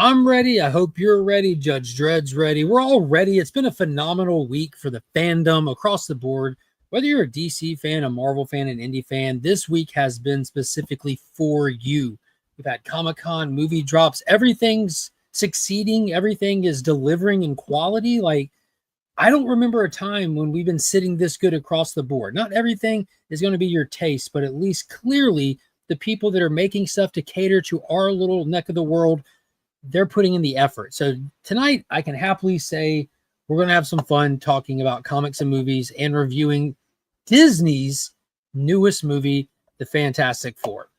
I'm ready. I hope you're ready. Judge Dredd's ready. We're all ready. It's been a phenomenal week for the fandom across the board. Whether you're a DC fan, a Marvel fan, an indie fan, this week has been specifically for you. We've had Comic-Con, movie drops. Everything's succeeding. Everything is delivering in quality. Like, I don't remember a time when we've been sitting this good across the board. Not everything is going to be your taste, but at least clearly the people that are making stuff to cater to our little neck of the world, they're putting in the effort. So tonight, I can happily say we're going to have some fun talking about comics and movies and reviewing Disney's newest movie, The Fantastic Four.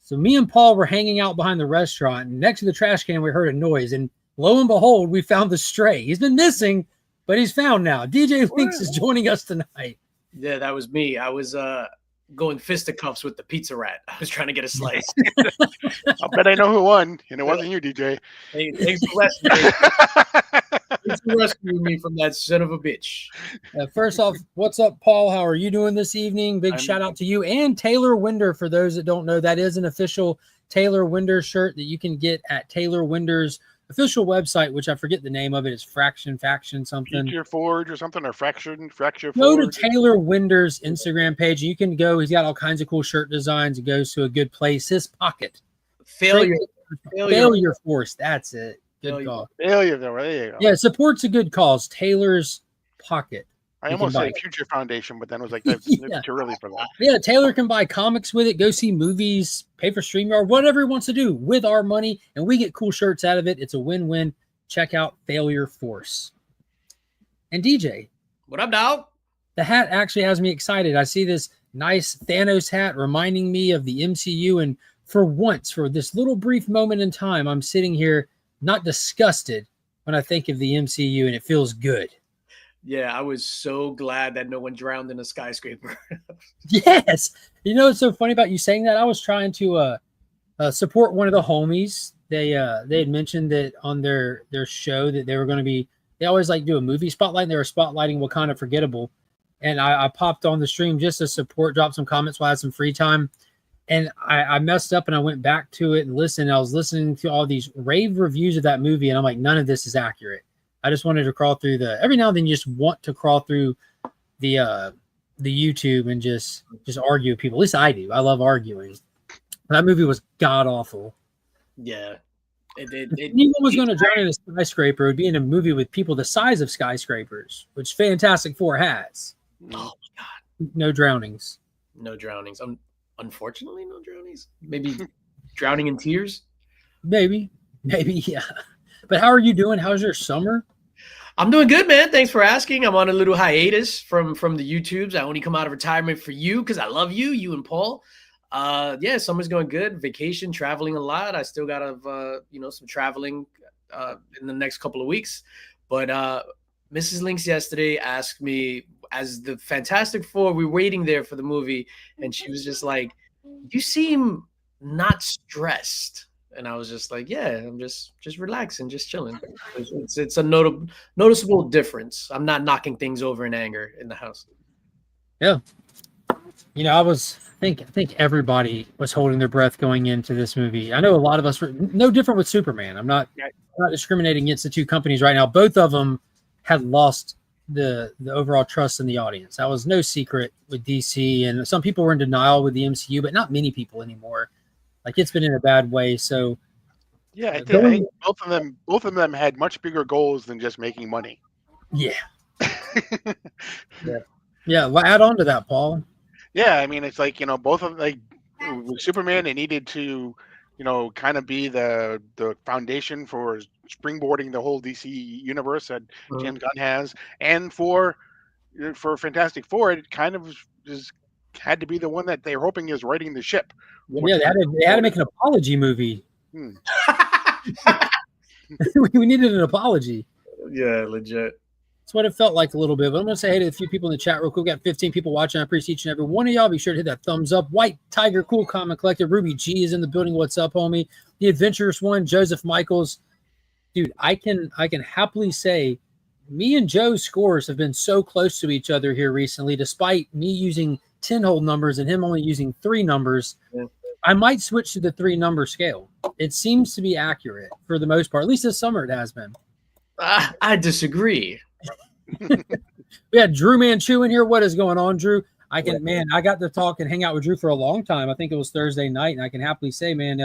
So me and Paul were hanging out behind the restaurant, and next to the trash can, we heard a noise, and lo and behold, we found the stray. He's been missing, but he's found now. DJ Links is joining us tonight. Yeah, that was me. I was going fisticuffs with the pizza rat. I was trying to get a slice. I'll bet I know who won, and it wasn't you, DJ. Hey, thanks for rescuing me from that son of a bitch. First off, what's up, Paul? How are you doing this evening? Big shout out to you and Taylor Winder. For those that don't know, that is an official Taylor Winder shirt that you can get at Taylor Winder's official website, which I forget the name of it. It's Faction something. Future Forge or something, or Fracture Forge. Go to Taylor Winder's Instagram page. You can go. He's got all kinds of cool shirt designs. It goes to a good place. His pocket. Failure Force. That's it. Good call. Failure. There you go. Yeah, it supports a good cause. Taylor's Pocket. I almost said Future Foundation, but then it was like, that's too early for that. Yeah, Taylor can buy comics with it, go see movies, pay for StreamYard, whatever he wants to do with our money, and we get cool shirts out of it. It's a win-win. Check out Failure Force. And DJ. What up, dog? The hat actually has me excited. I see this nice Thanos hat reminding me of the MCU, and for once, for this little brief moment in time, I'm sitting here not disgusted when I think of the MCU, and it feels good. Yeah, I was so glad that no one drowned in a skyscraper. Yes. You know what's so funny about you saying that? I was trying to support one of the homies. They had mentioned that on their show that they were going to be, they always like do a movie spotlight, and they were spotlighting Wakanda Forgettable. And I popped on the stream just to support, drop some comments while I had some free time. And I messed up and I went back to it and listened. I was listening to all these rave reviews of that movie, and I'm like, none of this is accurate. I just wanted to crawl through every now and then you just want to crawl through the YouTube and just argue with people. At least I do. I love arguing. That movie was god awful. Yeah. If anyone was going to drown in a skyscraper, it would be in a movie with people the size of skyscrapers, which Fantastic Four has. Oh my God. No drownings. No drownings. Unfortunately, no drownings. Maybe drowning in tears? Maybe, yeah. But how are you doing? How's your summer? I'm doing good, man. Thanks for asking. I'm on a little hiatus from the YouTubes. I only come out of retirement for you because I love you and Paul. Yeah, summer's going good. Vacation, traveling a lot. I still got some traveling in the next couple of weeks. But Mrs. Links yesterday asked me, as the Fantastic Four, we're waiting there for the movie, and she was just like, "You seem not stressed." And I was just like, yeah, I'm just relaxing, just chilling. It's a noticeable difference. I'm not knocking things over in anger in the house. Yeah. You know, I think everybody was holding their breath going into this movie. I know a lot of us were no different with Superman. I'm not discriminating against the two companies right now. Both of them had lost the overall trust in the audience. That was no secret with DC, and some people were in denial with the MCU, but not many people anymore. Like, it's been in a bad way. So yeah, I think both of them had much bigger goals than just making money. Yeah. Yeah. Well, add on to that, Paul. Yeah, I mean, it's like, both of them, like with Superman, they needed to, kind of be the foundation for springboarding the whole DC universe that James Gunn has, and for Fantastic Four, it kind of just had to be the one that they're hoping is righting the ship. Yeah, they had to make an apology movie. We needed an apology. Yeah, legit. That's what it felt like a little bit. But I'm going to say hey to a few people in the chat real quick. We've got 15 people watching. I appreciate each and every one of y'all. Be sure to hit that thumbs up. White Tiger, Cool Comic Collective. Ruby G is in the building. What's up, homie? The Adventurous One, Joseph Michaels. Dude, I can happily say me and Joe's scores have been so close to each other here recently, despite me using 10-hole numbers and him only using 3 numbers. Yeah. I might switch to the 3-number scale. It seems to be accurate for the most part. At least this summer it has been. I disagree. We had Drew Manchu in here. What is going on, Drew? I got to talk and hang out with Drew for a long time. I think it was Thursday night, and I can happily say, man,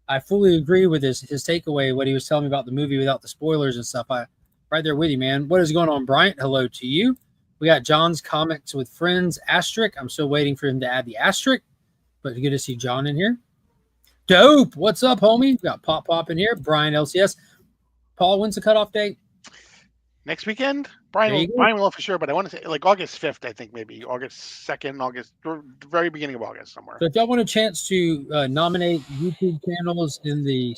I fully agree with his takeaway, what he was telling me about the movie without the spoilers and stuff. Right there with you, man. What is going on, Bryant? Hello to you. We got John's Comics with Friends asterisk. I'm still waiting for him to add the asterisk, but good to see John in here. Dope. What's up, homie? We got Pop in here. Brian LCS. Paul, when's the cutoff date? Next weekend? Brian will know for sure, but I want to say like August 5th, I think maybe August 2nd, the very beginning of August somewhere. So if y'all want a chance to nominate YouTube channels in the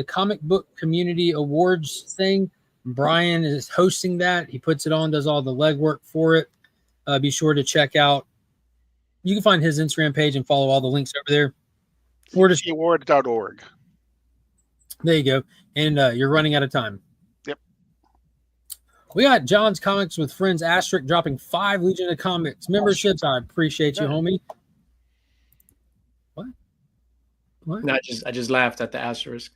Comic Book Community Awards thing, Brian is hosting that. He puts it on, does all the legwork for it. Be sure to check out. You can find his Instagram page and follow all the links over there. Or just awards.org. There you go. And you're running out of time. Yep. We got John's Comics with Friends asterisk dropping 5 Legion of Comics memberships. I appreciate you, homie. What? No, I just laughed at the asterisk.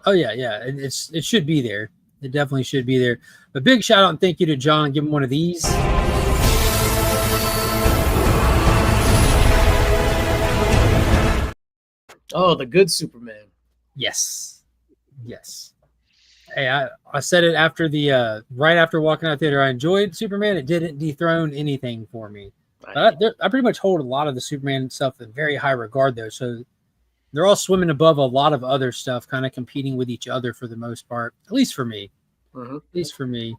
Oh yeah. It should be there. It definitely should be there. But big shout out and thank you to John. Give him one of these. Oh, the good Superman. Yes. Hey, I said it after the right after walking out theater. I enjoyed Superman. It didn't dethrone anything for me. I pretty much hold a lot of the Superman stuff in very high regard, though. So they're all swimming above a lot of other stuff, kind of competing with each other for the most part. At least for me. Mm-hmm. At least for me.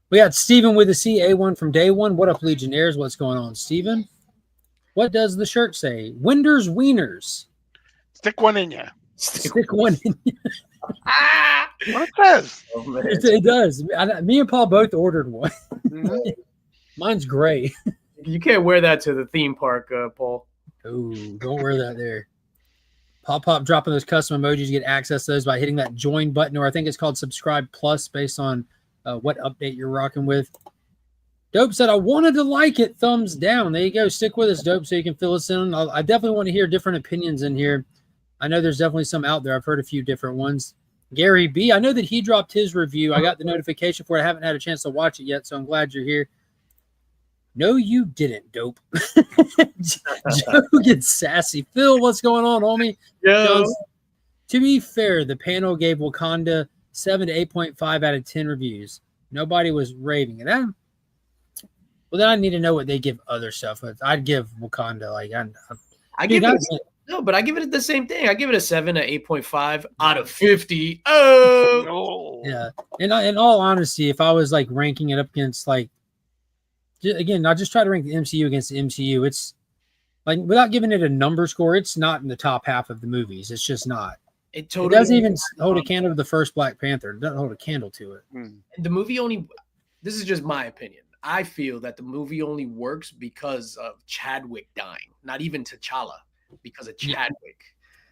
We got Steven with the CA1 from day one. What up, Legionnaires? What's going on, Steven? What does the shirt say? Winders Wieners. Stick one in you. Stick one in you. What it says. It does. Me and Paul both ordered one. Mm-hmm. Mine's gray. You can't wear that to the theme park, Paul. Oh, don't wear that there. Pop dropping those custom emojis. You get access to those by hitting that join button, or I think it's called subscribe plus based on what update you're rocking with. Dope said, I wanted to like it. Thumbs down. There you go. Stick with us, Dope, so you can fill us in. I definitely want to hear different opinions in here. I know there's definitely some out there. I've heard a few different ones. Gary B, I know that he dropped his review. I got the notification for it. I haven't had a chance to watch it yet, so I'm glad you're here. No, you didn't, Dope. Joe gets sassy. Phil, what's going on, homie? Yo. To be fair, the panel gave Wakanda 7 to 8.5 out of 10 reviews. Nobody was raving. Well, then I need to know what they give other stuff. But I'd give Wakanda I give it the same thing. I give it a 7 to 8.5 out of 50. Oh, yeah. In all honesty, if I was like ranking it up against again, I just try to rank the MCU against the MCU. It's like without giving it a number score, it's not in the top half of the movies. It's just not. It doesn't even hold a candle to the first Black Panther. It doesn't hold a candle to it. And the movie only. This is just my opinion. I feel that the movie only works because of Chadwick dying, not even T'Challa, because of Chadwick.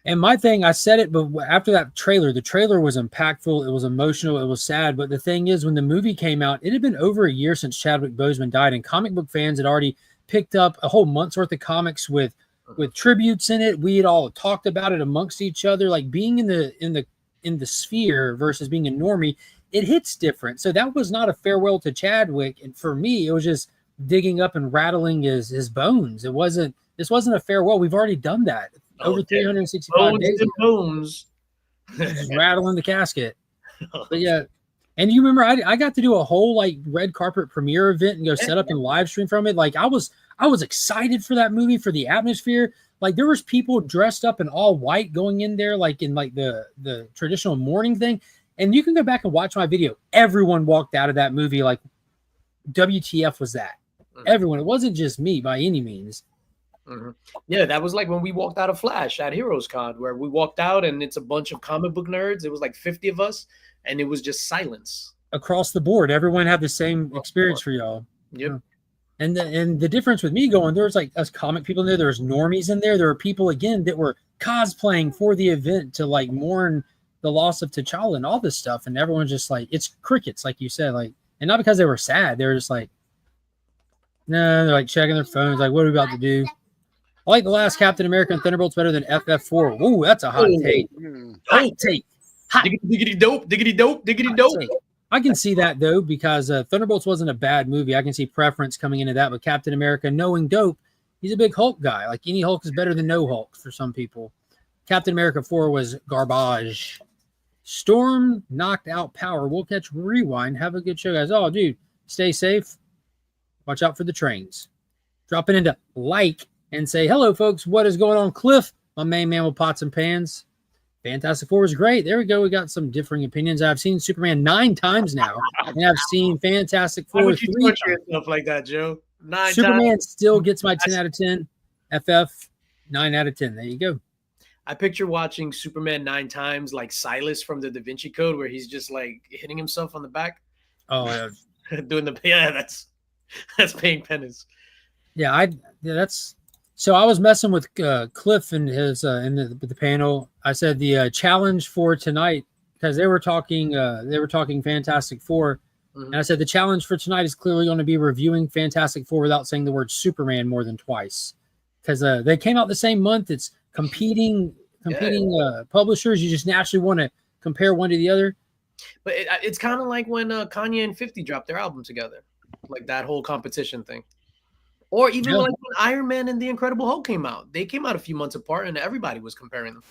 And my thing, I said it, but after that trailer, the trailer was impactful. It was emotional. It was sad. But the thing is, when the movie came out, it had been over a year since Chadwick Boseman died, and comic book fans had already picked up a whole month's worth of comics with tributes in it. We had all talked about it amongst each other, like being in the sphere versus being a normie. It hits different. So that was not a farewell to Chadwick. And for me, it was just digging up and rattling his bones. This wasn't a farewell. We've already done that. Over 365 days. Bones. Just rattling the casket. But yeah. And you remember I got to do a whole red carpet premiere event and go set up and live stream from it. I was excited for that movie, for the atmosphere. There was people dressed up in all white going in there, in the traditional mourning thing. And you can go back and watch my video. Everyone walked out of that movie WTF was that? Mm-hmm. Everyone. It wasn't just me by any means. Mm-hmm. Yeah, that was when we walked out of Flash at Heroes Con, where we walked out and it's a bunch of comic book nerds. It was 50 of us, and it was just silence. Across the board. Everyone had the same experience for y'all. Yep. And the difference with me going, there was us comic people in there. There was normies in there. There were people, again, that were cosplaying for the event to mourn the loss of T'Challa and all this stuff. And everyone's just it's crickets, like you said. And not because they were sad. They were just like, no, they're like checking their phones. Like, what are we about to do? I like the last Captain America and Thunderbolts better than FF4. Ooh, that's a hot take. Hot take. Hot. Diggity dope, diggity dope, diggity dope. I can see that, though, because Thunderbolts wasn't a bad movie. I can see preference coming into that. But Captain America, knowing dope, he's a big Hulk guy. Like, any Hulk is better than no Hulk for some people. Captain America 4 was garbage. Storm knocked out Power. We'll catch Rewind. Have a good show, guys. Oh, dude, stay safe. Watch out for the trains. Dropping into like and say, hello, folks. What is going on? Cliff, my main man with pots and pans. Fantastic Four is great. There we go. We got some differing opinions. I've seen Superman 9 times now, and I've seen Fantastic Four 3 times. Yourself like that, Joe? 9 Superman times. Still gets my 10 out of 10. FF 9 out of 10. There you go. I picture watching Superman 9 times like Silas from the Da Vinci Code, where he's just like hitting himself on the back. Oh, yeah. Doing the that's paying penance. Yeah, that's. So I was messing with Cliff and his in the panel. I said the challenge for tonight, because they were talking Fantastic Four, and I said the challenge for tonight is clearly going to be reviewing Fantastic Four without saying the word Superman more than twice, because they came out the same month. It's competing publishers. You just naturally want to compare one to the other. But it's kind of like when Kanye and 50 dropped their album together, like that whole competition thing. Or even like when Iron Man and The Incredible Hulk came out. They came out a few months apart, and everybody was comparing them.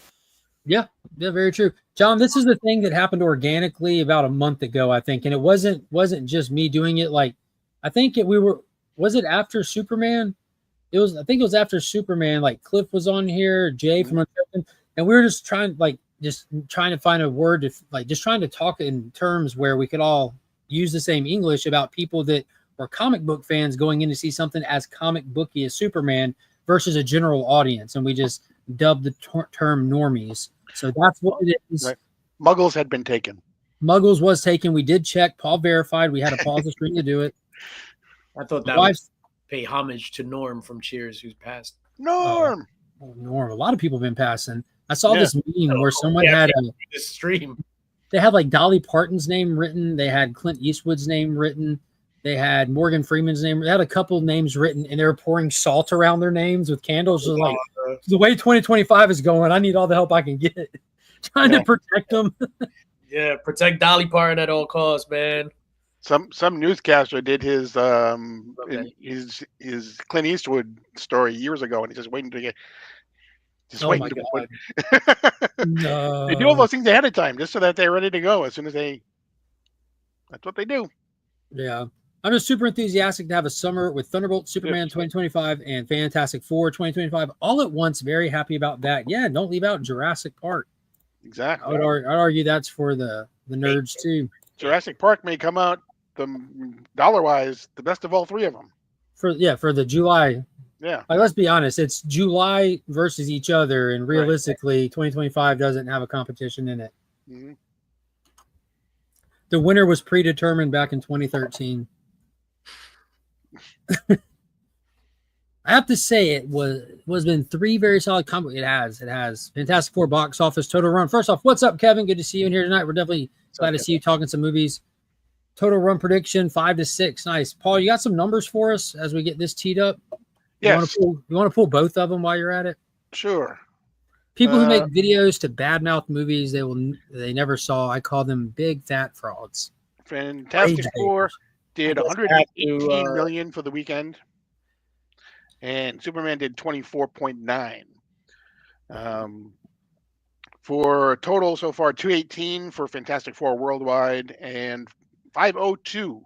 Yeah, very true. John, this is the thing that happened organically about a month ago, I think. And it wasn't just me doing it. Like, I think was it after Superman? I think it was after Superman. Like, Cliff was on here, Jay from Uncharted, and we were just trying to find a word to just trying to talk in terms where we could all use the same English about people that were comic book fans going in to see something as comic booky as Superman versus a general audience. And we just dubbed the term normies. So that's what it is. Right. Muggles had been taken. Muggles was taken. We did check. Paul verified. We had to pause the screen to do it. I thought that was pay homage to Norm from Cheers, who's passed. Norm. Norm. A lot of people have been passing. I saw this meme where someone had a stream. They had like Dolly Parton's name written. They had Clint Eastwood's name written. They had Morgan Freeman's name. They had a couple names written, and they were pouring salt around their names with candles. So like, the way 2025 is going, I need all the help I can get. Trying to protect them. Yeah, protect Dolly Parton at all costs, man. Some newscaster did his Clint Eastwood story years ago, and he's just waiting to get. No. They do all those things ahead of time just so that they're ready to go as soon as they. That's what they do. Yeah. I'm just super enthusiastic to have a summer with Thunderbolt, Superman 2025, and Fantastic Four 2025 all at once. Very happy about that. Yeah, don't leave out Jurassic Park. Exactly. I'd argue that's for the nerds too. Jurassic Park may come out dollar-wise the best of all three of them. For the July. Yeah. Like, let's be honest, it's July versus each other, and realistically, 2025 doesn't have a competition in it. Mm-hmm. The winner was predetermined back in 2013. I have to say it was been 3 very solid combos. It has Fantastic Four box office total run. First off, what's up, Kevin? Good to see you in here tonight. We're definitely glad to see you talking some movies. Total run prediction 5 to 6. Nice, Paul. You got some numbers for us as we get this teed up? Yes. You want to pull both of them while you're at it? Sure. People who make videos to badmouth movies they never saw, I call them big fat frauds. Fantastic Four did 118 million for the weekend, and Superman did 24.9. For total so far, 218 for Fantastic Four worldwide, and 502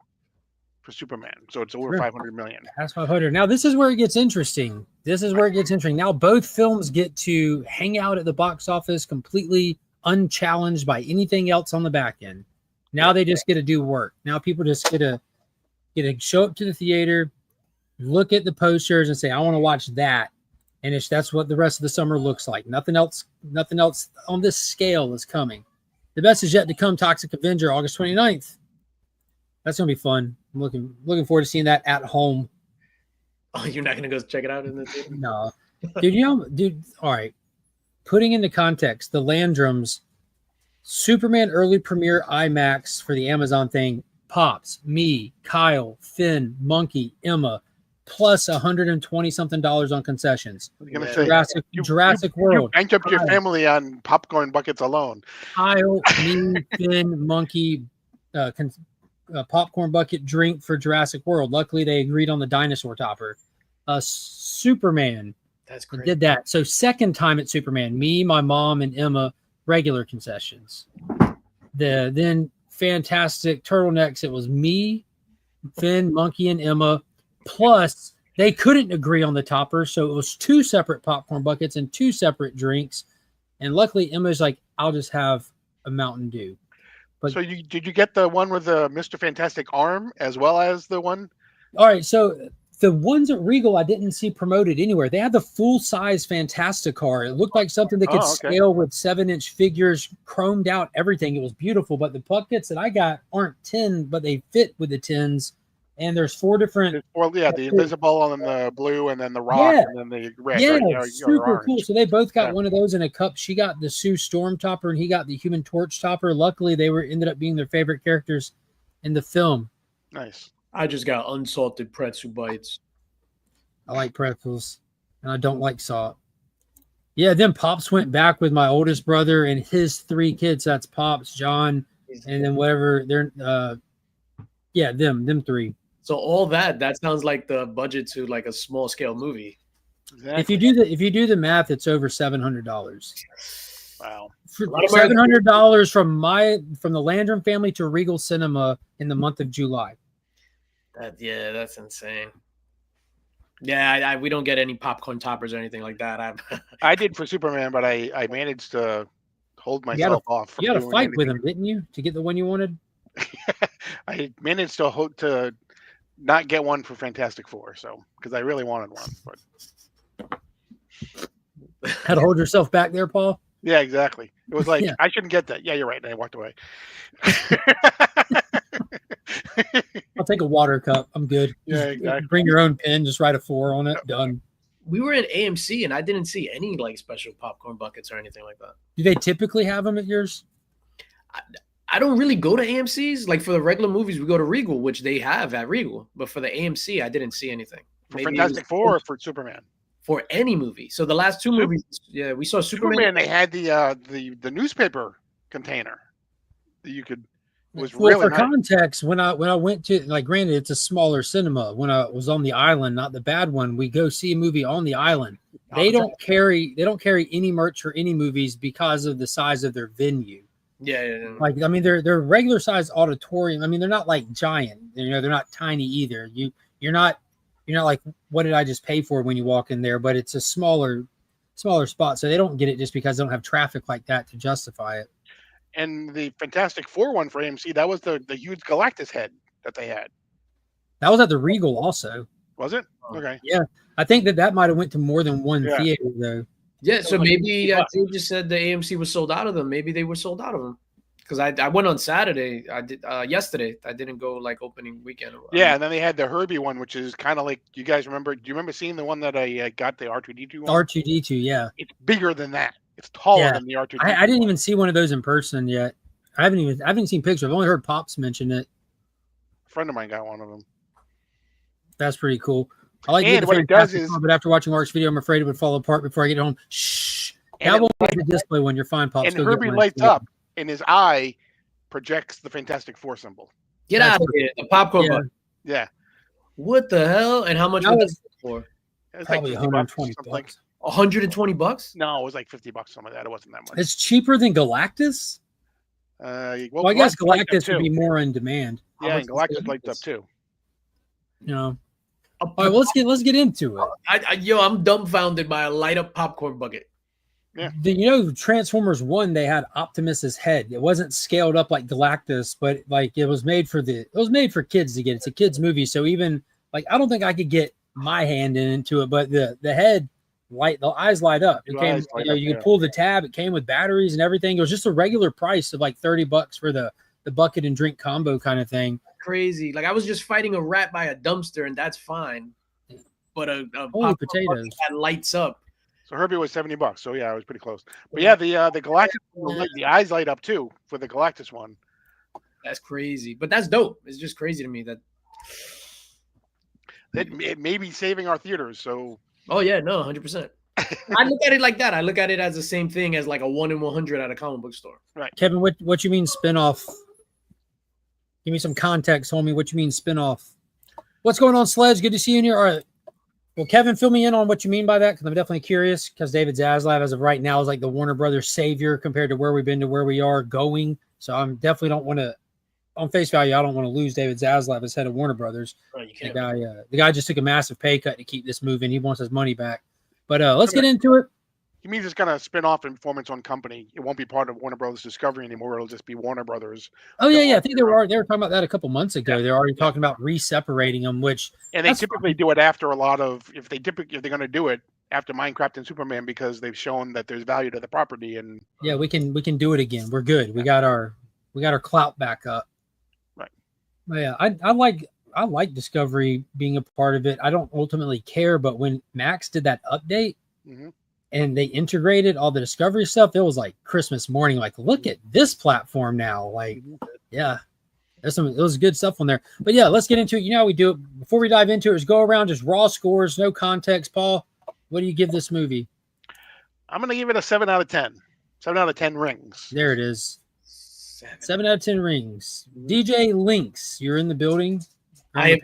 for Superman. So it's over 500 million. That's 500. Now this is where it gets interesting. Now both films get to hang out at the box office completely unchallenged by anything else on the back end. Now they just get to do work. Now people just get to show up to the theater, look at the posters, and say, "I want to watch that." And that's what the rest of the summer looks like. Nothing else on this scale is coming. The best is yet to come. Toxic Avenger, August 29th. That's gonna be fun. I'm looking forward to seeing that at home. Oh, you're not gonna go check it out in the theater? No, dude. All right. Putting into context, the Landrums Superman early premiere IMAX for the Amazon thing Pops, me, Kyle, Finn, Monkey, Emma, plus $120 something on concessions. I was gonna say Jurassic World. You banked up your Kyle, family on popcorn buckets alone. Kyle, me, Finn, Monkey, popcorn bucket drink for Jurassic World. Luckily, they agreed on the dinosaur topper. Superman. That's great. Did that. So second time at Superman, me, my mom, and Emma, regular concessions. Then Fantastic Turtlenecks, it was me, Finn, Monkey, and Emma. Plus, they couldn't agree on the topper, so it was 2 separate popcorn buckets and 2 separate drinks. And luckily, Emma's like, I'll just have a Mountain Dew. But, so did you get the one with the Mr. Fantastic arm as well as the one? All right, so the ones at Regal I didn't see promoted anywhere. They had the full-size Fantastic car. It looked like something that could scale with 7-inch figures, chromed out, everything. It was beautiful, but the buckets that I got aren't tin, but they fit with the tins. And there's 4 different. The invisible and the blue, and then the rock, and then the red. Yeah, super cool. So they both got one of those in a cup. She got the Sue Storm topper, and he got the Human Torch topper. Luckily, they ended up being their favorite characters in the film. Nice. I just got unsalted pretzel bites. I like pretzels, and I don't like salt. Yeah, then Pops went back with my oldest brother and his 3 kids. That's Pops, John, and then whatever. They're them 3. So all that sounds like the budget to like a small scale movie. Exactly. If you do the math, it's over $700. Wow. $700 from the Landrum family to Regal Cinema in the month of July. That's insane. Yeah, we don't get any popcorn toppers or anything like that. I did for Superman, but I managed to hold myself off. You had a fight with him, didn't you, to get the one you wanted? I managed to not get one for Fantastic Four, so because I really wanted one, but had to hold yourself back there, Paul. Yeah, exactly. It was like I shouldn't get that. Yeah, you're right. And I walked away. I'll take a water cup. I'm good. Yeah, exactly. Bring your own pen. Just write a 4 on it. Done. We were in AMC, and I didn't see any like special popcorn buckets or anything like that. Do they typically have them at yours? I don't really go to AMC's. Like for the regular movies, we go to Regal, which they have at Regal. But for the AMC, I didn't see anything. For Fantastic Four or for Superman? For any movie. So the last 2 movies, we saw Superman. They had the newspaper container that you could. Was well, really for context, when I went to, like, granted, it's a smaller cinema. When I was on the island, not the bad one, we go see a movie on the island. They don't carry any merch or any movies because of the size of their venue. Yeah. Like, I mean, they're regular size auditorium. I mean, they're not like giant. They're not tiny either. You're not like, what did I just pay for when you walk in there? But it's a smaller spot, so they don't get it just because they don't have traffic like that to justify it. And the Fantastic Four one for AMC, that was the huge Galactus head that they had. That was at the Regal also. Was it? Okay. Yeah. I think that might have went to more than one theater, though. Yeah, so maybe they just said the AMC was sold out of them. Maybe they were sold out of them. Because I went on Saturday. I did yesterday. I didn't go like opening weekend. Yeah, and then they had the Herbie one, which is kind of like, you guys remember? Do you remember seeing the one that I got, the R2D2 one? R2D2, yeah. It's bigger than that. It's taller than the R2D2. I didn't even see one of those in person yet. I haven't seen pictures. I've only heard Pops mention it. A friend of mine got one of them. That's pretty cool. I like what it does is, but after watching Mark's video, I'm afraid it would fall apart before I get home. Shh. That won't be the display when you're fine, Pops. And Herbie lights up, and his eye projects the Fantastic Four symbol. Get out of here. The popcorn button. Yeah. What the hell? And how much was it for? It was probably like $120. $120? No, it was like $50, something like that. It wasn't that much. It's cheaper than Galactus? Well, I guess Galactus would be more in demand. Yeah, and Galactus lights up too. You know. All right, well, let's get into it. I'm dumbfounded by a light up popcorn bucket. Yeah. Transformers 1, they had Optimus's head. It wasn't scaled up like Galactus, but like it was made for kids to get. It's a kids movie, so even like I don't think I could get my hand into it, but the head the eyes light up. It came, you could pull the tab. It came with batteries and everything. It was just a regular price of like $30 for the bucket and drink combo kind of thing. Crazy. Like I was just fighting a rat by a dumpster, and that's fine. But a holy potatoes that lights up. So Herbie was $70. So yeah, I was pretty close. But yeah, the Galactus, the eyes light up too for the Galactus one. That's crazy, but that's dope. It's just crazy to me that it may be saving our theaters. So, oh yeah, no, 100%. I look at it like that. I look at it as the same thing as like a 1 in 100 at a comic book store. Right, Kevin, what you mean spinoff? Give me some context, homie. What you mean spinoff? What's going on, Sledge? Good to see you in here. All right. Well, Kevin, fill me in on what you mean by that, because I'm definitely curious, because David Zaslav, as of right now, is like the Warner Brothers savior compared to where we've been to where we are going. So I'm definitely don't want to, on face value, I don't want to lose David Zaslav as head of Warner Brothers. Oh, you can't. The guy just took a massive pay cut to keep this moving. He wants his money back. But let's get into it. he means it's gonna spin off and form its own company. It won't be part of Warner Brothers Discovery anymore. It'll just be Warner Brothers. Oh yeah. I think they were talking about that a couple months ago. Yeah. They're already talking about re-separating them, and they typically do it after a lot of if they're going to do it after Minecraft and Superman, because they've shown that there's value to the property. And yeah, we can do it again. We're good. We got our clout back up. Right. But yeah, I like Discovery being a part of it. I don't ultimately care, but when Max did that update and they integrated all the Discovery stuff, it was like Christmas morning. Like, look at this platform now. Like, yeah, it was good stuff on there. But yeah, let's get into it. You know how we do it. Before we dive into it, is go around just raw scores, no context. Paul, what do you give this movie? I'm going to give it a 7 out of 10. 7 out of 10 rings. There it is. 7 out of 10 rings. DJ Lynx, you're in the building. I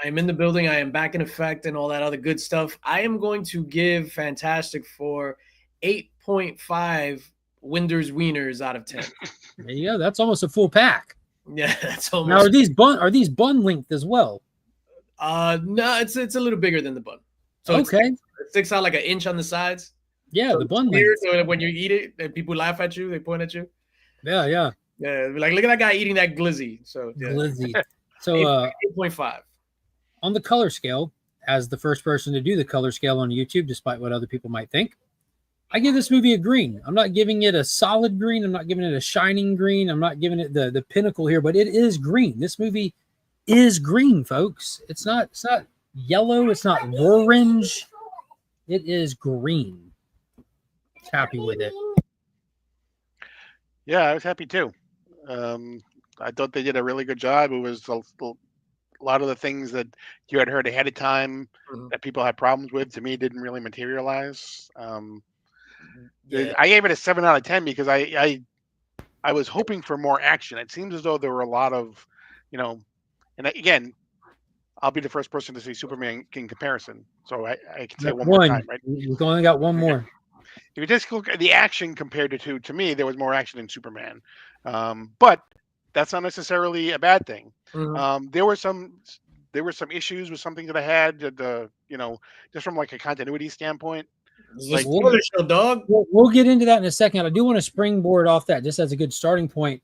am in the building. I am back in effect and all that other good stuff. I am going to give Fantastic Four 8.5 Winders Wieners out of 10. There you go. That's almost a full pack. Yeah, that's almost. Now, are these bun length as well? No, it's a little bigger than the bun. So okay, it sticks out like an inch on the sides. Yeah, so the bun weird, length. so when you eat it, and people laugh at you, they point at you. Yeah. Yeah, like look at that guy eating that glizzy. So yeah. Glizzy. So 8.5. On the color scale, as the first person to do the color scale on YouTube, despite what other people might think, I give this movie a green. I'm not giving it a solid green. I'm not giving it a shining green. I'm not giving it the pinnacle here, but it is green. This movie is green, folks. It's not yellow. It's not orange. It is green. Happy with it. Yeah, I was happy too. I thought they did a really good job. It was a lot of the things that you had heard ahead of time that people had problems with, to me, didn't really materialize. I gave it a 7 out of 10 because I was hoping for more action. It seems as though there were a lot of, and again, I'll be the first person to see Superman in comparison. So I can say one more time, right? You've only got one more. If you just look at the action compared to two, to me, there was more action in Superman. But that's not necessarily a bad thing. There were some issues with something that I had, just from like a continuity standpoint. Like, show, dog. We'll get into that in a second. I do want to springboard off that just as a good starting point.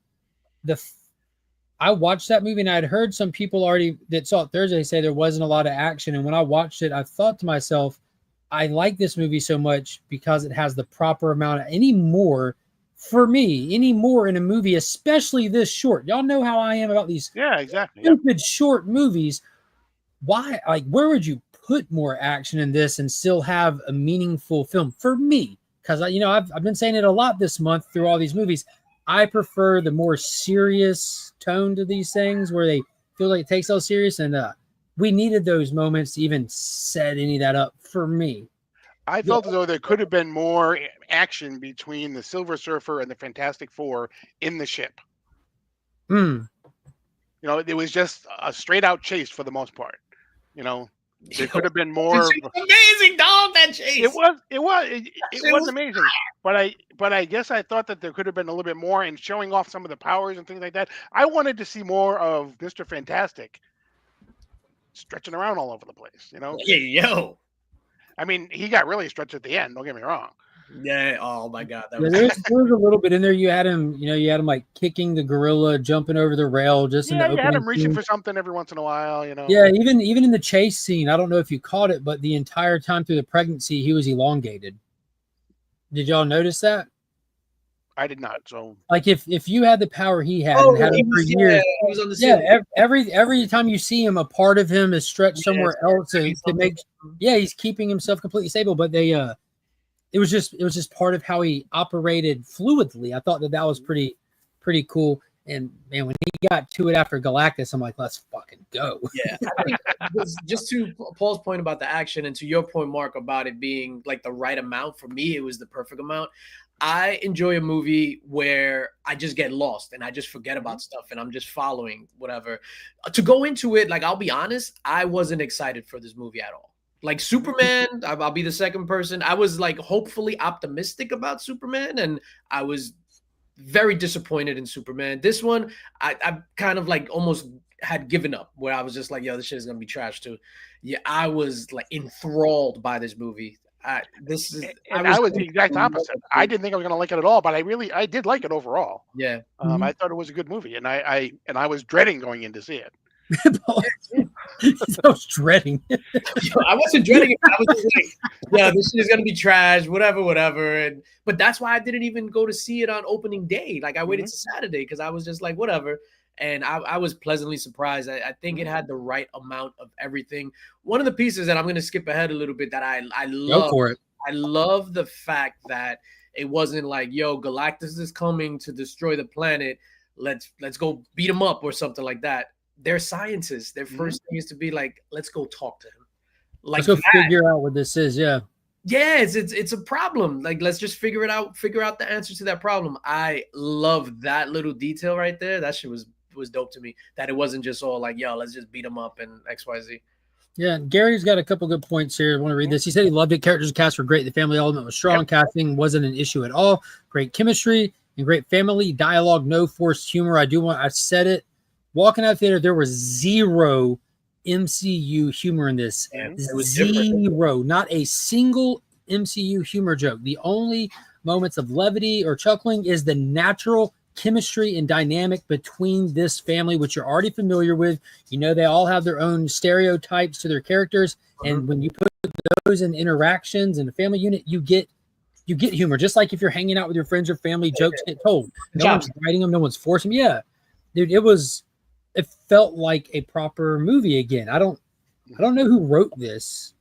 I watched that movie and I had heard some people already that saw it Thursday say there wasn't a lot of action. And when I watched it, I thought to myself, I like this movie so much because it has the proper amount of any more in a movie, especially this short. Y'all know how I am about these stupid short movies. Why? Like, where would you put more action in this and still have a meaningful film for me? Because I've been saying it a lot this month through all these movies. I prefer the more serious tone to these things where they feel like it takes so serious, and we needed those moments to even set any of that up for me. I felt as though there could have been more action between the Silver Surfer and the Fantastic Four in the ship. It was just a straight out chase for the most part. There could have been more. Amazing, dog. That chase. It was amazing. But I guess I thought that there could have been a little bit more in showing off some of the powers and things like that. I wanted to see more of Mr. Fantastic stretching around all over the place. Hey, yo. I mean, he got really stretched at the end. Don't get me wrong. Yeah. Oh my God. There was a little bit in there. You had him. You had him like kicking the gorilla, jumping over the rail. Just in the you had him reaching for something every once in a while. Yeah. Even in the chase scene, I don't know if you caught it, but the entire time through the pregnancy, he was elongated. Did y'all notice that? I did not. So, like, if you had the power he had and had it for years, he was on the every time you see him, a part of him is stretched somewhere else to make. Yeah, he's keeping himself completely stable, but it was just part of how he operated fluidly. I thought that was pretty cool. And man, when he got to it after Galactus, I'm like, let's fucking go. Yeah, I think just to Paul's point about the action, and to your point, Mark, about it being like the right amount, for me, it was the perfect amount. I enjoy a movie where I just get lost and I just forget about stuff and I'm just following whatever. To go into it, like, I'll be honest, I wasn't excited for this movie at all. Like Superman, I'll be the second person. I was like hopefully optimistic about Superman, and I was very disappointed in Superman. This one, I kind of like almost had given up, where I was just like, yo, this shit is gonna be trash too. Yeah, I was like enthralled by this movie. I was the exact opposite. I didn't think I was gonna like it at all, but I did like it overall. Yeah. I thought it was a good movie, and I was dreading going in to see it. I was dreading it. I wasn't dreading it. I was just like, yeah, this shit is gonna be trash, whatever. But that's why I didn't even go to see it on opening day. Like, I waited to Saturday because I was just like, whatever. And I was pleasantly surprised. I think it had the right amount of everything. One of the pieces that I'm going to skip ahead a little bit that I love. Go for it. I love the fact that it wasn't like, yo, Galactus is coming to destroy the planet. Let's go beat him up or something like that. They're scientists. Their first thing is to be like, let's go talk to him. Like, let's go figure out what this is. Yeah. Yeah, it's a problem. Like, let's just figure it out. Figure out the answer to that problem. I love that little detail right there. That shit was dope to me, that it wasn't just all like, yo, let's just beat them up and XYZ. Yeah, Gary's got a couple good points here. I want to read this. He said he loved it. Characters and cast were great. The family element was strong. Yep. Casting wasn't an issue at all. Great chemistry and great family dialogue. No forced humor. I said it. Walking out of the theater, there was zero MCU humor in this. Zero. Not a single MCU humor joke. The only moments of levity or chuckling is the natural chemistry and dynamic between this family, which you're already familiar with. You know, they all have their own stereotypes to their characters, and when you put those in interactions in a family unit, you get humor. Just like if you're hanging out with your friends or family, jokes get told. No one's writing them, no one's forcing them. Yeah, dude, it felt like a proper movie again. I don't know who wrote this.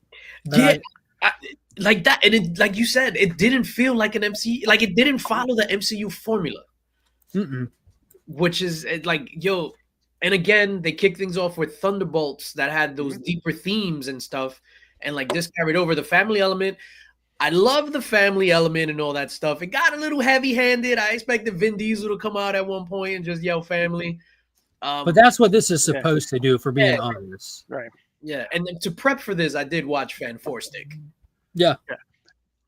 Yeah, like that, and it, like you said, it didn't feel like an MCU. Like, it didn't follow the MCU formula. Which is like, yo, and again, they kick things off with Thunderbolts that had those deeper themes and stuff, and like this carried over the family element. I love the family element and all that stuff. It got a little heavy-handed. I expected Vin Diesel to come out at one point and just yell family. But that's what this is supposed to do, for being honest. Right. Yeah, and then to prep for this, I did watch Fan Four Stick. Yeah.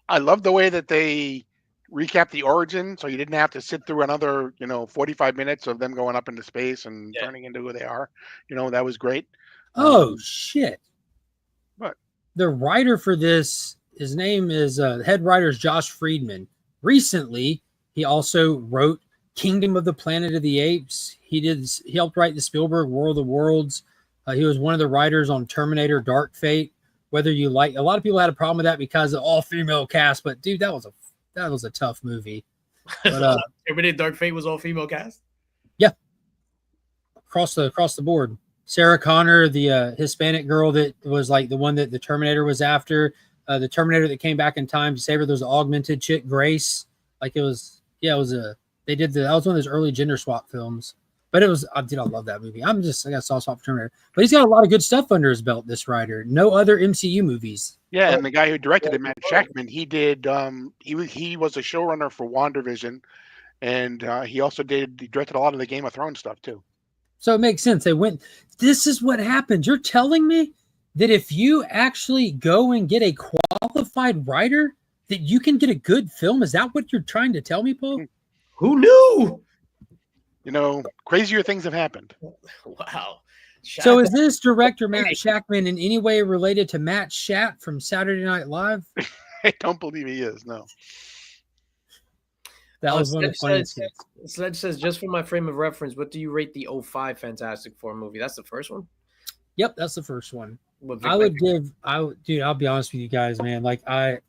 I love the way that they recap the origin, so you didn't have to sit through another 45 minutes of them going up into space and turning into who they are. That was great. Shit. What? The writer for this, his name is head writer is Josh Friedman. Recently, he also wrote Kingdom of the Planet of the Apes. He helped write the Spielberg World of Worlds. He was one of the writers on Terminator Dark Fate. Whether you like, a lot of people had a problem with that because of all female cast, but dude, that was a tough movie. But Terminator Dark Fate was all female cast? Yeah. Across the board. Sarah Connor, the Hispanic girl that was like the one that the Terminator was after, the Terminator that came back in time to save her, there was an augmented chick, Grace. Like that was one of those early gender swap films. But I love that movie. I got a soft spot for Terminator. But he's got a lot of good stuff under his belt, this writer. No other MCU movies. Yeah, and the guy who directed it, Matt Shackman, he did. He was a showrunner for WandaVision, and he directed a lot of the Game of Thrones stuff too. So it makes sense. This is what happens. You're telling me that if you actually go and get a qualified writer, that you can get a good film? Is that what you're trying to tell me, Paul? Who knew? Crazier things have happened. Wow. So is this director Matt Shackman in any way related to Matt Schatt from Saturday Night Live? I don't believe he is, no. That was one of the funniest things. Sledge says, just for my frame of reference, what do you rate the 05 Fantastic Four movie? That's the first one? Yep, that's the first one. I'll be honest with you guys, man. Like I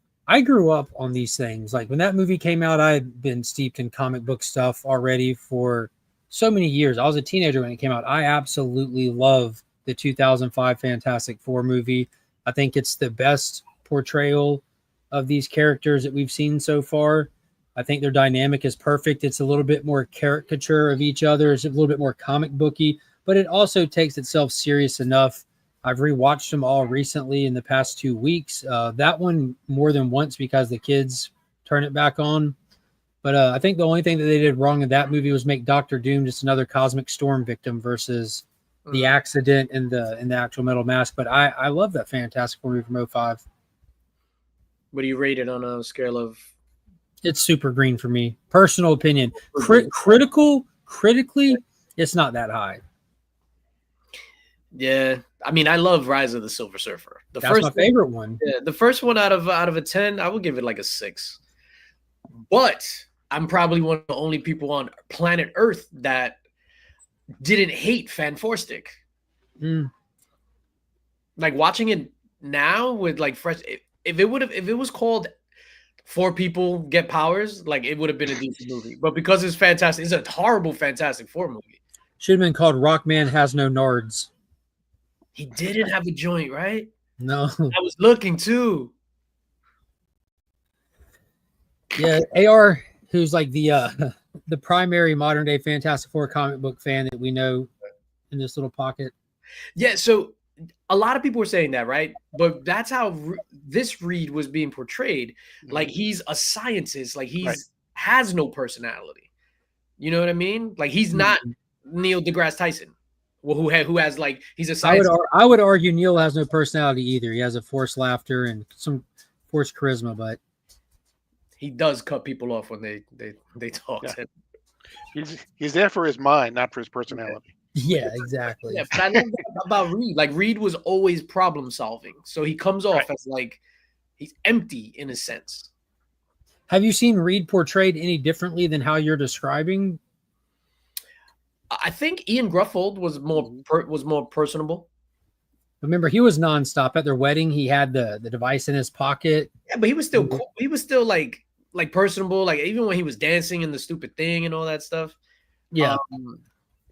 grew up on these things. Like when that movie came out, I had been steeped in comic book stuff already for so many years. I was a teenager when it came out. I absolutely love the 2005 Fantastic Four movie. I think it's the best portrayal of these characters that we've seen so far. I think their dynamic is perfect. It's a little bit more caricature of each other. It's a little bit more comic booky, but it also takes itself serious enough. I've rewatched them all recently in the past 2 weeks. That one more than once because the kids turn it back on. But I think the only thing that they did wrong in that movie was make Doctor Doom just another cosmic storm victim versus the accident in the actual Metal Mask. But I love that Fantastic Four movie from 05. What do you rate it on a scale of? It's super green for me. Personal opinion. Critically, it's not that high. Yeah, I mean, I love Rise of the Silver Surfer. That's my favorite one. Yeah, the first one out of a 10, I would give it like a 6. But I'm probably one of the only people on planet Earth that didn't hate Fanforstic. Like watching it now with like fresh. If it was called 4 People Get Powers, like it would have been a decent movie. But because it's fantastic, it's a horrible Fantastic Four movie. Should have been called Rockman Has No Nards. He didn't have a joint, right? No. I was looking too. Yeah, AR, who's like the primary modern day Fantastic Four comic book fan that we know in this little pocket. Yeah, so a lot of people were saying that, right? But that's how this Reed was being portrayed. Like he's a scientist, like he's has no personality. You know what I mean? Like he's not Neil deGrasse Tyson, who has like he's a scientist. I would argue Neil has no personality either. He has a forced laughter and some forced charisma, but he does cut people off when they talk to him. He's there for his mind, not for his personality. Yeah, exactly. Yeah, but I love that about Reed. Like Reed was always problem solving, so he comes off as like he's empty in a sense. Have you seen Reed portrayed any differently than how you're describing? I think Ian Gruffold was more personable. Remember, he was nonstop at their wedding. He had the device in his pocket. Yeah, but he was still cool. He was still like personable. Like even when he was dancing in the stupid thing and all that stuff. Yeah.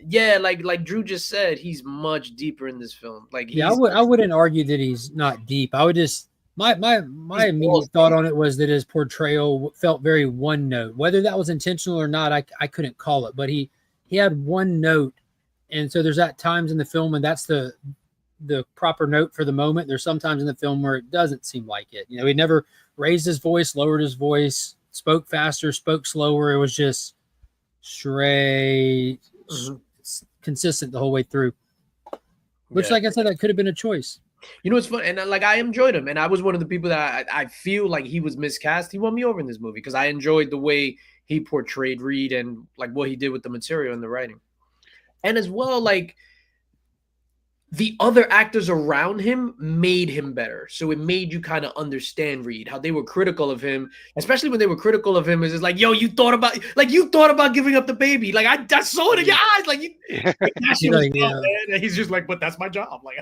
Yeah, like Drew just said, he's much deeper in this film. Like, I wouldn't argue that he's not deep. I would just my immediate thought on it was that his portrayal felt very one note. Whether that was intentional or not, I couldn't call it. But he had one note, and so there's at times in the film, and that's the proper note for the moment. There's sometimes in the film where it doesn't seem like it. You know, he never raised his voice, lowered his voice, spoke faster, spoke slower. It was just straight. Consistent the whole way through, which like I said, that could have been a choice. You know, it's fun, and like I enjoyed him, and I was one of the people that I feel like he was miscast. He won me over in this movie because I enjoyed the way he portrayed Reed and like what he did with the material and the writing, and as well like the other actors around him made him better. So it made you kind of understand Reed, how they were critical of him, especially when they were critical of him. Is like, yo, you thought about giving up the baby. Like I saw it in your eyes. Like and he's just like, but that's my job. Like,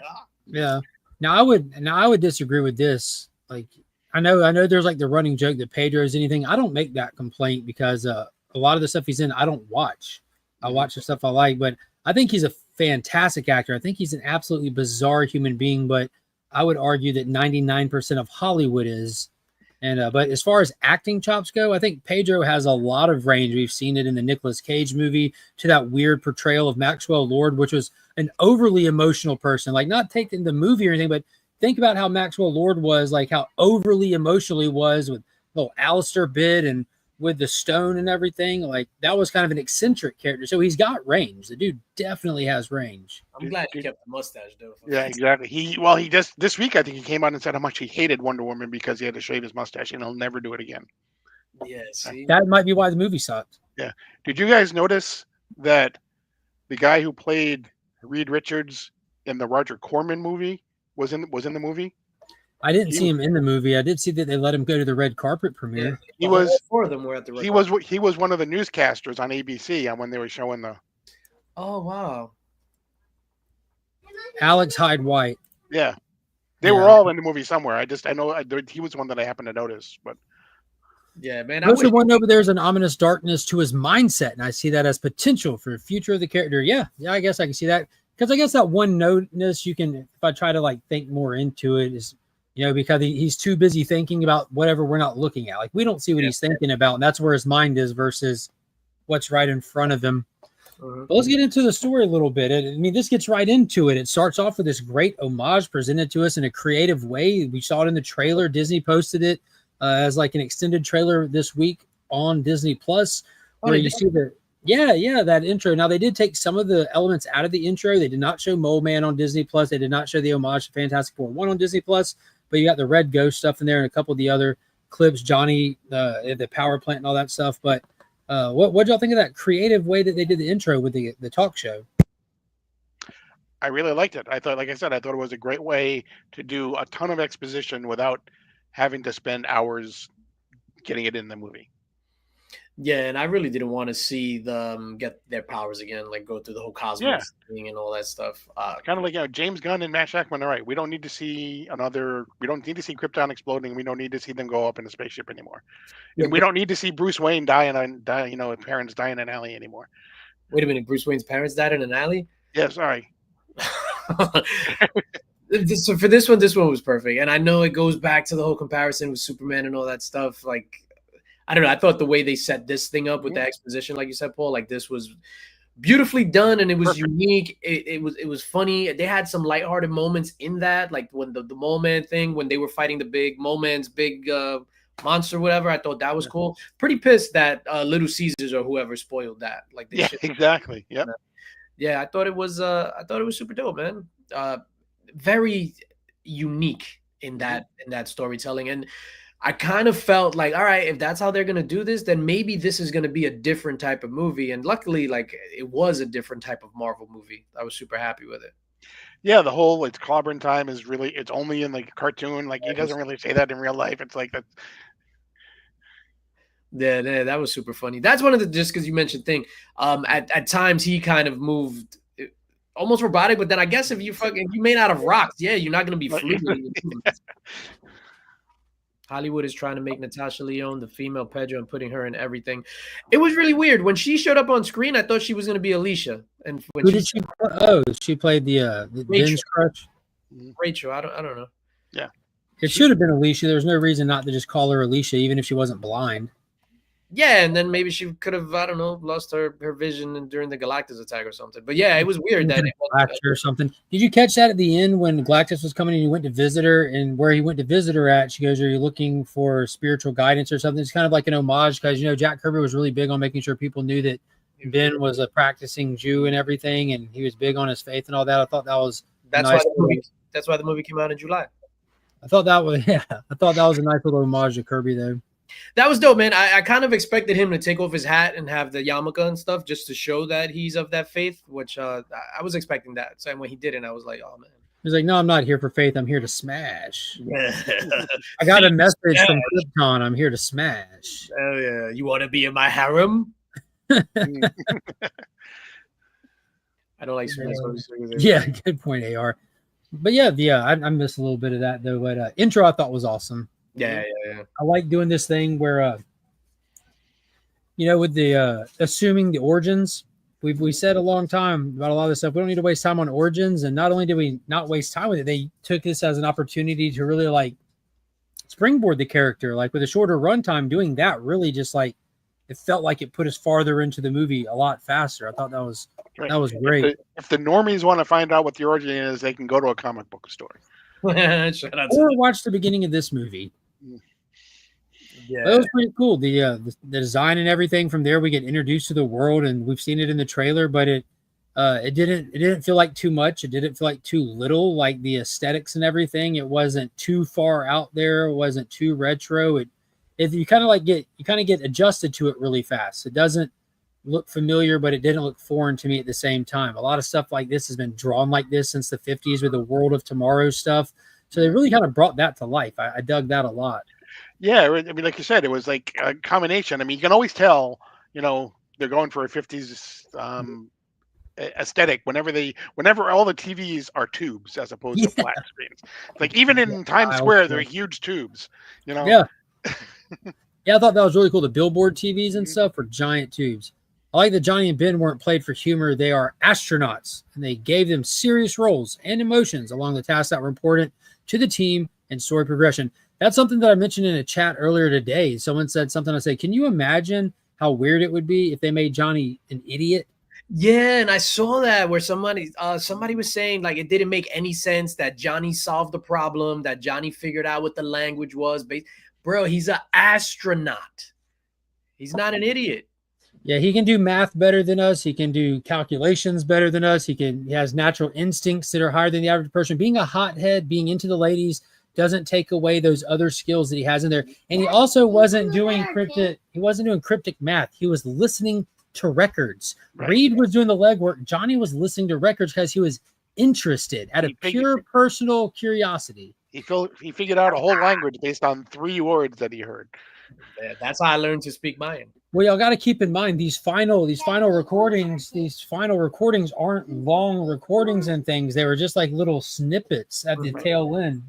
yeah. Now I would disagree with this. Like, I know there's like the running joke that Pedro is anything. I don't make that complaint because a lot of the stuff he's in, I don't watch. I watch the stuff I like, but I think he's a fantastic actor. I think he's an absolutely bizarre human being, but I would argue that 99% of Hollywood is. And but as far as acting chops go, I think Pedro has a lot of range. We've seen it in the Nicolas Cage movie to that weird portrayal of Maxwell Lord, which was an overly emotional person. Like not taking the movie or anything, but think about how Maxwell Lord was, like how overly emotional he was with little Alistair bit and with the stone and everything. Like that was kind of an eccentric character. So he's got range. The dude definitely has range. I'm glad he kept the mustache though. Yeah, exactly. He just this week I think he came out and said how much he hated Wonder Woman because he had to shave his mustache and he'll never do it again. Yeah, see? That might be why the movie sucked. Yeah. Did you guys notice that the guy who played Reed Richards in the Roger Corman movie was in the movie? I didn't see him in the movie. I did see that they let him go to the red carpet premiere. Yeah, he was 4 of them were at the red carpet. He was one of the newscasters on ABC and when they were showing the. Oh wow. Alex Hyde White. Yeah, they were all in the movie somewhere. I know he was one that I happened to notice, but. Yeah, man. Most of one over there's an ominous darkness to his mindset, and I see that as potential for the future of the character. Yeah, I guess I can see that because I guess that one noteness you can, if I try to like think more into it, is because he's too busy thinking about whatever we're not looking at. Like, we don't see what he's thinking about, and that's where his mind is versus what's right in front of him. But let's get into the story a little bit. I mean, this gets right into it. It starts off with this great homage presented to us in a creative way. We saw it in the trailer. Disney posted it as like an extended trailer this week on Disney Plus, where you see that intro. Now, they did take some of the elements out of the intro. They did not show Mole Man on Disney Plus. They did not show the homage to Fantastic Four 1 on Disney Plus, but you got the Red Ghost stuff in there and a couple of the other clips, Johnny, the power plant and all that stuff. But what y'all think of that creative way that they did the intro with the talk show? I really liked it. I thought it was a great way to do a ton of exposition without having to spend hours getting it in the movie. Yeah, and I really didn't want to see them get their powers again, like go through the whole cosmos thing and all that stuff. Kind of like James Gunn and Matt Shakman are right. We don't need to see Krypton exploding. We don't need to see them go up in a spaceship anymore. Yeah, we don't need to see Bruce Wayne parents dying in an alley anymore. Wait a minute, Bruce Wayne's parents died in an alley? Yeah, sorry. So for this one was perfect. And I know it goes back to the whole comparison with Superman and all that stuff. Like, I don't know. I thought the way they set this thing up with the exposition, like you said, Paul, like this was beautifully done and it was unique. It was funny. They had some lighthearted moments in that, like when the Mole Man thing, when they were fighting the big Mole Man's big monster, whatever. I thought that was cool. Pretty pissed that Little Caesars or whoever spoiled that. Like, exactly. Yep. Yeah, I thought it was super dope, man. Very unique in that storytelling. And I kind of felt like, all right, if that's how they're going to do this, then maybe this is going to be a different type of movie. And luckily, like, it was a different type of Marvel movie. I was super happy with it. Yeah, the whole it's clobbering time is really, it's only in like a cartoon. Like, he doesn't really say that in real life. It's like that. Yeah, that was super funny. That's one of the, just because you mentioned thing. At times he kind of moved almost robotic, but then I guess if you made out of rocks, you're not going to be fluid. Hollywood is trying to make Natasha Lyonne the female Pedro and putting her in everything. It was really weird. When she showed up on screen, I thought she was going to be Alicia. And when she played the Ben's crush? Rachel, I don't know. Yeah. It should have been Alicia. There was no reason not to just call her Alicia, even if she wasn't blind. Yeah, and then maybe she could have, I don't know, lost her vision during the Galactus attack or something. But yeah, it was weird that or something. Did you catch that at the end when Galactus was coming and he went to visit her, and where he went to visit her at, she goes, "Are you looking for spiritual guidance or something?" It's kind of like an homage because Jack Kirby was really big on making sure people knew that Ben was a practicing Jew and everything, and he was big on his faith and all that. I thought that was that's why the movie came out in July. I thought that was a nice little homage to Kirby though. That was dope, man. I kind of expected him to take off his hat and have the yarmulke and stuff just to show that he's of that faith, which I was expecting that. So when he didn't, I was like, oh, man. He's like, no, I'm not here for faith. I'm here to smash. I got a message from Krypton. I'm here to smash. Oh, yeah. You want to be in my harem? I don't like smash. Yeah, good point, AR. But I missed a little bit of that, though. But intro I thought was awesome. Yeah. I like doing this thing where, with the assuming the origins, we said a long time about a lot of this stuff. We don't need to waste time on origins, and not only did we not waste time with it, they took this as an opportunity to really like springboard the character. Like with a shorter runtime, doing that really just like it felt like it put us farther into the movie a lot faster. I thought that was great. If the normies want to find out what the origin is, they can go to a comic book store or watch the beginning of this movie. Yeah, that was pretty cool. The design and everything from there, we get introduced to the world, and we've seen it in the trailer, but it didn't feel like too much. It didn't feel like too little. Like the aesthetics and everything, it wasn't too far out there. It wasn't too retro. You kind of get adjusted to it really fast. It doesn't look familiar, but it didn't look foreign to me at the same time. A lot of stuff like this has been drawn like this since the 50s with the World of Tomorrow stuff. So they really kind of brought that to life. I dug that a lot. Yeah, I mean, like you said, it was like a combination. I mean, you can always tell, they're going for a 50s aesthetic whenever all the TVs are tubes as opposed to flat screens. Like even in Times Square, they're huge tubes. Yeah. Yeah, I thought that was really cool. The billboard TVs and stuff were giant tubes. I like that Johnny and Ben weren't played for humor. They are astronauts, and they gave them serious roles and emotions along the tasks that were important to the team and story progression. That's something that I mentioned in a chat earlier today. Someone said something. I said, can you imagine how weird it would be if they made Johnny an idiot? Yeah, and I saw that where somebody was saying like it didn't make any sense that Johnny solved the problem, that Johnny figured out what the language was. Bro, he's an astronaut. He's not an idiot. Yeah, he can do math better than us. He can do calculations better than us. He has natural instincts that are higher than the average person. Being a hothead, being into the ladies doesn't take away those other skills that he has in there. And he also wasn't doing cryptic math. He was listening to records. Right. Reed was doing the legwork. Johnny was listening to records because he was interested out of pure personal curiosity. He figured out a whole language based on 3 words that he heard. Yeah, that's how I learned to speak Mayan. Well, y'all got to keep in mind these final recordings aren't long recordings and things. They were just like little snippets at the tail end.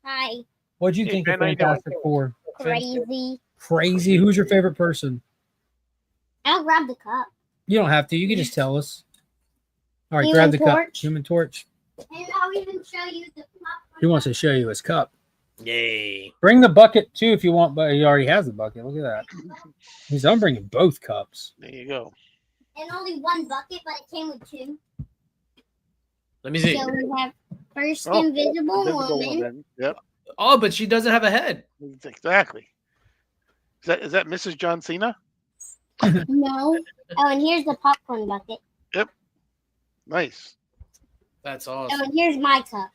Hi. What'd you think of Fantastic Four? Crazy. Who's your favorite person? I'll grab the cup. You don't have to. You can just tell us. All right, grab the cup. Human Torch. And I'll even show you the cup. He wants to show you his cup. Yay. Bring the bucket too if you want, but he already has the bucket. Look at that. I'm bringing both cups. There you go. And only one bucket, but it came with 2. Let me see. So we have first Invisible Woman. Yep. Oh, but she doesn't have a head. Exactly. Is that Mrs. John Cena? No. Oh, and here's the popcorn bucket. Yep. Nice. That's awesome. Oh, and here's my cup.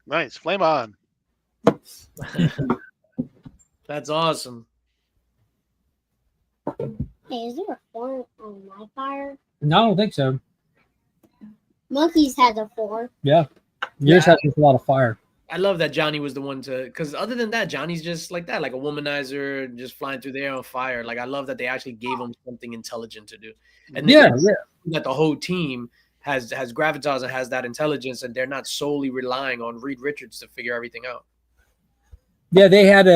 Nice. Flame on. That's awesome. Hey, is there a 4 on my fire? No, I don't think so. Monkey's has a 4. Yeah. Yours has a lot of fire. I love that Johnny was the one because other than that, Johnny's just like that, like a womanizer, just flying through the air on fire. Like I love that they actually gave him something intelligent to do. And that the whole team has gravitas and has that intelligence, and they're not solely relying on Reed Richards to figure everything out. Yeah, they had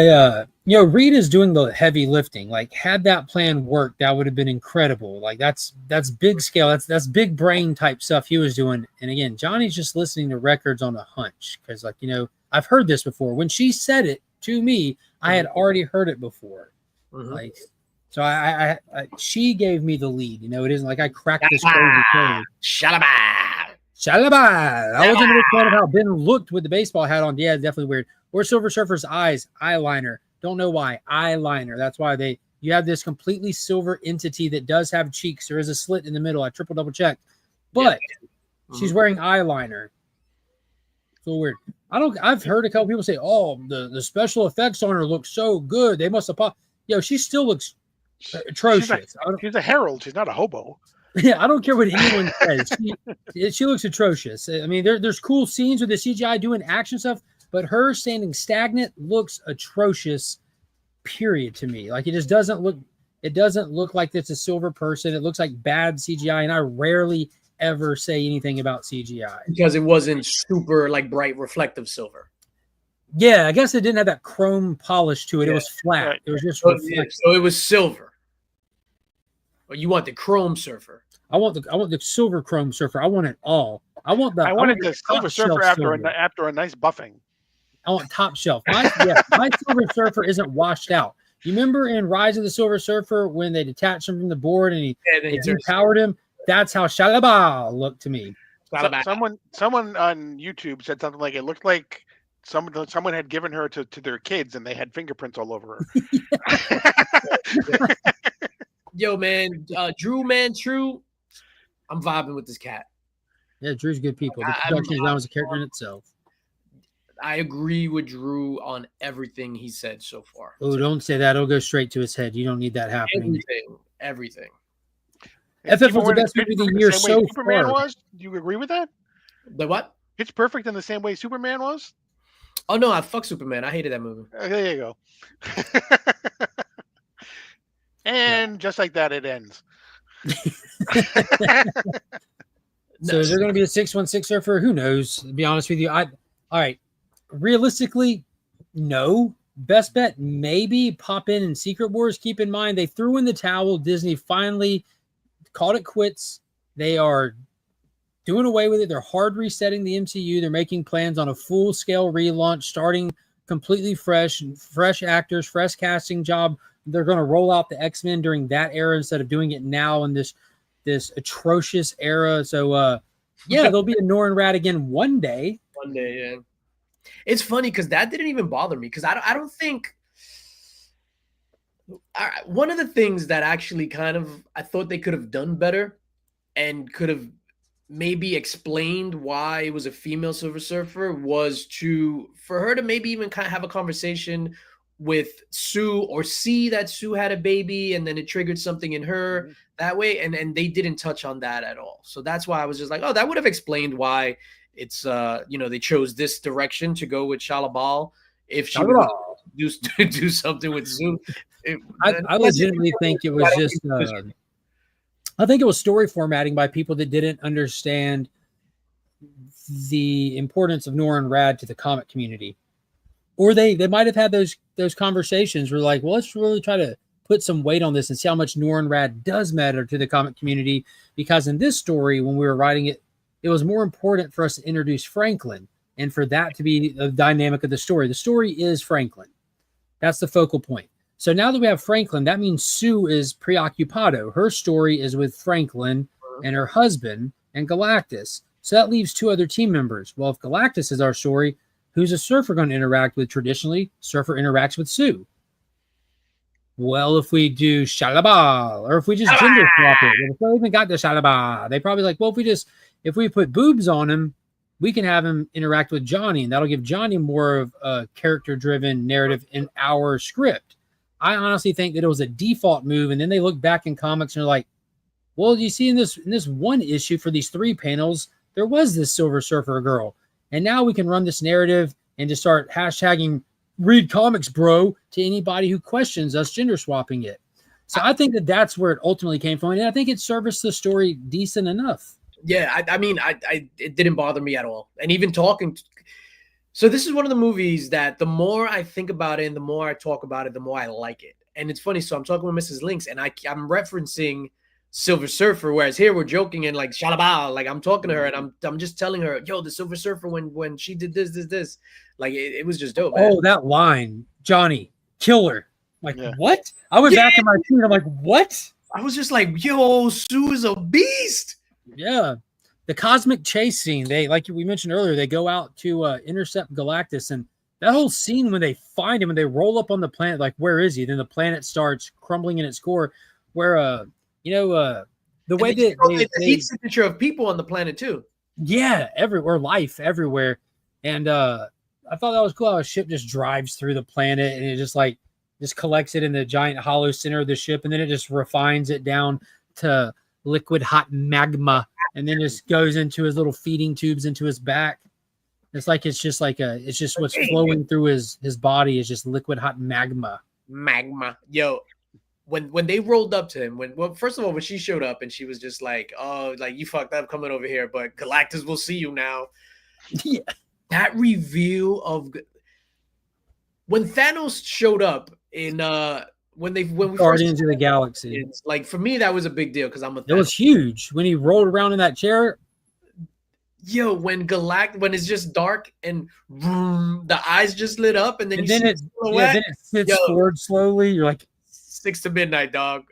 Reed is doing the heavy lifting. Like, had that plan worked, that would have been incredible. Like, that's big scale. That's big brain type stuff he was doing. And again, Johnny's just listening to records on a hunch because, like, I've heard this before. When she said it to me, I had already heard it before. Mm-hmm. Like, so I she gave me the lead. It isn't like I cracked this crazy code. Shalaba. I wasn't a big fan of how Ben looked with the baseball hat on. Yeah, definitely weird. Or Silver Surfer's eyes, eyeliner. Don't know why. Eyeliner. That's why you have this completely silver entity that does have cheeks. There is a slit in the middle. I double checked. But she's wearing eyeliner. So weird. I've heard a couple people say, oh, the special effects on her look so good. They must have popped. She still looks atrocious. She's a herald. She's not a hobo. Yeah, I don't care what anyone says. She looks atrocious. I mean, there's cool scenes with the CGI doing action stuff, but her standing stagnant looks atrocious, period, to me. Like, it just doesn't look like it's a silver person. It looks like bad CGI, and I rarely ever say anything about CGI. Because it wasn't super, like, bright, reflective silver. Yeah, I guess it didn't have that chrome polish to it. Yeah. It was flat. Right. It was just reflective. So it was silver. But you want the chrome surfer. I want the silver chrome surfer. I want it all. I wanted the silver surfer after a nice buffing. I want top shelf. My Silver Surfer isn't washed out. You remember in Rise of the Silver Surfer when they detached him from the board and he depowered him? That's how Shalaba looked to me. Someone on YouTube said something like it looked like someone had given her to their kids and they had fingerprints all over her. Yo, man, Drew, man, True. I'm vibing with this cat. Yeah, Drew's good people. The production was a character in itself. I agree with Drew on everything he said so far. Oh, don't say that. It'll go straight to his head. You don't need that happening. Everything. FF was the best movie of the year so Superman far. Was? Do you agree with that? The what? Pitch Perfect in the same way Superman was? Oh, no, I fuck Superman. I hated that movie. There you go. And just like that, it ends. So is there going to be a 616 surfer? Who knows? To be honest with you, all right. Realistically, no. Best bet, maybe pop in Secret Wars. Keep in mind, they threw in the towel. Disney finally called it quits. They are doing away with it. They're hard resetting the MCU. They're making plans on a full-scale relaunch starting completely fresh actors, fresh casting job. They're going to roll out the X-Men during that era instead of doing it now in this atrocious era. So, yeah, there'll be a Norrin Rad again one day. One day, yeah. It's funny because that didn't even bother me because I don't think one of the things that actually kind of I thought they could have done better and could have maybe explained why it was a female Silver Surfer was for her to maybe even kind of have a conversation with Sue or see that Sue had a baby and then it triggered something in her that way. And they didn't touch on that at all. So that's why I was just like, oh, that would have explained why it's, they chose this direction to go with Shalabal if she would do something with Sue. I legitimately think it was just, I think it was story formatting by people that didn't understand the importance of Norrin Rad to the comic community. Or they might have had those conversations where like, well, let's really try to put some weight on this and see how much Norrin Rad does matter to the comic community. Because in this story, when we were writing it, it was more important for us to introduce Franklin and for that to be the dynamic of the story. The story is Franklin. That's the focal point. So now that we have Franklin, that means Sue is preoccupado. Her story is with Franklin and her husband and Galactus. So that leaves 2 other team members. Well, if Galactus is our story, who's a Surfer going to interact with traditionally? Surfer interacts with Sue. Well, if we do Shalabal, or if we just gender swap it, if we even got the Shalabal, they probably like, well, if we put boobs on him, we can have him interact with Johnny, and that'll give Johnny more of a character-driven narrative in our script. I honestly think that it was a default move, and then they look back in comics and they're like, well, you see in this one issue for these 3 panels, there was this Silver Surfer girl. And now we can run this narrative and just start hashtagging read comics, bro, to anybody who questions us gender swapping it. So I think that that's where it ultimately came from. And I think it serviced the story decent enough. Yeah, I mean, it didn't bother me at all. And even talking. So this is one of the movies that the more I think about it and the more I talk about it, the more I like it. And it's funny. So I'm talking with Mrs. Lynx and I'm referencing Silver Surfer, whereas here we're joking and like Shalabal, like I'm talking to her and I'm just telling her, yo, the Silver Surfer when she did this, like it was just dope. Man. Oh, that line, Johnny, killer. Like what? I was back in my seat. I'm like, what? I was just like, yo, Sue is a beast. Yeah, the cosmic chase scene. They like we mentioned earlier. They go out to intercept Galactus, and that whole scene when they find him and they roll up on the planet, like where is he? Then the planet starts crumbling in its core. Where the way that the heat signature of people on the planet too. Yeah, everywhere, life everywhere, and I thought that was cool. How a ship just drives through the planet and it just collects it in the giant hollow center of the ship, and then it just refines it down to liquid hot magma, and then just goes into his little feeding tubes into his back. It's just what's flowing through his body is just liquid hot magma. Yo. When they rolled up to him, first of all, when she showed up and she was just like, oh, like you fucked up coming over here, but Galactus will see you now. Yeah. That reveal of when Thanos showed up in when we Guardians of the Galaxy. Like for me, that was a big deal because I'm a Thanos. It was huge when he rolled around in that chair. Yo, when it's just dark and the eyes just lit up, and then it sits forward slowly. You're like 6 to midnight, dog.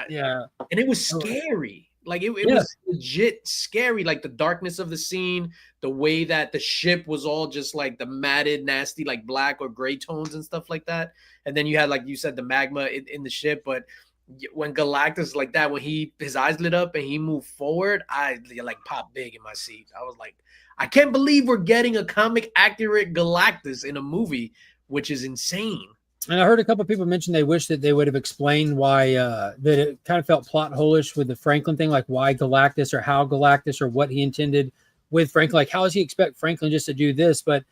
Yeah. And it was scary. Like it was legit scary. Like the darkness of the scene, the way that the ship was all just like the matted, nasty, like black or gray tones and stuff like that. And then you had, like you said, the magma in the ship. But when Galactus like that, when his eyes lit up and he moved forward, I like popped big in my seat. I was like, I can't believe we're getting a comic accurate Galactus in a movie, which is insane. And I heard a couple of people mention they wish that they would have explained why that it kind of felt plot hole-ish with the Franklin thing, like why Galactus or how Galactus or what he intended with Franklin. Like, how does he expect Franklin just to do this? But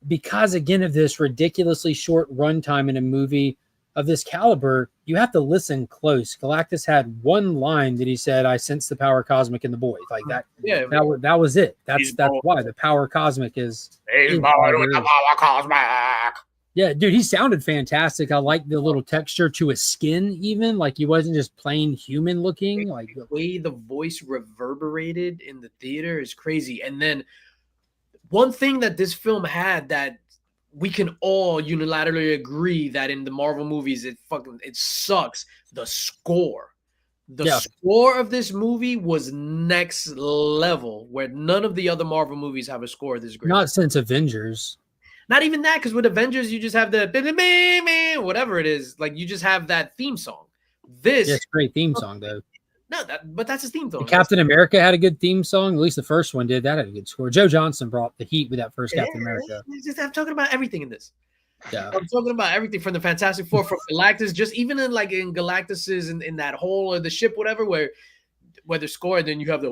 because, again, of this ridiculously short runtime in a movie of this caliber, you have to listen close. Galactus had one line that he said, I sense the power cosmic in the boy. Like that. Yeah, that was it. That's why the power cosmic is. He's born with the power cosmic. Yeah, dude, he sounded fantastic. I like the little texture to his skin, even like he wasn't just plain human looking. Like the way the voice reverberated in the theater is crazy. And then one thing that this film had that we can all unilaterally agree that in the Marvel movies, it sucks. The score of this movie was next level, where none of the other Marvel movies have a score this great. Not since Avengers. Not even that, because with Avengers, you just have the whatever it is. Like, you just have that theme song. This it's a great theme song, though. No, but that's his theme song. Captain America had a good theme song. At least the first one did. That had a good score. Joe Johnson brought the heat with that first Captain America. I'm talking about everything in this. Yeah. I'm talking about everything from the Fantastic Four, from Galactus, just even in Galactus's in that hole or the ship, whatever, where the score, then you have the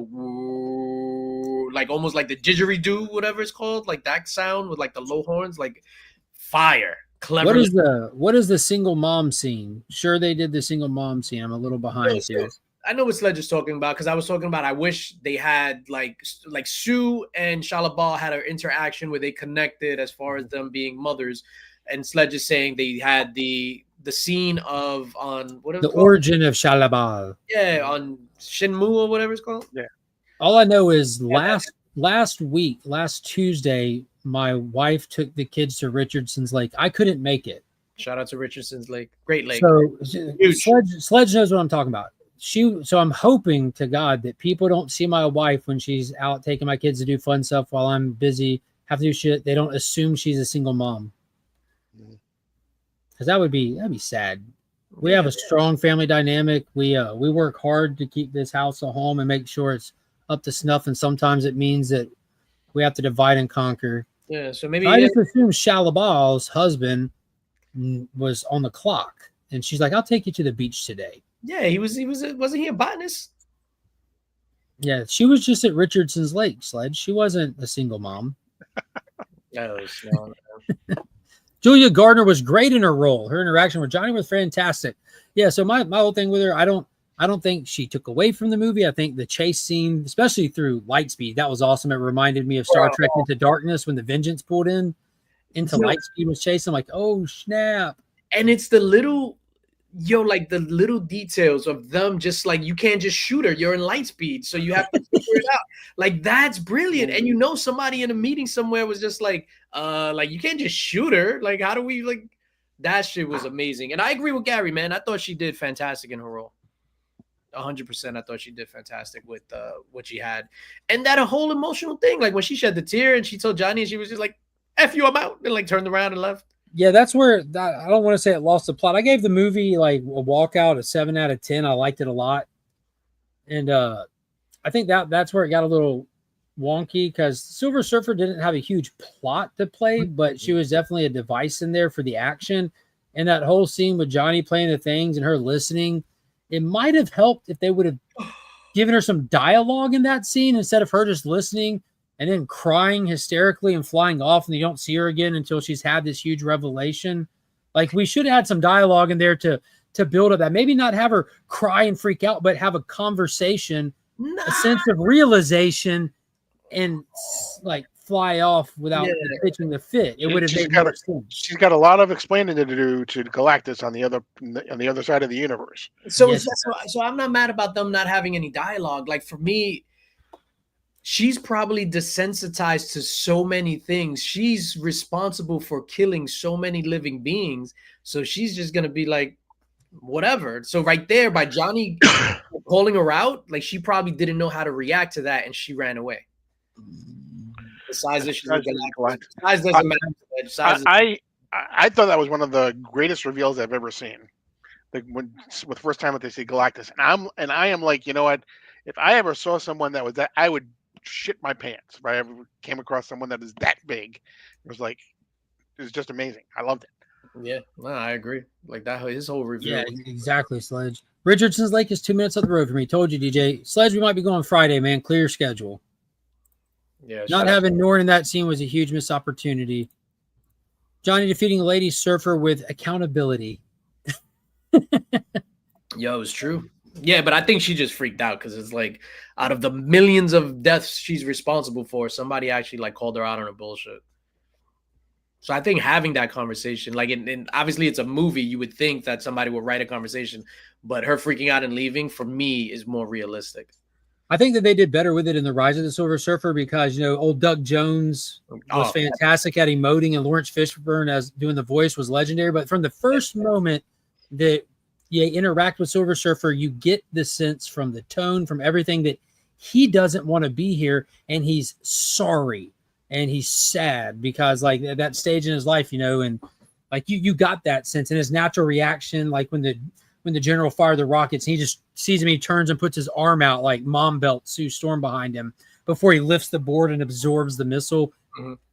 like almost like the didgeridoo, whatever it's called, like that sound with like the low horns, like fire. Clever. What is the single mom scene? Sure, they did the single mom scene. I'm a little behind here. I know what Sledge is talking about, because I was talking about I wish they had like Sue and Shalabal had an interaction where they connected as far as them being mothers, and Sledge is saying they had the scene of on what the origin of Shalabal. Yeah, on Shinmu or whatever it's called. Yeah. All I know is last Tuesday, my wife took the kids to Richardson's Lake. I couldn't make it. Shout out to Richardson's Lake, great lake. So Sledge knows what I'm talking about. So I'm hoping to God that people don't see my wife when she's out taking my kids to do fun stuff while I'm busy, have to do shit. They don't assume she's a single mom, because that'd be sad. We have a strong family dynamic. We work hard to keep this house a home and make sure it's up to snuff. And sometimes it means that we have to divide and conquer. Yeah. So maybe I just assume Shalabal's husband was on the clock, and she's like, "I'll take you to the beach today." Yeah, wasn't he a botanist? Yeah, she was just at Richardson's Lake, Sledge. She wasn't a single mom. No. Julia Gardner was great in her role. Her interaction with Johnny was fantastic. Yeah, so my whole thing with her, I don't think she took away from the movie. I think the chase scene, especially through Lightspeed, that was awesome. It reminded me of Star Trek Into Darkness when the Vengeance pulled into Lightspeed was chasing. I'm like, oh snap! And it's the little. Like the little details of them, just like you can't just shoot her. You're in Lightspeed, so you have to figure it out. Like, that's brilliant. And somebody in a meeting somewhere was just like you can't just shoot her. Like, how do we that shit was amazing. And I agree with Gary, man. I thought she did fantastic in her role. 100%. I thought she did fantastic with what she had, and that whole emotional thing. Like when she shed the tear and she told Johnny, and she was just like, "F you, I'm out," and turned around and left. Yeah, that's where I don't want to say it lost the plot. I gave the movie a walkout, a 7 out of 10. I liked it a lot. And I think that's where it got a little wonky, because Silver Surfer didn't have a huge plot to play, but she was definitely a device in there for the action. And that whole scene with Johnny playing the things and her listening, it might have helped if they would have given her some dialogue in that scene instead of her just listening and then crying hysterically and flying off, and you don't see her again until she's had this huge revelation. Like, we should have had some dialogue in there to build up that. Maybe not have her cry and freak out, but have a conversation, a sense of realization, and fly off without pitching the fit. It would have made more sense. She's got a lot of explaining to do to Galactus on the other side of the universe. So I'm not mad about them not having any dialogue. Like, for me, she's probably desensitized to so many things. She's responsible for killing so many living beings. So she's just going to be like, whatever. So right there, by Johnny calling her out, she probably didn't know how to react to that, and she ran away. The size issue. Size doesn't matter. I thought that was one of the greatest reveals I've ever seen. With the first time that they see Galactus, and I am like, you know what? If I ever saw someone that was that, I would shit my pants if I ever came across someone that is that big. It was just amazing. I loved it. Yeah, no, I agree. Like that, his whole review. Yeah, exactly, Sledge. Richardson's Lake is 2 minutes up the road from me. Told you, DJ. Sledge, we might be going Friday, man. Clear your schedule. Yeah, not having Norn in that scene was a huge missed opportunity. Johnny defeating a lady surfer with accountability. Yo, it's true. Yeah, but I think she just freaked out because it's like, out of the millions of deaths she's responsible for, somebody actually called her out on her bullshit. So I think having that conversation, and obviously it's a movie, you would think that somebody would write a conversation, but her freaking out and leaving, for me, is more realistic. I think that they did better with it in the Rise of the Silver Surfer because, you know, old Doug Jones was fantastic at emoting, and Lawrence Fishburne as doing the voice was legendary. But from the first moment that you interact with Silver Surfer, you get the sense from the tone, from everything, that he doesn't want to be here, and he's sorry and he's sad because, like, that stage in his life, you know, and like you got that sense, and his natural reaction, like when the general fired the rockets, and he just sees him, he turns and puts his arm out like Mom Belt Sue Storm behind him before he lifts the board and absorbs the missile.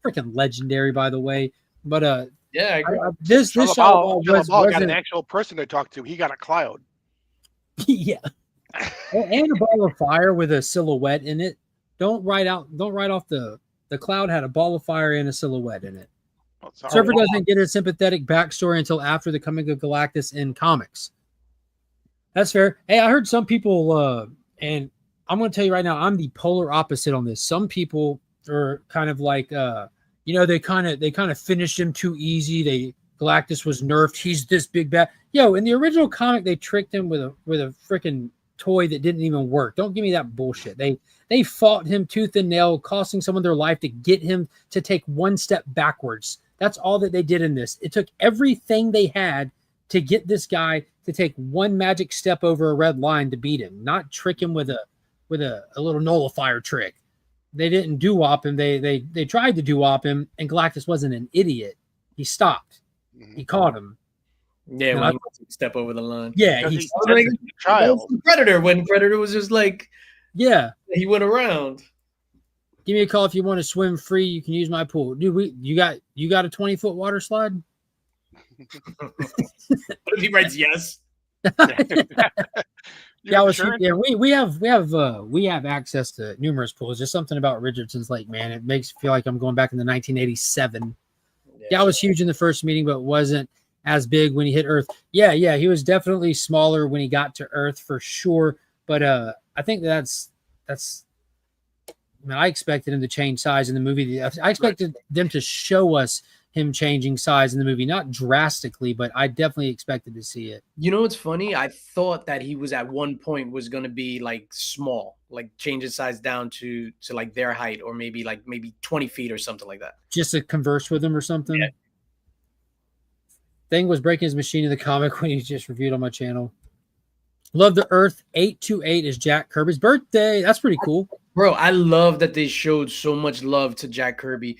Freaking legendary, by the way. But yeah, I agree. This Ball got an actual person to talk to. He got a cloud. Yeah, and a ball of fire with a silhouette in it. Don't write off the cloud had a ball of fire and a silhouette in it. Surfer doesn't get a sympathetic backstory until after the coming of Galactus in comics. That's fair. Hey, I heard some people, and I'm going to tell you right now, I'm the polar opposite on this. Some people are kind of like, you know, they kind of finished him too easy. Galactus was nerfed. He's this big bad. Yo, in the original comic, they tricked him with a freaking toy that didn't even work. Don't give me that bullshit. They fought him tooth and nail, costing someone their life to get him to take one step backwards. That's all that they did in this. It took everything they had to get this guy to take one magic step over a red line to beat him, not trick him with a little nullifier trick. They didn't doo-wop him. They tried to doo-wop him, and Galactus wasn't an idiot. He stopped. He caught him. Yeah, when he wants to step over the line. Yeah, he's like Predator when Predator was just like, yeah, he went around. Give me a call if you want to swim free. You can use my pool, dude. You got a 20-foot water slide. He writes yes. Yeah, we have access to numerous pools. There's something about Richardson's Lake, man. It makes me feel like I'm going back in the 1987. Yeah, I was huge in the first meeting, but wasn't as big when he hit Earth. Yeah, he was definitely smaller when he got to Earth for sure. But I think that's. I mean, I expected him to change size in the movie. I expected them to show us him changing size in the movie, not drastically, but I definitely expected to see it. You know what's funny? I thought that he was at one point was going to be like small, like change his size down to like their height, or maybe 20 feet or something like that. Just to converse with him or something. Yeah. Thing was breaking his machine in the comic when he just reviewed on my channel. Love the Earth. 828 is Jack Kirby's birthday. That's pretty cool. Bro, I love that they showed so much love to Jack Kirby.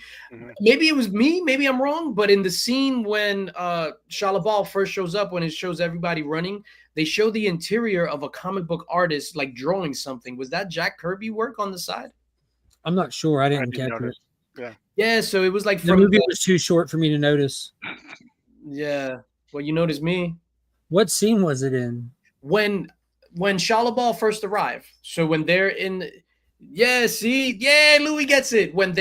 Maybe it was me. Maybe I'm wrong. But in the scene when Shia LaBeouf first shows up, when it shows everybody running, they show the interior of a comic book artist like drawing something. Was that Jack Kirby work on the side? I'm not sure. I didn't catch it. Yeah, so it was like the movie was too short for me to notice. Yeah. Well, you noticed me. What scene was it in? When Shia LaBeouf first arrived. So when they're in... Yeah, see? Yeah, Louis gets it. When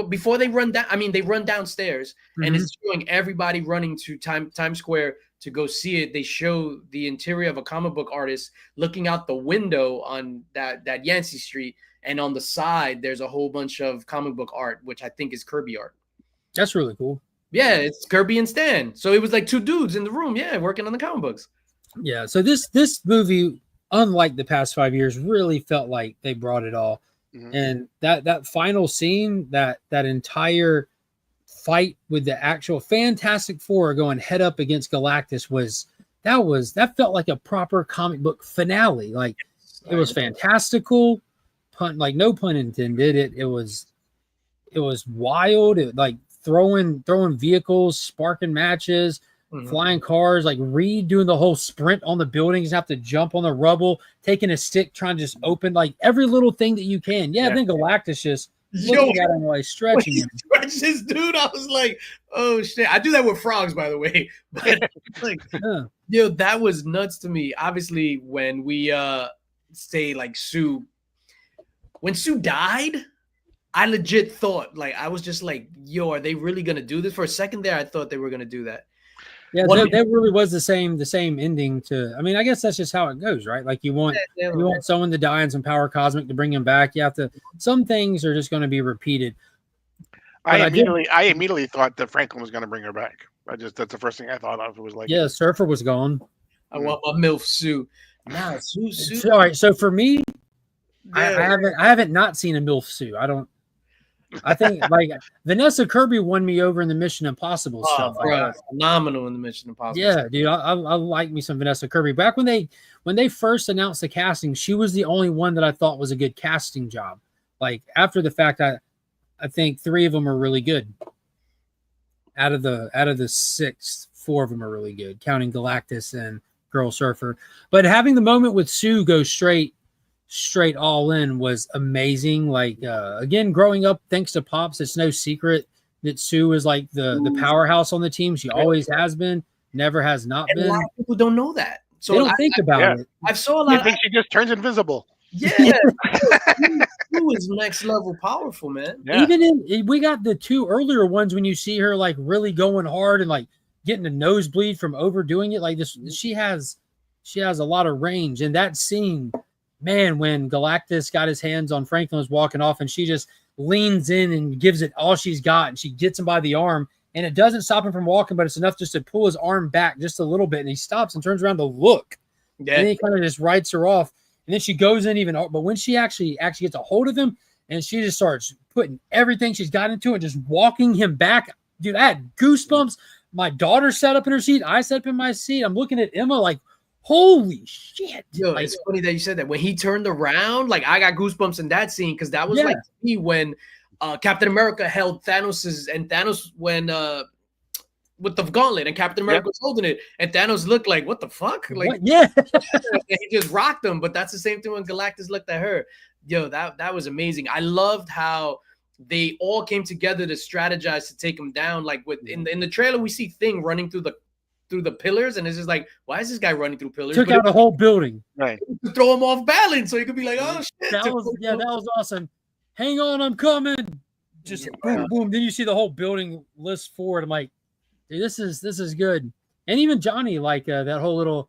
before they run down, they run downstairs and it's showing everybody running to Times Square to go see it. They show the interior of a comic book artist looking out the window on that Yancey Street, and on the side there's a whole bunch of comic book art, which I think is Kirby art. That's really cool. Yeah, it's Kirby and Stan. So it was like two dudes in the room, working on the comic books. Yeah, so this movie, unlike the past 5 years, really felt like they brought it all. And that final scene, that entire fight with the actual Fantastic Four going head up against Galactus that felt like a proper comic book finale. Like, it was fantastical, no pun intended. It was wild. It, like, throwing vehicles, sparking matches, flying cars, like Reed doing the whole sprint on the buildings, have to jump on the rubble, taking a stick, trying to just open like every little thing that you can. Yeah. Then Galactus just looking at him like stretching him. Stretches, dude. I was like, oh shit. I do that with frogs, by the way. But like, yo, that was nuts to me. Obviously, when we say like when Sue died, I legit thought, like, I was just like, yo, are they really gonna do this? For a second there, I thought they were gonna do that. Yeah, that really was the same ending to. I mean, I guess that's just how it goes, right? Like you want someone to die and some power cosmic to bring him back. You have to. Some things are just going to be repeated. I immediately thought that Franklin was going to bring her back. That's the first thing I thought of. It was like, yeah, Surfer was gone. I want my MILF Sue. Nah, Sue. All right, so for me, I haven't not seen a MILF Sue. I think like Vanessa Kirby won me over in the Mission Impossible stuff. Bro, phenomenal in the Mission Impossible. Yeah, dude, I like me some Vanessa Kirby. Back when they first announced the casting, she was the only one that I thought was a good casting job. Like after the fact, I think 3 of them are really good. Out of the 6, 4 of them are really good, counting Galactus and Girl Surfer. But having the moment with Sue go straight all in was amazing. Like again, growing up thanks to Pops, it's no secret that Sue is like the powerhouse on the team. She always has been, never has not been. A lot of people don't know that. So they don't think about it. I've saw a lot. I think she just turns invisible. Yeah. Sue is next level powerful, man. Yeah. Even we got the 2 earlier ones when you see her like really going hard and like getting a nosebleed from overdoing it. Like this, she has a lot of range. And that scene, man, when Galactus got his hands on Franklin was walking off and she just leans in and gives it all she's got and she gets him by the arm and it doesn't stop him from walking, but it's enough just to pull his arm back just a little bit and he stops and turns around to look. Yeah. And then he kind of just writes her off. And then she goes in even, but when she actually gets a hold of him and she just starts putting everything she's got into it, just walking him back, dude, I had goosebumps. My daughter sat up in her seat. I sat up in my seat. I'm looking at Emma like, holy shit. Yo, like, it's funny that you said that. When he turned around, like I got goosebumps in that scene because that was like me when Captain America held Thanos's and Thanos when with the gauntlet and Captain America was holding it and Thanos looked like what the fuck, like what? Yeah. he just rocked him. But that's the same thing when Galactus looked at her. Yo, that was amazing. I loved how they all came together to strategize to take him down. Like with in the trailer, we see Thing running through the pillars, and it's just like, why is this guy running through pillars? Took out a whole building, right? To throw him off balance, so he could be like, oh shit. That was awesome. Hang on, I'm coming. Just boom, boom. Then you see the whole building list forward. I'm like, dude, this is good. And even Johnny, like that whole little,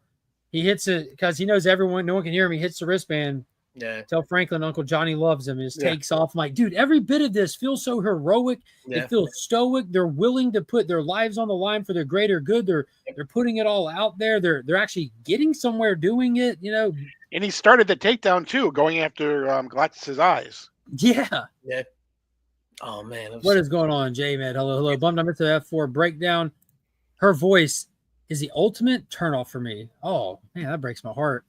he hits it because he knows everyone, no one can hear him. He hits the wristband. Yeah. Tell Franklin Uncle Johnny loves him. It just takes off. I'm like, dude, every bit of this feels so heroic. It feels stoic. They're willing to put their lives on the line for their greater good. They're putting it all out there. They're actually getting somewhere doing it, you know. And he started the takedown too, going after Galactus's eyes. Yeah. Yeah. Oh man. What is going on, J-Man? Hello. Bumped up into F4 breakdown. Her voice is the ultimate turnoff for me. Oh man, that breaks my heart.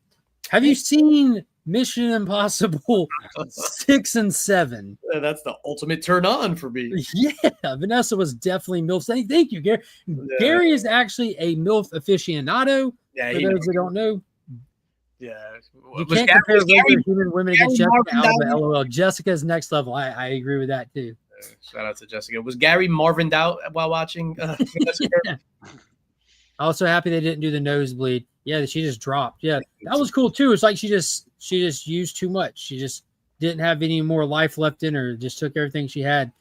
Have you seen Mission Impossible 6 and 7? That's the ultimate turn on for me. Yeah, Vanessa was definitely MILF. Thank you, Gary. Yeah. Gary is actually a MILF aficionado. Yeah, for those that don't know. Yeah, you can't compare regular human women against Jessica Alba. LOL. Jessica's next level. I agree with that too. Shout out to Jessica. Was Gary Marvined out while watching? Yeah. Also happy they didn't do the nosebleed. Yeah, she just dropped. Yeah, that was cool too. It's like she just used too much. She just didn't have any more life left in her. Just took everything she had.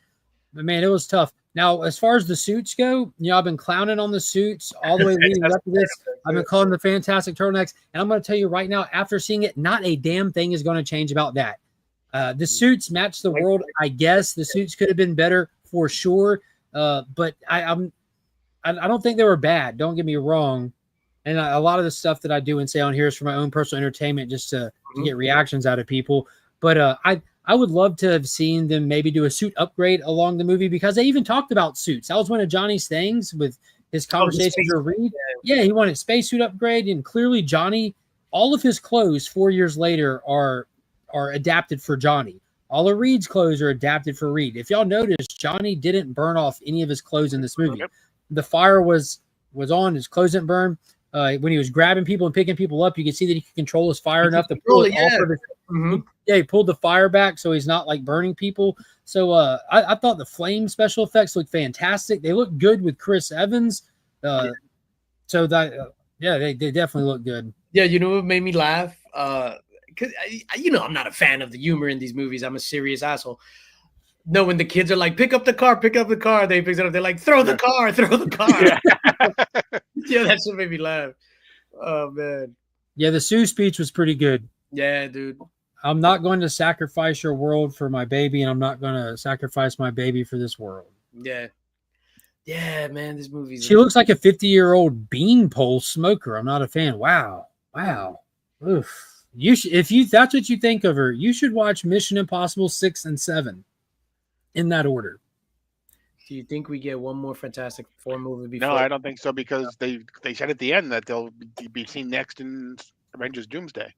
But man, it was tough. Now, as far as the suits go, you know, I've been clowning on the suits all the way leading up to this. I've been calling the fantastic turtlenecks, and I'm going to tell you right now, after seeing it, not a damn thing is going to change about that. The suits match the world, I guess. The suits could have been better for sure, but I don't think they were bad. Don't get me wrong. And a lot of the stuff that I do and say on here is for my own personal entertainment, just to get reactions out of people. But I would love to have seen them maybe do a suit upgrade along the movie, because they even talked about suits. That was one of Johnny's things with his conversation with Reed. Yeah, he wanted spacesuit upgrade, and clearly Johnny, all of his clothes 4 years later are adapted for Johnny. All of Reed's clothes are adapted for Reed. If y'all notice, Johnny didn't burn off any of his clothes in this movie. Yep. The fire was on, his clothes didn't burn. When he was grabbing people and picking people up, you could see that he could control his fire enough to pull it off of his. Yeah, he pulled the fire back so he's not like burning people. So I thought the flame special effects looked fantastic. They look good with Chris Evans. So that they definitely look good. Yeah, you know what made me laugh? Because I'm not a fan of the humor in these movies. I'm a serious asshole. No, when the kids are like, pick up the car, they pick it up. They're like, throw the car. Yeah, that shit made me laugh. Oh, man. Yeah, the Sue speech was pretty good. Yeah, dude. I'm not going to sacrifice your world for my baby, and I'm not going to sacrifice my baby for this world. Yeah. Yeah, man, this movie's... She looks like a 50-year-old beanpole smoker. I'm not a fan. Wow. Oof. You should, if you that's what you think of her, you should watch Mission Impossible 6 and 7 in that order. Do you think we get one more Fantastic Four movie before? No, I don't think so because they said at the end that they'll be seen next in Avengers Doomsday.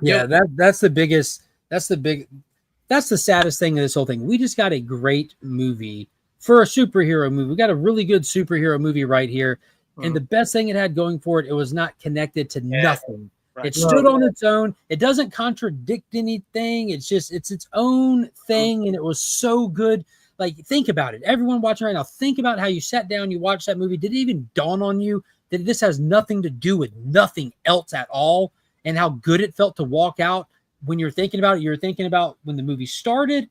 Yeah, that's the biggest. That's the saddest thing of this whole thing. We just got a great movie for a superhero movie. We got a really good superhero movie right here. And the best thing it had going for it, it was not connected to nothing. Right. It stood on its own. It doesn't contradict anything. It's its own thing. And it was so good. Like, think about it. Everyone watching right now, think about how you sat down, you watched that movie. Did it even dawn on you that this has nothing to do with nothing else at all? And how good it felt to walk out when you're thinking about it. You're thinking about when the movie started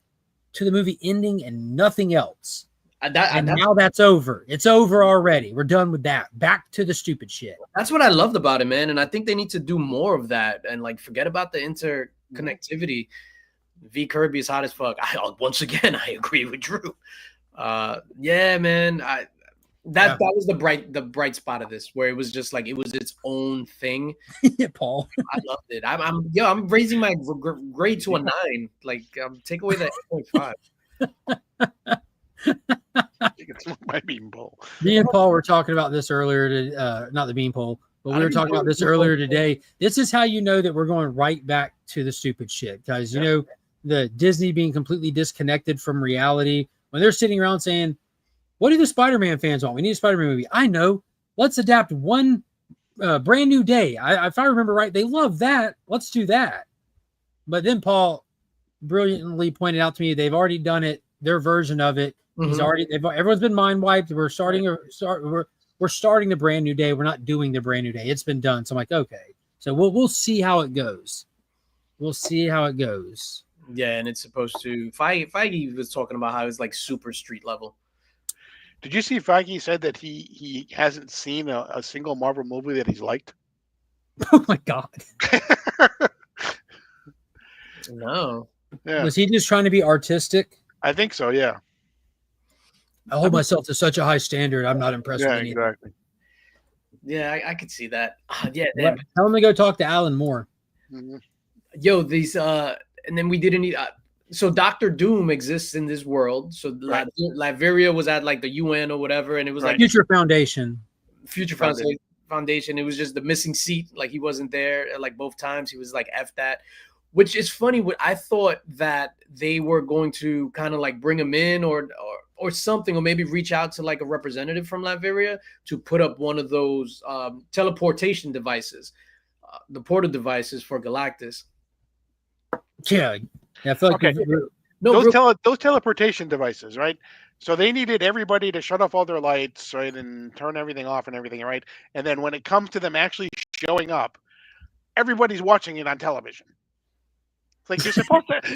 to the movie ending and nothing else. Now that's over. It's over already. We're done with that. Back to the stupid shit. That's what I loved about it, man. And I think they need to do more of that and like forget about the interconnectivity. V Kirby is hot as fuck. Once again, I agree with Drew. Yeah, man. That was the bright spot of this, where it was just like it was its own thing. Yeah, Paul. I loved it. I'm raising my grade to a 9. Like, take away that 8.5. My beanpole. Me and Paul were talking about this earlier. Not the beanpole, but we were talking about this earlier today. This is how you know that we're going right back to the stupid shit, guys. You know, the Disney being completely disconnected from reality when they're sitting around saying, "What do the Spider-Man fans want? We need a Spider-Man movie." I know. Let's adapt one Brand New Day. If I remember right, they love that. Let's do that. But then Paul brilliantly pointed out to me they've already done it. Their version of it. Everyone's been mind wiped. We're starting the Brand New Day. We're not doing the Brand New Day. It's been done. So I'm like, okay. So we'll see how it goes. We'll see how it goes. Yeah, and it's supposed to. Feige was talking about how it's like super street level. Did you see Feige said that he hasn't seen a single Marvel movie that he's liked? Oh my God. No. Yeah. Was he just trying to be artistic? I think so, yeah. I hold myself to such a high standard. I'm not impressed with anything. Exactly. Yeah, I could see that. Yeah, tell him to go talk to Alan Moore. Mm-hmm. Yo, these and then we didn't need so Dr. Doom exists in this world. So Latveria was at like the UN or whatever, and it was like Future Foundation. Foundation. It was just the missing seat. Like he wasn't there like both times. He was like F that. Which is funny. I thought that they were going to kind of like bring him in or something, or maybe reach out to like a representative from Latveria to put up one of those teleportation devices, the portal devices for Galactus. Yeah, I feel like those teleportation devices, right? So they needed everybody to shut off all their lights, right, and turn everything off and everything, right? And then when it comes to them actually showing up, everybody's watching it on television. It's like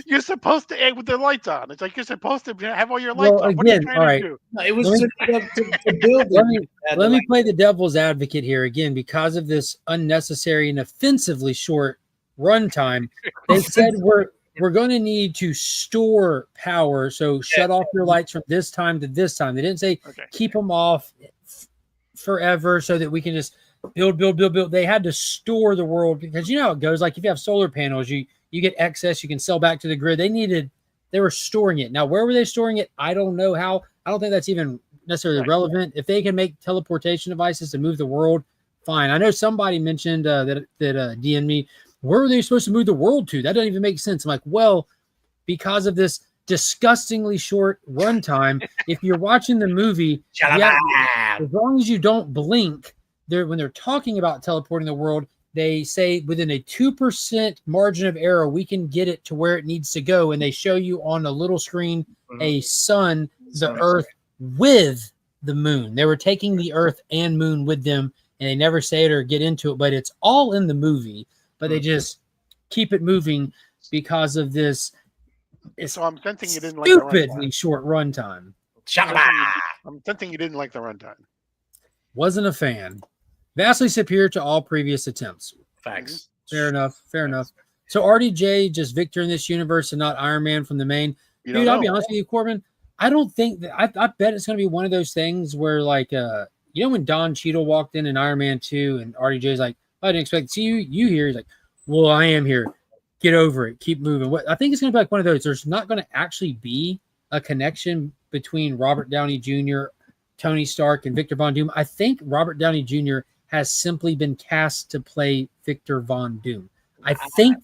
you're supposed to with the lights on. It's like you're supposed to have all your lights on. What are you trying to do? No, it was to build. Let me play the devil's advocate here again because of this unnecessary and offensively short runtime. They said we're going to need to store power, so shut off your lights from this time to this time. They didn't say keep them off forever so that we can just build. They had to store the world because you know how it goes. Like if you have solar panels, you get excess, you can sell back to the grid. They were storing it. Now, where were they storing it? I don't know how. I don't think that's even necessarily relevant. If they can make teleportation devices to move the world, fine. I know somebody mentioned that DM'd me, where are they supposed to move the world to? That doesn't even make sense. I'm like, well, because of this disgustingly short runtime, if you're watching the movie, as long as you don't blink, when they're talking about teleporting the world, they say within a 2% margin of error, we can get it to where it needs to go. And they show you on a little screen a sun, the Earth with the moon. They were taking the Earth and moon with them, and they never say it or get into it, but it's all in the movie. But they just keep it moving because of this. So I'm sensing you didn't like the stupidly short runtime. I'm sensing you didn't like the runtime. Wasn't a fan. Vastly superior to all previous attempts. Facts. Fair enough. So RDJ just Victor in this universe and not Iron Man from the main. Dude, I'll be honest with you, Corbin. I don't think that I bet it's going to be one of those things where like, you know, when Don Cheadle walked in Iron Man 2 and RDJ's like, I didn't expect to see you here. He's like, Well, I am here. Get over it. Keep moving. What I think it's going to be like one of those. There's not going to actually be a connection between Robert Downey Jr., Tony Stark, and Victor Von Doom. I think Robert Downey Jr. has simply been cast to play Victor Von Doom. I think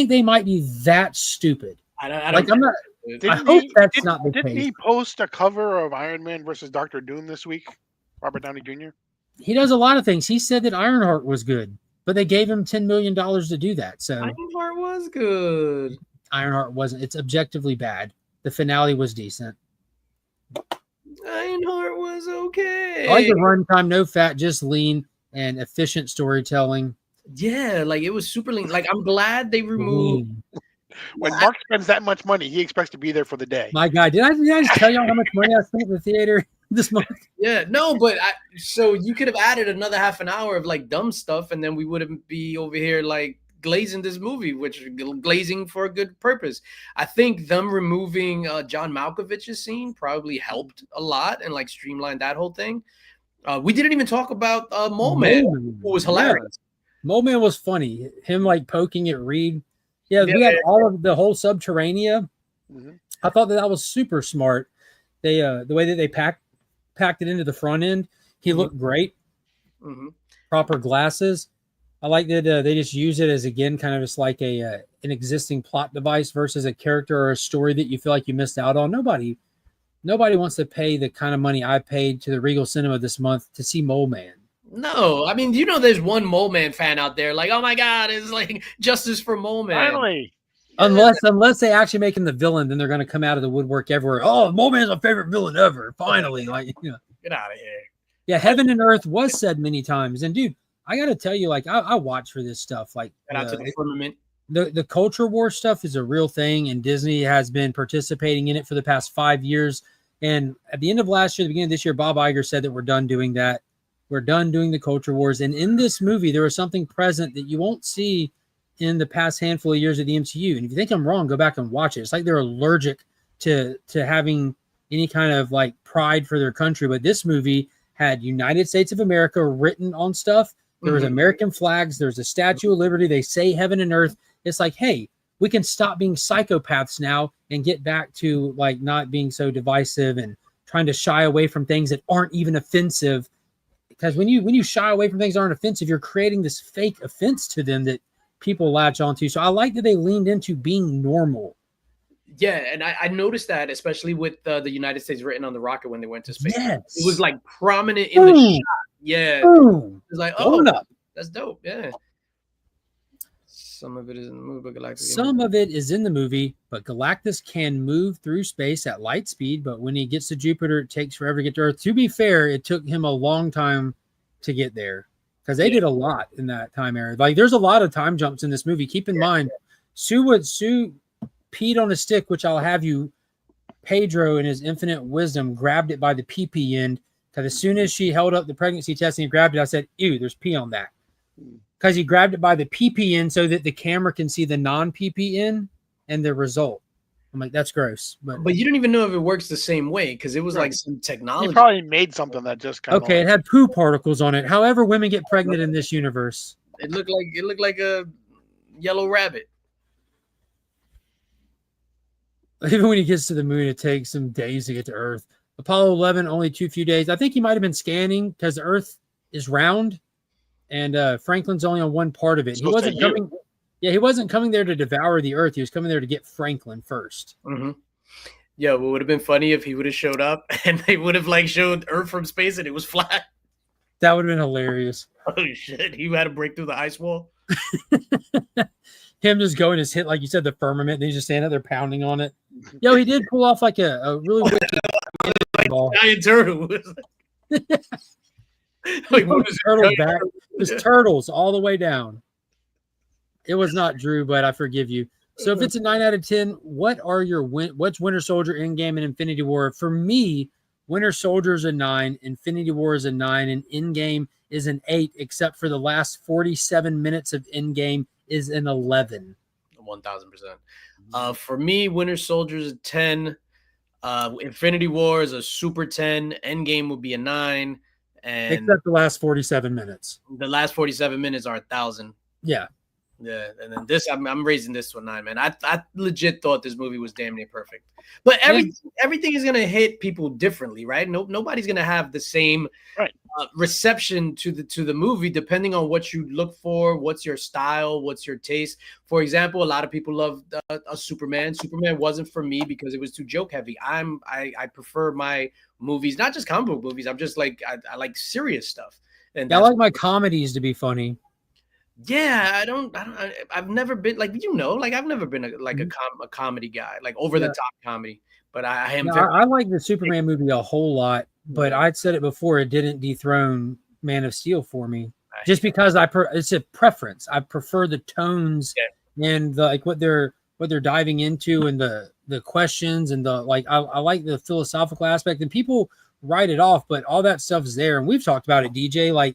they might be that stupid. I don't Like I'm not. I Didn't hope he, that's didn't, not the didn't case. he post a cover of Iron Man versus Dr. Doom this week? Robert Downey Jr. He does a lot of things. He said that Ironheart was good, but they gave him $10 million to do that. So Ironheart was good. Ironheart wasn't. It's objectively bad. The finale was decent. Ironheart was okay. I like the runtime, no fat, just lean and efficient storytelling. Yeah, like it was super lean. Like I'm glad they removed. Lean. When Mark spends that much money, he expects to be there for the day. My God, did I just tell y'all how much money I spent in the theater this month? Yeah, no, but so you could have added another half an hour of like dumb stuff, and then we wouldn't be over here like glazing this movie, which glazing for a good purpose. I think them removing John Malkovich's scene probably helped a lot and like streamlined that whole thing. We didn't even talk about Mole Man, who was hilarious. Mole Man was funny. Him like poking at Reed. Yeah, we had all of the whole Subterranea. Mm-hmm. I thought that was super smart. They the way that they packed it into the front end, he looked great. Mm-hmm. Proper glasses. I like that they just use it as again kind of just like an existing plot device versus a character or a story that you feel like you missed out on. Nobody wants to pay the kind of money I paid to the Regal Cinema this month to see Mole Man. No, I mean, you know, there's one Mole Man fan out there like, oh my God, it's like justice for Mole Man. Finally. Unless they actually make him the villain, then they're going to come out of the woodwork everywhere. Oh, Mole Man's my favorite villain ever. Finally, like, you know. Get out of here. Yeah, heaven and earth was said many times, and dude, I got to tell you, like, I watch for this stuff. Like, Get out to the firmament. The culture war stuff is a real thing, and Disney has been participating in it for the past 5 years. And at the end of last year, the beginning of this year, Bob Iger said that we're done doing that. We're done doing the culture wars. And in this movie, there was something present that you won't see in the past handful of years of the MCU. And if you think I'm wrong, go back and watch it. It's like they're allergic to having any kind of like pride for their country. But this movie had United States of America written on stuff. There was American flags. There's a Statue of Liberty. They say heaven and earth. It's like, hey, we can stop being psychopaths now and get back to like not being so divisive and trying to shy away from things that aren't even offensive. Because when you shy away from things that aren't offensive, you're creating this fake offense to them that people latch onto. So I like that they leaned into being normal. Yeah, and I noticed that, especially with the United States written on the rocket when they went to space. Yes. It was like prominent in the shot. Yeah. Boom. It was like, Blowing oh, up. that's dope. Yeah. Some of it is in the movie, but Galactus. Some of it is in the movie, but Galactus can move through space at light speed. But when he gets to Jupiter, it takes forever to get to Earth. To be fair, it took him a long time to get there because they did a lot in that time era. Like there's a lot of time jumps in this movie. Keep in mind, Sue peed on a stick, which I'll have you. Pedro, in his infinite wisdom, grabbed it by the pee end. Because as soon as she held up the pregnancy test and he grabbed it, I said, ew, there's pee on that. Because he grabbed it by the PP end so that the camera can see the non-PP end and the result. I'm like, that's gross. But you don't even know if it works the same way because it was like some technology. He probably made something that just kind of okay. It had poo particles on it. However, women get pregnant in this universe. It looked like a yellow rabbit. Even when he gets to the moon, it takes some days to get to Earth. Apollo 11, only too few days. I think he might have been scanning because the Earth is round, and Franklin's only on one part of it. He wasn't coming. Yeah, he wasn't coming there to devour the Earth. He was coming there to get Franklin first. Mm-hmm. Yeah, what would have been funny if he would have showed up and they would have like showed Earth from space and it was flat. That would have been hilarious. Oh shit! He had to break through the ice wall. Him just going, just hit like you said the firmament. And he's just standing there pounding on it. Yo, he did pull off like a really wicked ball. Giant turtle. Like, his turtle back. His turtles all the way down. It was not Drew, but I forgive you. So if it's a 9 out of 10, what's Winter Soldier, Endgame, and Infinity War? For me, Winter Soldier is a 9, Infinity War is a 9, and Endgame is an 8, except for the last 47 minutes of Endgame is an 11. 1000%. For me, Winter Soldier is a 10. Infinity War is a super 10. Endgame would be a 9. And except the last 47 minutes. The last 47 minutes are 1,000. Yeah. Yeah, and then this, I'm raising this to a 9, man. I legit thought this movie was damn near perfect, but everything is gonna hit people differently, right? Nobody's gonna have the same reception to the movie depending on what you look for, what's your style, what's your taste. For example, a lot of people love a Superman. Superman wasn't for me because it was too joke heavy. I prefer my movies, not just comic book movies. I'm just like I like serious stuff, and I like my comedies to be funny. Yeah, I've never been like, I've never been a comedy guy, like over the top comedy. But I am. I like the Superman movie a whole lot, but I'd said it before, it didn't dethrone Man of Steel for me, just because it's a preference. I prefer the tones and what they're diving into and the questions and I like the philosophical aspect, and people write it off, but all that stuff is there, and we've talked about it, DJ.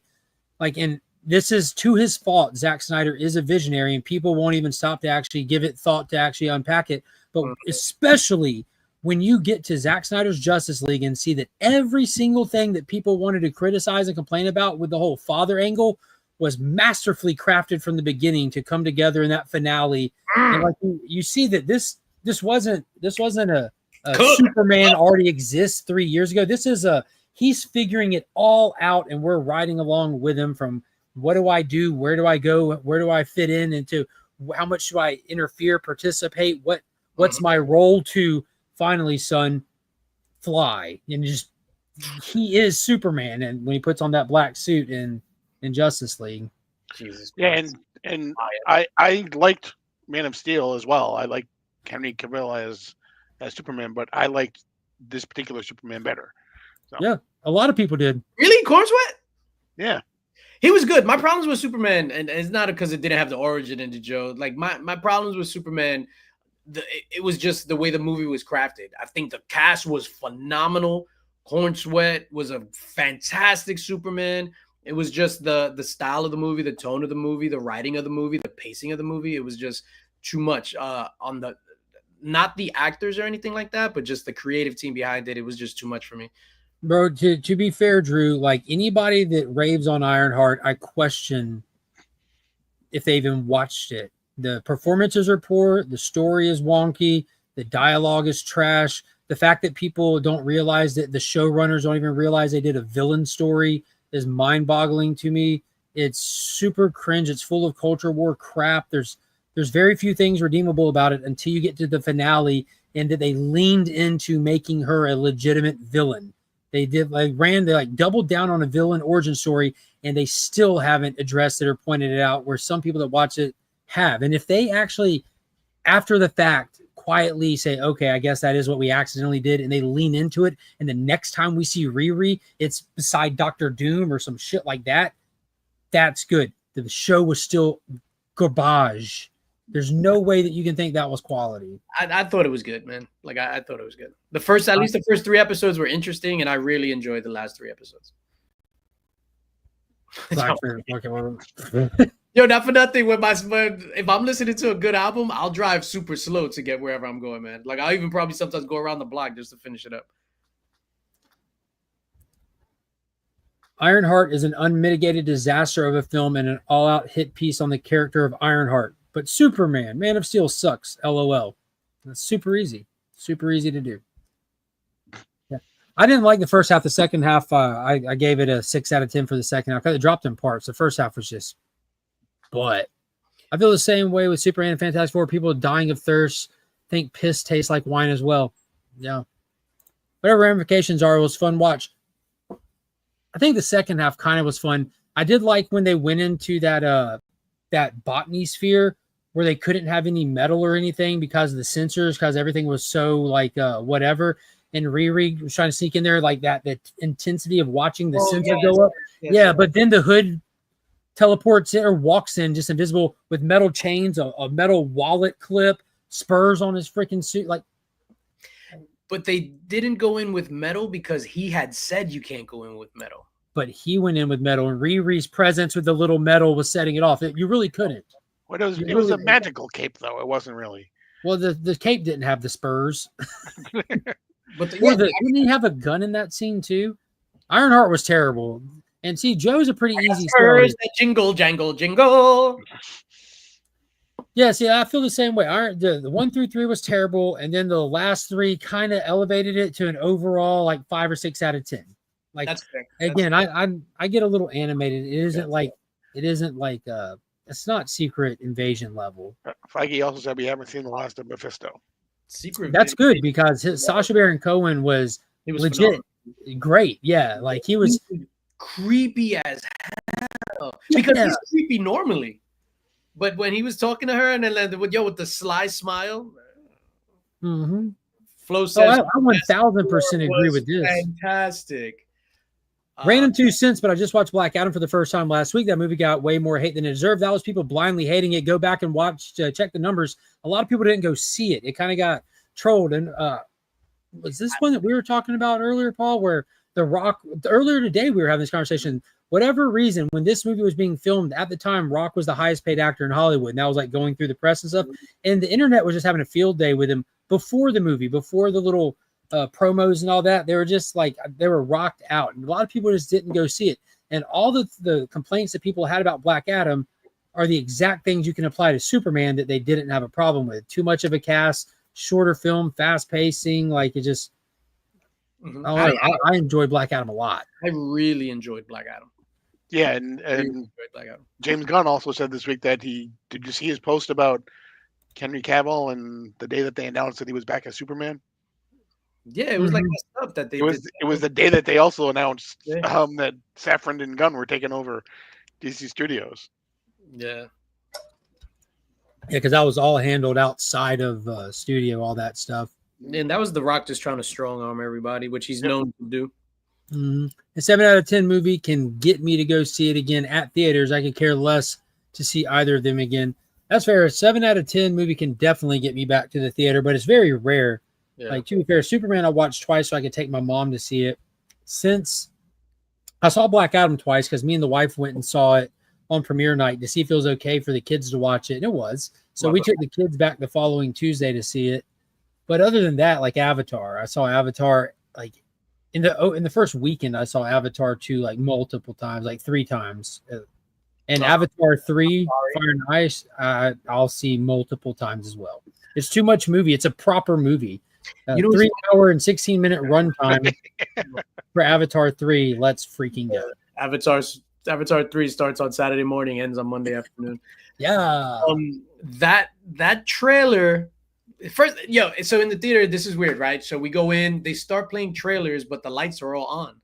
And this is to his fault. Zack Snyder is a visionary, and people won't even stop to actually give it thought to actually unpack it. But especially when you get to Zack Snyder's Justice League and see that every single thing that people wanted to criticize and complain about with the whole father angle was masterfully crafted from the beginning to come together in that finale. And you see that this wasn't a Superman already exists 3 years ago. This is he's figuring it all out, and we're riding along with him from what do I do? Where do I go? Where do I fit in? Into how much do I interfere, participate? What's my role to finally, son, fly? And he is Superman. And when he puts on that black suit in Justice League, Jesus. Yeah, and I liked Man of Steel as well. I like Henry Cavill as Superman, but I liked this particular Superman better. So. Yeah, a lot of people did. Really, Corn Sweat? Yeah. He was good. My problems with Superman, and it's not because it didn't have the origin into Joe. Like my problems with Superman, it was just the way the movie was crafted. I think the cast was phenomenal. Corn Sweat was a fantastic Superman. It was just the style of the movie, the tone of the movie, the writing of the movie, the pacing of the movie. It was just too much on the, not the actors or anything like that, but just the creative team behind it. It was just too much for me. Bro, to be fair, Drew, like anybody that raves on Ironheart, I question if they even watched it. The performances are poor. The story is wonky. The dialogue is trash. The fact that people don't realize that the showrunners don't even realize they did a villain story is mind-boggling to me. It's super cringe. It's full of culture war crap. There's very few things redeemable about it until you get to the finale, and that they leaned into making her a legitimate villain. They doubled down on a villain origin story, and they still haven't addressed it or pointed it out, where some people that watch it have. And if they actually, after the fact, quietly say, okay, I guess that is what we accidentally did, and they lean into it, and the next time we see Riri, it's beside Dr. Doom or some shit like that, that's good. The show was still garbage. There's no way that you can think that was quality. I thought it was good, man. Like I thought it was good. At least the first 3 episodes were interesting, and I really enjoyed the last 3 episodes. Yo, not for nothing. If I'm listening to a good album, I'll drive super slow to get wherever I'm going, man. Like I'll even probably sometimes go around the block just to finish it up. Ironheart is an unmitigated disaster of a film and an all-out hit piece on the character of Ironheart. But Superman, Man of Steel sucks. LOL. That's super easy. Super easy to do. Yeah. I didn't like the first half. The second half, I gave it a 6 out of 10 for the second half. It dropped in parts. The first half was just, but I feel the same way with Superman and Fantastic Four. People dying of thirst think piss tastes like wine as well. Yeah. Whatever ramifications are, it was fun watch. I think the second half kind of was fun. I did like when they went into that botany sphere where they couldn't have any metal or anything because of the sensors, because everything was so whatever. And Riri was trying to sneak in there like that, the intensity of watching the sensor go up. Yes. But then the hood teleports in or walks in just invisible with metal chains, a metal wallet clip, spurs on his freaking suit. But they didn't go in with metal because he had said you can't go in with metal. But he went in with metal, and Riri's presence with the little metal was setting it off. You really couldn't. Well, it was a magical cape, though. It wasn't really. Well, the cape didn't have the spurs. But didn't he have a gun in that scene too? Ironheart was terrible. And see, Joe's a pretty easy story. Jingle, jangle, jingle. Yeah, see, I feel the same way. The 1 through 3 was terrible, and then the last 3 kind of elevated it to an overall like 5 or 6 out of 10. Like That's fair. Again, I get a little animated. It isn't like it's not Secret Invasion level. Feige also said we haven't seen the last of Mephisto. Secret. That's good because Sacha Baron Cohen was legit phenomenal. Great. Yeah, like he was creepy as hell because he's creepy normally. But when he was talking to her and then with the sly smile, Flo says, I 1000% agree with this. Fantastic. Random 2 cents, but I just watched Black Adam for the first time last week. That movie got way more hate than it deserved. That was people blindly hating it. Go back and watch, check the numbers. A lot of people didn't go see it. It kind of got trolled. And was this one that we were talking about earlier, Paul, where The Rock, earlier today we were having this conversation. Whatever reason, when this movie was being filmed at the time, Rock was the highest paid actor in Hollywood. And that was like going through the press and stuff. And the internet was just having a field day with him before the movie, before the little promos and all that. They were just like, they were rocked out. And a lot of people just didn't go see it. And all the complaints that people had about Black Adam are the exact things you can apply to Superman that they didn't have a problem with. Too much of a cast, shorter film, fast pacing. Like it just, I enjoy Black Adam a lot. I really enjoyed Black Adam. Yeah, and James Gunn also said this week that did you see his post about Henry Cavill and the day that they announced that he was back as Superman? Yeah, it was like messed up that it was the day that they also announced that Safran and Gunn were taking over DC Studios. Yeah. Yeah, because that was all handled outside of studio, all that stuff. And that was The Rock just trying to strong arm everybody, which he's known to do. A 7 out of 10 movie can get me to go see it again at theaters. I could care less to see either of them again. That's fair. A 7 out of 10 movie can definitely get me back to the theater, but it's very rare. Yeah. Like, to be fair, Superman I watched twice so I could take my mom to see it. Since I saw Black Adam twice because me and the wife went and saw it on premiere night to see if it was okay for the kids to watch it, and it was. So we took the kids back the following Tuesday to see it. But other than that, like Avatar, I saw Avatar like in the first weekend. I saw Avatar 2 like multiple times, like 3 times. And Avatar 3, Fire and Ice, I'll see multiple times as well. It's too much movie. It's a proper movie. 3 hour and 16-minute runtime for Avatar 3. Let's freaking go. Avatar 3 starts on Saturday morning, ends on Monday afternoon. Yeah. That trailer first, so in the theater, this is weird, right? So we go in, they start playing trailers, but the lights are all on.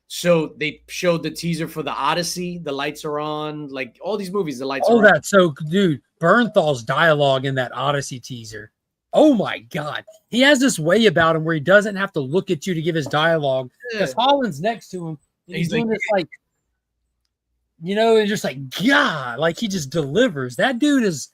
So they showed the teaser for the Odyssey, the lights are on, like all these movies, the lights are on. That's so, dude, Bernthal's dialogue in that Odyssey teaser. Oh my God. He has this way about him where he doesn't have to look at you to give his dialogue because Holland's next to him. And he's doing this like, and just like, God, like he just delivers. That dude is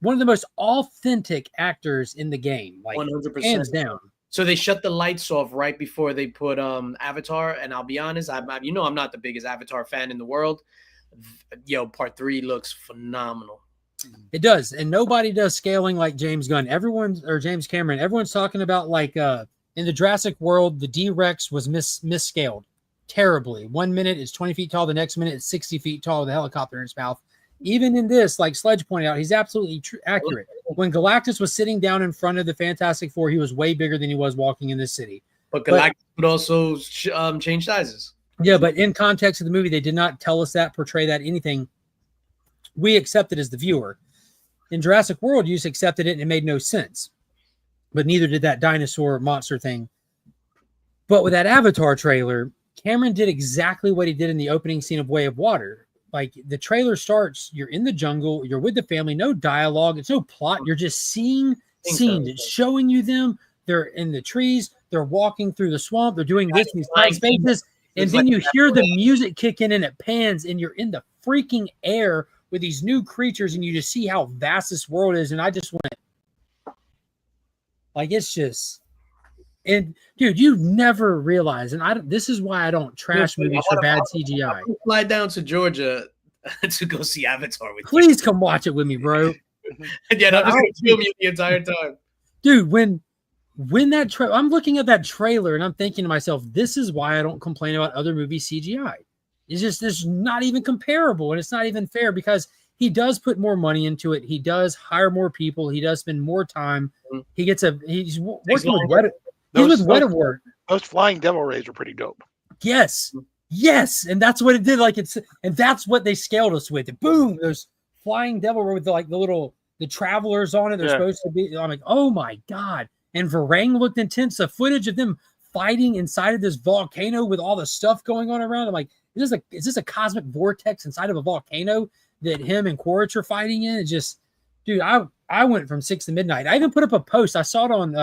one of the most authentic actors in the game. Like 100%. Hands down. So they shut the lights off right before they put Avatar. And I'll be honest, I'm not the biggest Avatar fan in the world. Part 3 looks phenomenal. It does, and nobody does scaling like James Gunn. James Cameron. Everyone's talking about like in the Jurassic World, the D-Rex was misscaled terribly. 1 minute it's 20 feet tall, the next minute it's 60 feet tall with a helicopter in his mouth. Even in this, like Sledge pointed out, he's absolutely accurate. When Galactus was sitting down in front of the Fantastic Four, he was way bigger than he was walking in this city. But Galactus would also change sizes. Yeah, but in context of the movie, they did not tell us that, portray that, anything. We accepted as the viewer. In Jurassic World, you just accepted it and it made no sense. But neither did that dinosaur monster thing. But with that Avatar trailer, Cameron did exactly what he did in the opening scene of Way of Water. Like the trailer starts, you're in the jungle, you're with the family, no dialogue, it's no plot. You're just seeing scenes. It's showing you them. They're in the trees, they're walking through the swamp, they're doing this in these tight spaces. And then you hear the music kick in and it pans and you're in the freaking air with these new creatures and you just see how vast this world is. And I just went, like, it's just, and dude, you never realize, and this is why I don't trash movies for bad CGI. Fly down to Georgia to go see Avatar with you. Please come watch it with me, bro. Yeah, I'm just going to film you the entire time. Dude, when that I'm looking at that trailer and I'm thinking to myself, this is why I don't complain about other movie CGI. It's just, there's not even comparable and it's not even fair because he does put more money into it. He does hire more people. He does spend more time. He gets he's working with Weta. He's with Weta. Those flying devil rays are pretty dope. Yes. Yes. And that's what it did. And that's what they scaled us with. Boom. Those flying devil with the travelers on it. They're supposed to be. I'm like, oh my God. And Varang looked intense. The footage of them fighting inside of this volcano with all the stuff going on around. I'm like, is this a cosmic vortex inside of a volcano that him and Quaritch are fighting in? It's just, dude, I went from 6 to midnight. I even put up a post. I saw it on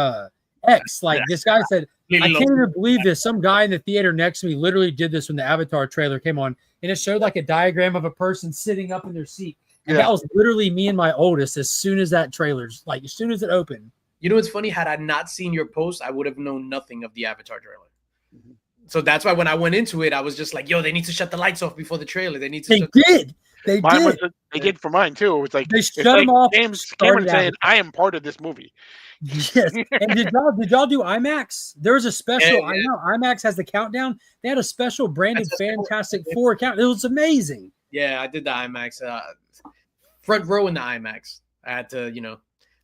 X. This guy said, I can't even believe this. Some guy in the theater next to me literally did this when the Avatar trailer came on, and it showed a diagram of a person sitting up in their seat. And that was literally me and my oldest as soon as that trailer's as soon as it opened. You know what's funny? Had I not seen your post, I would have known nothing of the Avatar trailer. Mm-hmm. So that's why when I went into it, I was just like, yo, they need to shut the lights off before the trailer. They did. They did for mine too. It was like they shut them off. James Cameron saying, "I am part of this movie." Yes. And did y'all do IMAX? There's a special. I know IMAX has the countdown. They had a special branded Fantastic Four count. It was amazing. Yeah, I did the IMAX. Front row in the IMAX. I had to,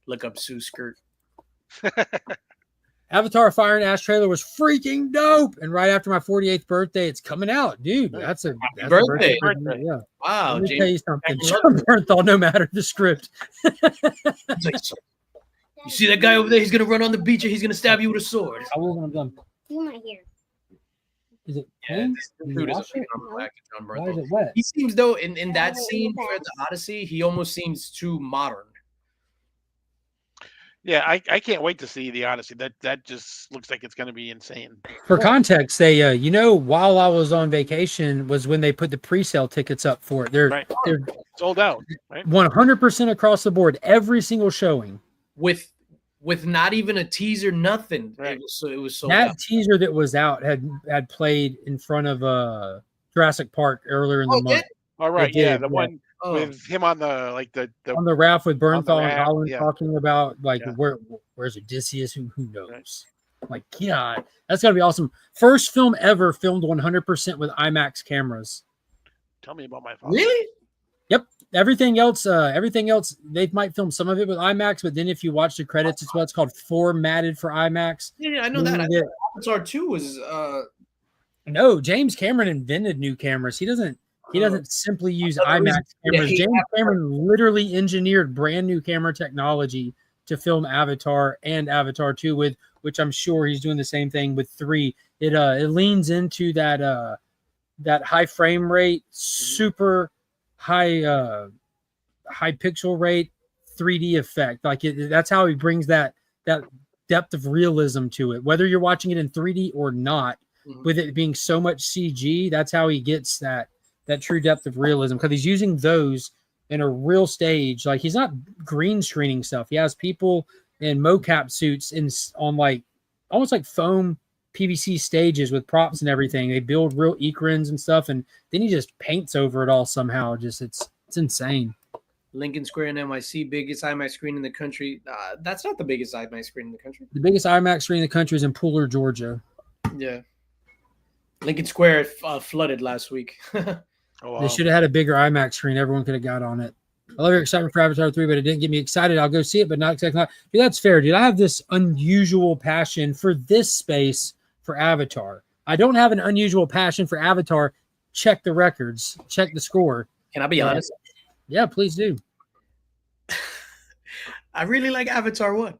look up Sue's skirt. Avatar Fire and Ash trailer was freaking dope. And right after my 48th birthday, it's coming out. Dude, that's a birthday. Yeah. Wow. Let me tell you something. John Bernthal, no matter the script. You see that guy over there? He's going to run on the beach and he's going to stab you with a sword. I will when I'm done. Do my hair. Is it clean? Dude is Why is it wet? He seems, though, in that scene for the Odyssey, he almost seems too modern. Yeah, I can't wait to see the Odyssey. That just looks like it's going to be insane. For context, they while I was on vacation was when they put the pre-sale tickets up for it. They're sold out. Right? 100% across the board, every single showing. With not even a teaser, nothing. Right. It was sold that out. Teaser that was out had played in front of Jurassic Park earlier in the month. All right, the one. With him on the on the raft with Bernthal and Holland talking about where's Odysseus? Who knows? Right. God, that's gotta be awesome. First film ever filmed 100% with IMAX cameras. Tell me about my father. Really? Yep. Everything else, they might film some of it with IMAX, but then if you watch the credits, it's what's called formatted for IMAX. Yeah, I know that. Avatar 2 was No, James Cameron invented new cameras. He doesn't simply use IMAX cameras. James Cameron literally engineered brand new camera technology to film Avatar and Avatar 2 with, which I'm sure he's doing the same thing with 3. It leans into that high frame rate, super high pixel rate 3D effect. That's how he brings that depth of realism to it. Whether you're watching it in 3D or not, with it being so much CG, that's how he gets that true depth of realism, because he's using those in a real stage. He's not green screening stuff. He has people in mocap suits on almost like foam PVC stages with props and everything. They build real ekrins and stuff, and then he just paints over it all somehow. It's insane. Lincoln Square in NYC, biggest IMAX screen in the country. That's not the biggest IMAX screen in the country. The biggest IMAX screen in the country is in Pooler, Georgia. Yeah. Lincoln Square flooded last week. Oh, wow. They should have had a bigger IMAX screen. Everyone could have got on it. I love your excitement for Avatar 3, but it didn't get me excited. I'll go see it, but not exactly. Dude, that's fair, dude. I have this unusual passion for this space for Avatar. I don't have an unusual passion for Avatar. Check the records. Check the score. Can I be honest? Yeah, please do. I really like Avatar 1.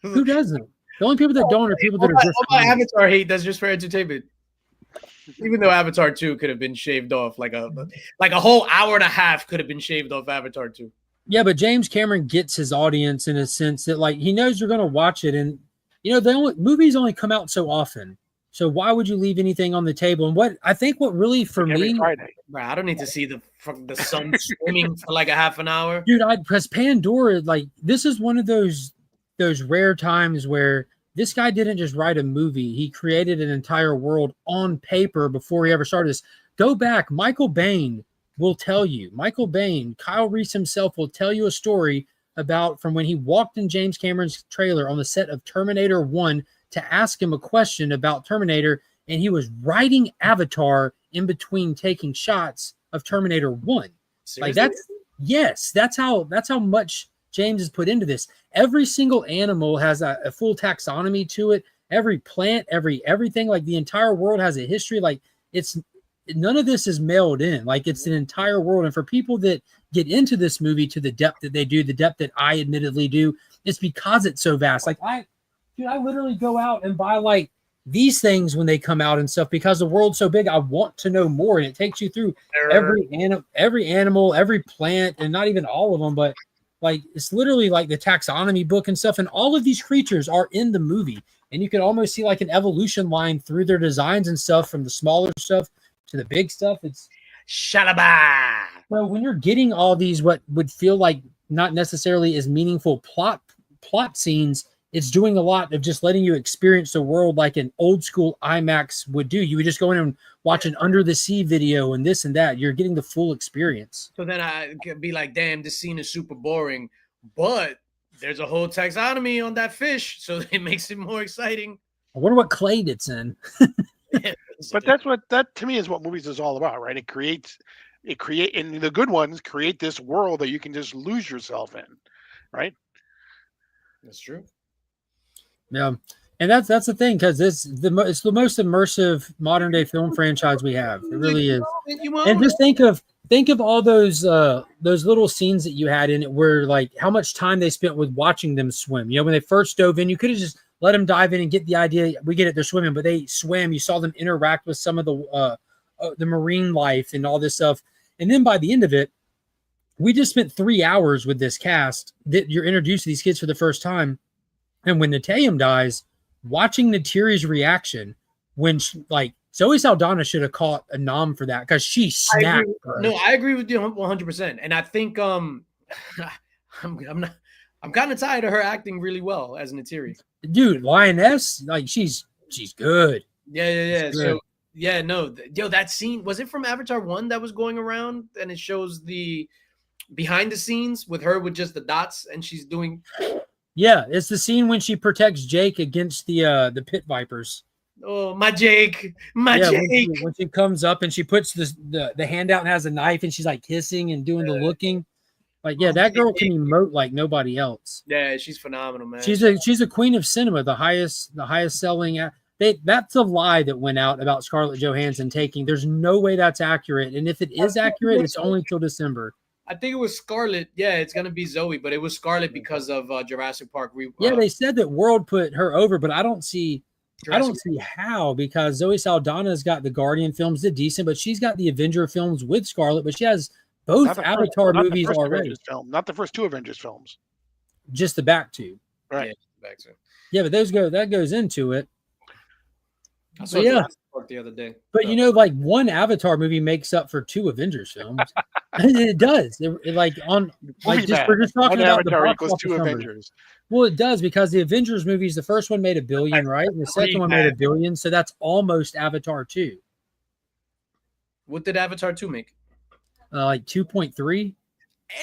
Who doesn't? The only people that don't are people that are just. All my Avatar hate, that's just for entertainment. Even though Avatar 2 could have been shaved off, like a whole hour and a half could have been shaved off Avatar 2. Yeah, but James Cameron gets his audience in a sense that he knows you're going to watch it, and movies only come out so often. So why would you leave anything on the table? And what really for me, Friday. Bro, I don't need to see the sun swimming for a half an hour, dude. Because Pandora, this is one of those rare times where this guy didn't just write a movie. He created an entire world on paper before he ever started this. Go back. Michael Bain will tell you. Kyle Reese himself will tell you a story about from when he walked in James Cameron's trailer on the set of Terminator 1 to ask him a question about Terminator, and he was writing Avatar in between taking shots of Terminator 1. Seriously? Yes, that's how much James has put into this. Every single animal has a full taxonomy to it. Every plant, everything, like the entire world has a history. Like it's none of this is mailed in. Like it's an entire world. And for people that get into this movie to the depth that they do, the depth that I admittedly do, it's because it's so vast. Like I literally go out and buy like these things when they come out and stuff because the world's so big. I want to know more, and it takes you through every animal, every plant, and not even all of them, but like it's literally like the taxonomy book and stuff. And all of these creatures are in the movie, and you can almost see like an evolution line through their designs and stuff, from the smaller stuff to the big stuff. It's Shalaba. so when you're getting all these what would feel like not necessarily as meaningful plot scenes, it's doing a lot of just letting you experience the world like an old school IMAX would do. You would just go in and watch an under the sea video and this and that. You're getting the full experience. So then I could be like, damn, this scene is super boring, but there's a whole taxonomy on that fish, so it makes it more exciting. I wonder what clade it's in. But that to me is what movies is all about, right? It create and the good ones create this world that you can just lose yourself in, right? That's true. Yeah, and that's the thing, because it's the most immersive modern day film franchise we have. It really is. And just think of all those little scenes that you had in it, where like how much time they spent with watching them swim. You know, when they first dove in, you could have just let them dive in and get the idea. We get it, they're swimming, but they swam. You saw them interact with some of the marine life and all this stuff. And then by the end of it, we just spent 3 hours with this cast that you're introduced to these kids for the first time. And when Natayam dies, watching Natiri's reaction when Zoe Saldana should have caught a nom for that, because she snapped. I agree with you 100%. And I think I'm kind of tired of her acting really well as Natiri. Dude, Lioness, like she's good. Yeah. So that scene, was it from Avatar 1 that was going around, and it shows the behind the scenes with her with just the dots, and she's doing. Yeah, it's the scene when she protects Jake against the pit vipers. Oh, my Jake, Jake. When she comes up and she puts the hand out and has a knife, and she's like kissing and doing the looking. Like, yeah, that girl can emote like nobody else. Yeah, she's phenomenal, man. She's a queen of cinema, the highest selling. That's a lie that went out about Scarlett Johansson taking. There's no way that's accurate, and if it is accurate, it's only till December. I think it was Scarlett. Yeah, it's gonna be Zoe, but it was Scarlett because of Jurassic Park. They said that World put her over, but I don't see how, because Zoe Saldana's got the Guardian films, did decent, but she's got the Avenger films with Scarlett, but she has both Avatar movies already. Not the first two Avengers films. Just the back two. Right. Yeah, back two. Yeah, but that goes into it. I saw Jurassic Park the other day. But you know, like one Avatar movie makes up for two Avengers films. It does. We're just talking about Avatar equals two Avengers. Well, it does, because the Avengers movies, the first one made $1 billion, right? And the second one made $1 billion, so that's almost Avatar 2. What did Avatar 2 make? Like 2.3.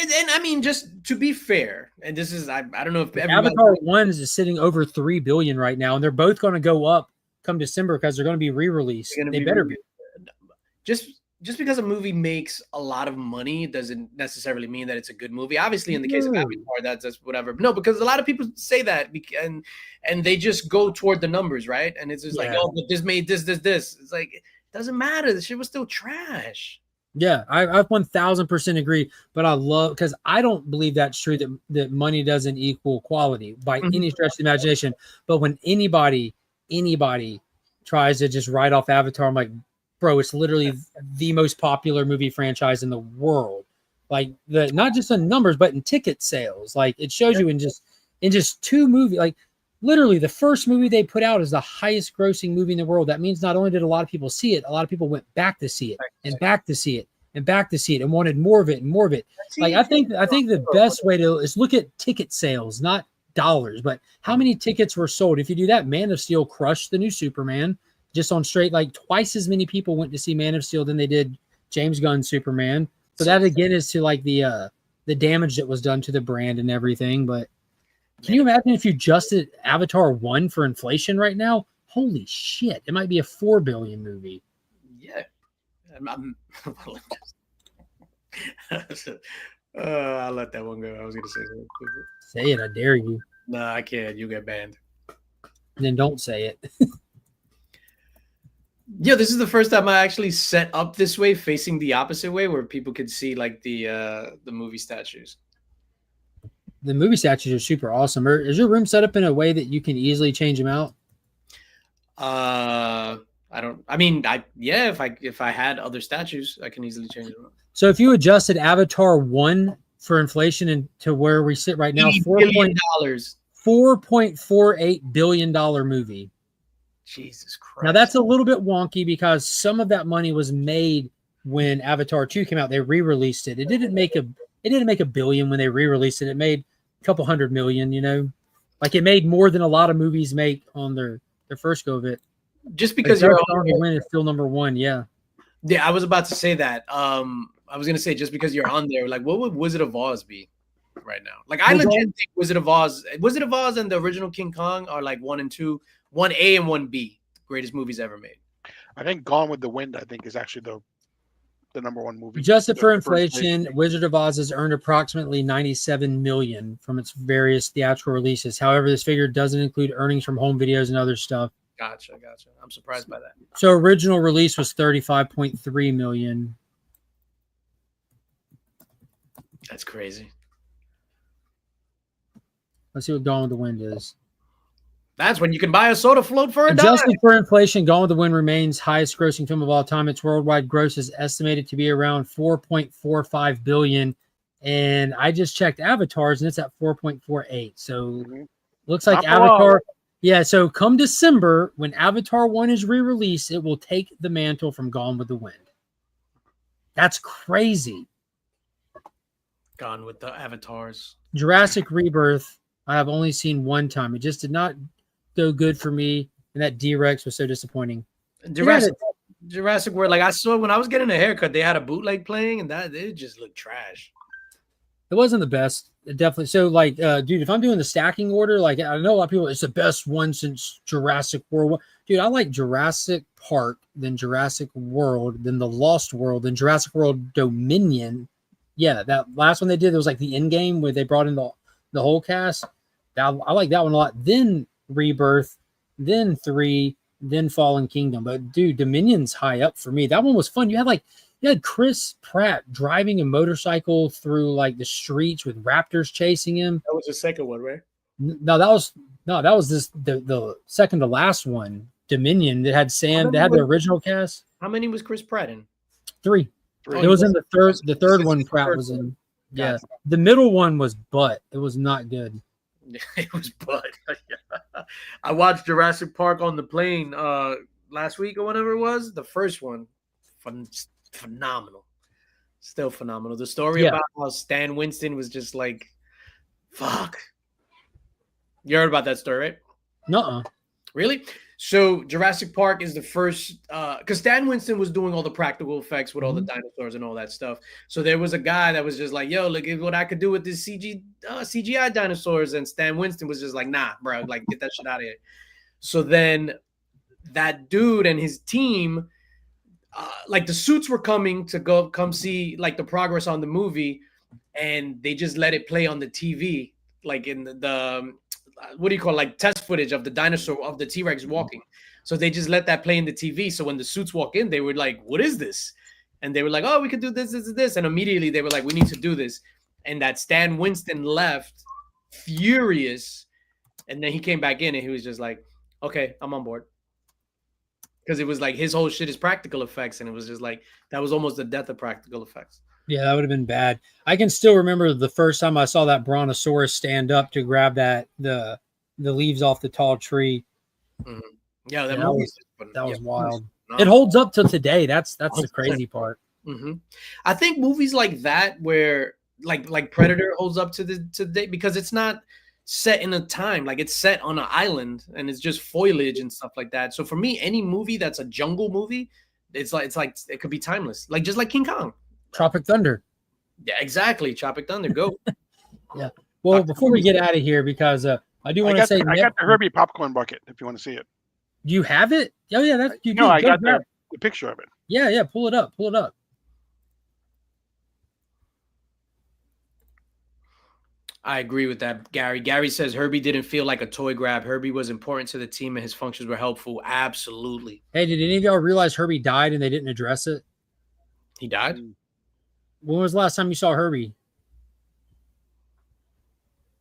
And I mean, just to be fair, and this is I don't know if Avatar 1 is sitting over $3 billion right now, and they're both going to go up come December because they're going to be re-released. They better be. Just because a movie makes a lot of money doesn't necessarily mean that it's a good movie. Obviously, in the case of Avatar, that's whatever. No, because a lot of people say that and they just go toward the numbers, right? And it's just like, oh, but this made this. It's like, it doesn't matter. The shit was still trash. Yeah, I 1000% agree. But I love, because I don't believe that's true, that money doesn't equal quality by any stretch of the imagination. But when anybody tries to just write off Avatar, I'm like, bro, it's literally the most popular movie franchise in the world. Like, not just in numbers, but in ticket sales. Like, it shows you in just two movies. Like, literally, the first movie they put out is the highest grossing movie in the world. That means not only did a lot of people see it, a lot of people went back to see it and back to see it and back to see it and wanted more of it and more of it. Like, I think the best way to is look at ticket sales, not dollars, but how many tickets were sold. If you do that, Man of Steel crushed the new Superman. Just on straight, like twice as many people went to see Man of Steel than they did James Gunn's Superman. So that again is to like the damage that was done to the brand and everything. But can you imagine if you adjusted Avatar 1 for inflation right now? Holy shit. It might be a $4 billion movie. Yeah. I'll let that one go. I was gonna say something. Say it, I dare you. No, I can't. You get banned. Then don't say it. Yeah, this is the first time I actually set up this way, facing the opposite way, where people could see like the movie statues. The movie statues are super awesome. Is your room set up in a way that you can easily change them out? I don't. I mean, if I had other statues, I can easily change them. So if you adjusted Avatar 1 for inflation and to where we sit right now, $4.48 billion movie. Jesus Christ. Now that's a little bit wonky because some of that money was made when Avatar 2 came out. They re-released it. It didn't make a billion when they re-released it. It made a couple $100 million, you know. Like it made more than a lot of movies make on their first go of it. Just because you're on the Win is still number one, yeah. Yeah, I was about to say that. I was gonna say just because you're on there, like what would Wizard of Oz be right now? Like I legit think Wizard of Oz and the original King Kong are like 1 and 2, 1A and 1B, greatest movies ever made. I think Gone with the Wind, I think, is actually the number one movie. Adjusted for inflation, Wizard of Oz has earned approximately $97 million from its various theatrical releases. However, this figure doesn't include earnings from home videos and other stuff. Gotcha. I'm surprised by that. So original release was $35.3 million. That's crazy. Let's see what Gone with the Wind is. That's when you can buy a soda float for a Adjusted for inflation, Gone with the Wind remains highest grossing film of all time. Its worldwide gross is estimated to be around $4.45 billion. And I just checked Avatars and it's at 4.48. So looks like Avatar. Yeah, so come December, when Avatar 1 is re-released, it will take the mantle from Gone with the Wind. That's crazy. Gone with the Avatars. Jurassic Rebirth, I have only seen one time. It just did not go good for me, and that D-Rex was so disappointing. Jurassic World, like I saw when I was getting a haircut, they had a bootleg playing, and it just looked trash. It wasn't the best. It definitely. So, like, dude, if I'm doing the stacking order, like, I know a lot of people, it's the best one since Jurassic World. Dude, I like Jurassic Park, then Jurassic World, then the Lost World, then Jurassic World Dominion. Yeah, that last one they did, it was like the end game where they brought in the whole cast. I like that one a lot. Then Rebirth, then 3, then Fallen Kingdom. But dude, Dominion's high up for me. That one was fun. You had Chris Pratt driving a motorcycle through like the streets with raptors chasing him. That was the second one, right? No, that was the second to last one. Dominion that had Sam. They had the original cast. How many was Chris Pratt in? 3. It was in the third. The third one Pratt was in. Yeah, the middle one was butt. It was not good. It was butt. I watched Jurassic Park on the plane last week or whatever it was. The first one, phenomenal. Still phenomenal. The story about how Stan Winston was just like, fuck. You heard about that story, right? Nuh-uh. Really? So Jurassic Park is the first, because Stan Winston was doing all the practical effects with all the dinosaurs and all that stuff. So there was a guy that was just like, yo, look at what I could do with this CGI dinosaurs. And Stan Winston was just like, nah, bro, like get that shit out of here. So then that dude and his team, like the suits were coming to come see like the progress on the movie. And they just let it play on the TV, like in the what do you call it? Like test footage of the dinosaur, of the T-Rex walking. So they just let that play in the TV. So when the suits walk in, they were like, what is this? And they were like, oh, we could do this, this, this. And immediately they were like, we need to do this. And that Stan Winston left furious. And then he came back in and he was just like, okay, I'm on board. Because it was like his whole shit is practical effects. And it was just like, that was almost the death of practical effects. Yeah, that would have been bad. I can still remember the first time I saw that brontosaurus stand up to grab the leaves off the tall tree. Mm-hmm. Yeah, that was wild. It holds up till today. That's the crazy part. Mm-hmm. I think movies like that, where like Predator holds up to today, because it's not set in a time, like it's set on an island and it's just foliage and stuff like that. So for me, any movie that's a jungle movie, it's like it could be timeless, like just like King Kong. Tropic Thunder. Yeah, exactly. Tropic Thunder. Go. Yeah. Well, before we get out of here, because I do want to say I got the Herbie popcorn bucket if you want to see it. Do you have it? Oh yeah, that's you. No, I got the picture of it. Yeah, pull it up. I agree with that, Gary. Gary says Herbie didn't feel like a toy grab. Herbie was important to the team and his functions were helpful. Absolutely. Hey, did any of y'all realize Herbie died and they didn't address it? He died? When was the last time you saw Herbie?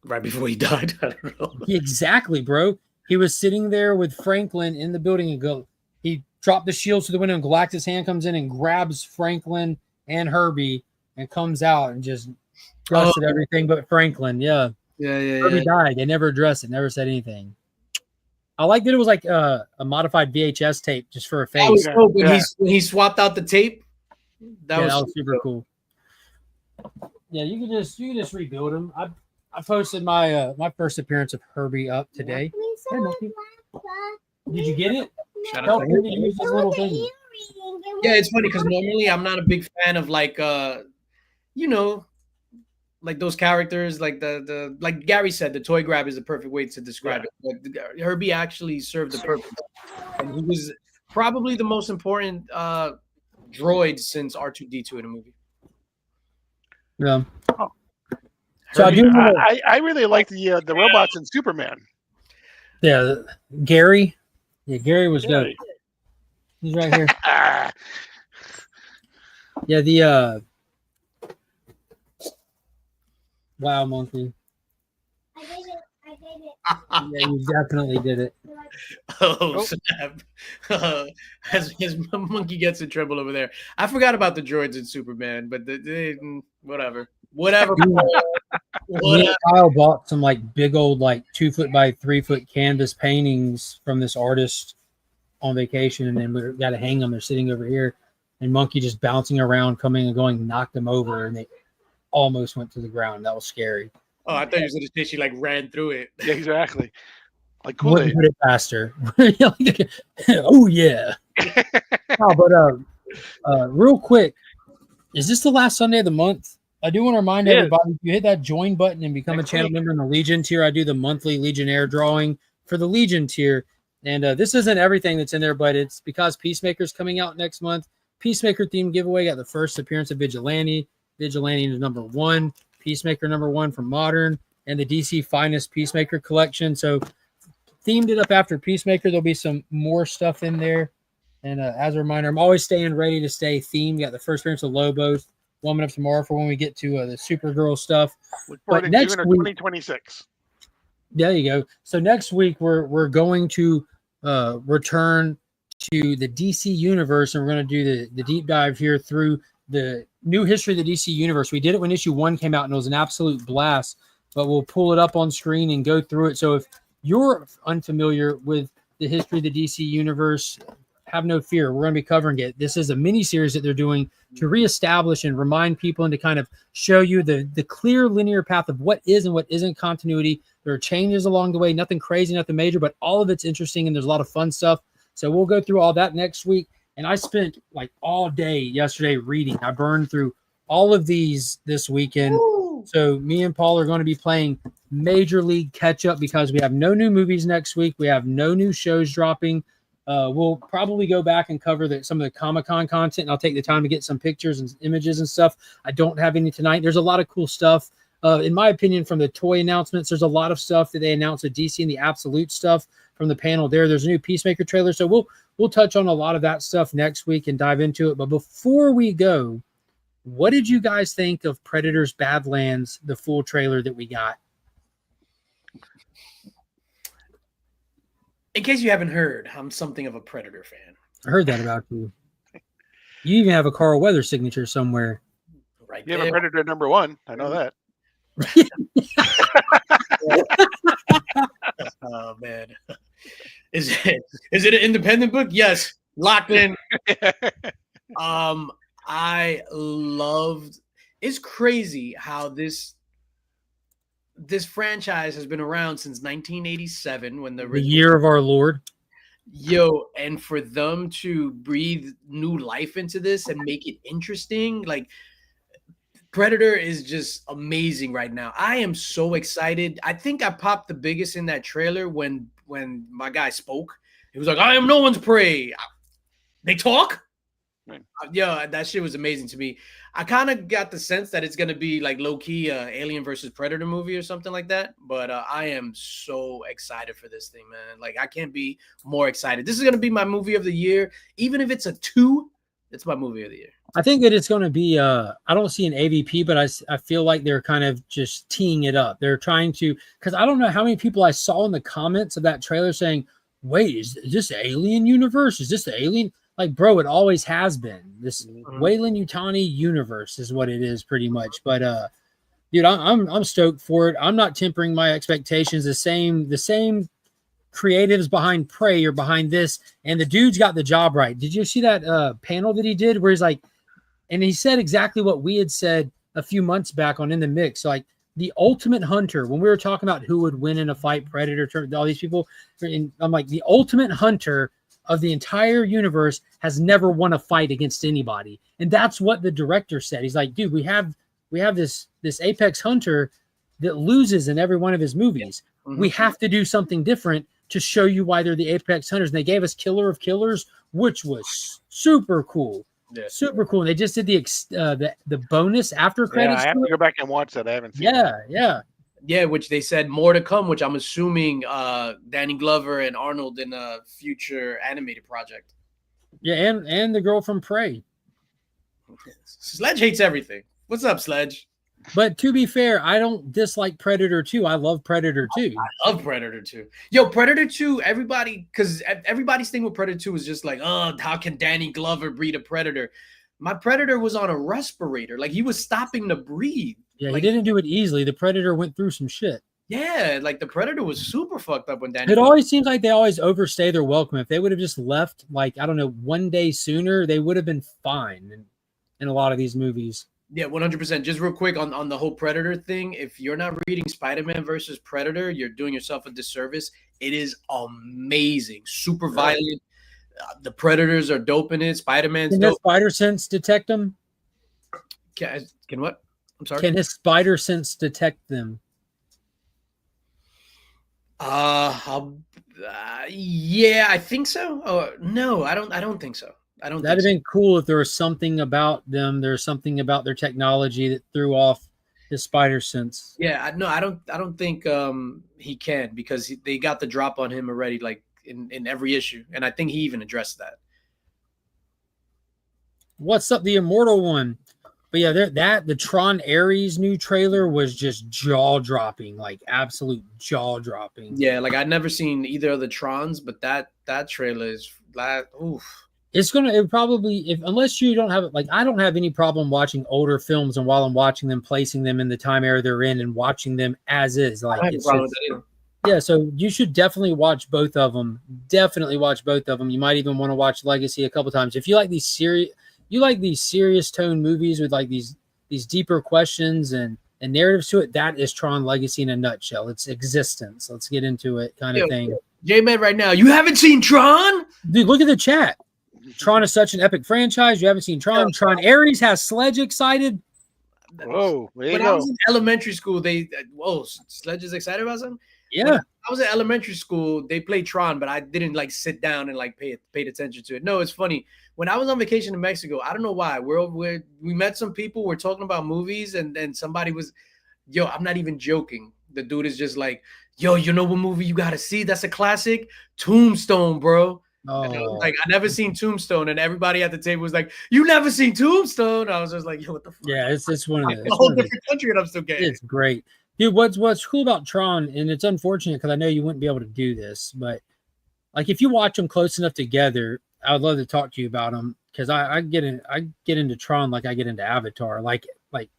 Right before he died. I don't know. Exactly, bro. He was sitting there with Franklin in the building and he dropped the shields to the window and Galactus' hand comes in and grabs Franklin and Herbie and comes out and just trusted everything but Franklin. Yeah. Herbie died. They never addressed it, never said anything. I like that it was like a modified VHS tape just for a face. When he swapped out the tape, that was super cool. Yeah, you can just rebuild him. I posted my my first appearance of Herbie up today. Hey, did you get it? Shout out to him to use this little thing. Yeah, it's funny because normally I'm not a big fan of like like those characters, like the like Gary said, the toy grab is the perfect way to describe it. But Herbie actually served the purpose, and he was probably the most important droid since R2-D2 in a movie. Yeah. So I really like the robots in Superman. Yeah, Gary. Yeah, Gary was dope. He's right here. Yeah, the wow, monkey. I did it. Yeah, you definitely did it. Oh, snap. His monkey gets in trouble over there. I forgot about the droids in Superman, but whatever. Me and Kyle bought some like big old like 2 foot by 3 foot canvas paintings from this artist on vacation, and then we got to hang them. They're sitting over here, and monkey just bouncing around, coming and going, knocked them over, and they almost went to the ground. That was scary. Oh, I thought you were going to say she like ran through it. Yeah, exactly. Like Kool-Aid. Put it faster. Oh yeah. But real quick, is this the last Sunday of the month? I do want to remind everybody, if you hit that join button and become a channel member in the Legion tier, I do the monthly Legionnaire drawing for the Legion tier. And this isn't everything that's in there, but it's because Peacemaker's coming out next month. Peacemaker themed giveaway got the first appearance of Vigilante. Vigilante is number 1. Peacemaker number 1 from Modern. And the DC Finest Peacemaker collection. So themed it up after Peacemaker. There'll be some more stuff in there. And as a reminder, I'm always staying ready to stay themed. Got the first appearance of Lobos. Warming up tomorrow for when we get to the Supergirl stuff. But next week, 2026. There you go. So next week we're going to return to the DC universe, and we're going to do the deep dive here through the new history of the DC universe. We did it when issue 1 came out, and it was an absolute blast. But we'll pull it up on screen and go through it. So if you're unfamiliar with the history of the DC universe, have no fear. We're going to be covering it. This is a mini series that they're doing to reestablish and remind people and to kind of show you the clear linear path of what is and what isn't continuity. There are changes along the way, nothing crazy, nothing major, but all of it's interesting and there's a lot of fun stuff. So we'll go through all that next week. And I spent like all day yesterday reading. I burned through all of these this weekend. Ooh. So me and Paul are going to be playing Major League catch up because we have no new movies next week. We have no new shows dropping. We'll probably go back and cover some of the Comic-Con content, and I'll take the time to get some pictures and images and stuff. I don't have any tonight. There's a lot of cool stuff. In my opinion, from the toy announcements, there's a lot of stuff that they announced with DC and the Absolute stuff from the panel there. There's a new Peacemaker trailer, so we'll touch on a lot of that stuff next week and dive into it. But before we go, what did you guys think of Predator's Badlands, the full trailer that we got? In case you haven't heard, I'm something of a Predator fan. I heard that about you. You even have a Carl Weathers signature somewhere. Right you there. have a Predator number 1. I know that. Oh man. Is it an independent book? Yes. Locked in. I loved. It's crazy how this franchise has been around since 1987 when the year of our Lord. And for them to breathe new life into this and make it interesting, like Predator is just amazing right now. I am so excited. I think I popped the biggest in that trailer when my guy spoke. He was like, "I am no one's prey." They talk? Yeah, that shit was amazing to me. I kind of got the sense that it's gonna be like low key Alien versus Predator movie or something like that. But I am so excited for this thing, man. Like I can't be more excited. This is gonna be my movie of the year, even if it's a 2. It's my movie of the year. I think that it's going to be. I don't see an AVP, but I feel like they're kind of just teeing it up. They're trying to, because I don't know how many people I saw in the comments of that trailer saying, "Wait, is this the Alien universe? Is this the Alien?" Like, bro, it always has been. This Weyland-Yutani universe is what it is, pretty much. But dude, I'm stoked for it. I'm not tempering my expectations. The same creatives behind Prey are behind this, and the dude's got the job right. Did you see that panel that he did where he's like, and he said exactly what we had said a few months back on In the Mix, like the ultimate hunter, when we were talking about who would win in a fight, Predator, all these people, and I'm like, the ultimate hunter of the entire universe has never won a fight against anybody. And that's what the director said. He's like, dude, we have this apex hunter that loses in every one of his movies. We have to do something different to show you why they're the apex hunters. And they gave us Killer of Killers, which was super cool. Yeah. Super cool. And they just did the bonus after credits. Yeah, I have to go back and watch that. I haven't seen it. Yeah, which they said more to come, which I'm assuming Danny Glover and Arnold in a future animated project. Yeah, and the girl from Prey. Sledge hates everything. What's up, Sledge? But to be fair, I don't dislike Predator 2. I love Predator 2. I love Predator 2. Yo, Predator 2, because everybody's thing with Predator 2 was just like, oh, how can Danny Glover breed a Predator? My Predator was on a respirator. Like, he was stopping to breathe. Yeah, like, he didn't do it easily. The Predator went through some shit. Yeah, like the Predator was super fucked up when Danny. It always seems like they always overstay their welcome. If they would have just left, like, I don't know, one day sooner, they would have been fine in a lot of these movies. Yeah, 100%. Just real quick on the whole Predator thing. If you're not reading Spider-Man versus Predator, you're doing yourself a disservice. It is amazing. Super violent. The Predators are dope in it. Spider-Man's dope. Can his spider sense detect them? Can what? I'm sorry? Can his spider sense detect them? Yeah, I think so. Oh, no, I don't think so. That'd have been cool if there was something about them. There's something about their technology that threw off his spider sense. Yeah, I don't think he can, because they got the drop on him already, like in every issue, and I think he even addressed that. What's up, the Immortal One? But yeah, the Tron Ares new trailer was just jaw dropping, like absolute jaw dropping. Yeah, like I'd never seen either of the Trons, but that trailer is like, oof. It probably, unless you don't have it, like I don't have any problem watching older films, and while I'm watching them, placing them in the time era they're in and watching them as is. Like, yeah, so you should definitely watch both of them. Definitely watch both of them. You might even want to watch Legacy a couple times if you like these serious tone movies with like these deeper questions and narratives to it. That is Tron Legacy in a nutshell. It's existence. Let's get into it, kind of thing. J-Man, right now, you haven't seen Tron? Dude, look at the chat. Tron is such an epic franchise. You haven't seen Tron. Yeah. Tron Ares has Sledge excited. Whoa, there you when go. I was in elementary school, Sledge is excited about something? Yeah. When I was in elementary school, they played Tron, but I didn't like sit down and like paid attention to it. No, it's funny. When I was on vacation in Mexico, I don't know why. We met some people, we're talking about movies, and then somebody was, yo, I'm not even joking. The dude is just like, yo, you know what movie you gotta see? That's a classic? Tombstone, bro. Oh. And I was like, I never seen Tombstone, and everybody at the table was like, "You never seen Tombstone?" I was just like, "Yo, what the fuck?" Yeah, it's one of the a whole different country, and I'm still gay. It's great, dude. What's cool about Tron, and it's unfortunate because I know you wouldn't be able to do this, but like if you watch them close enough together, I would love to talk to you about them because I get into Tron like I get into Avatar, like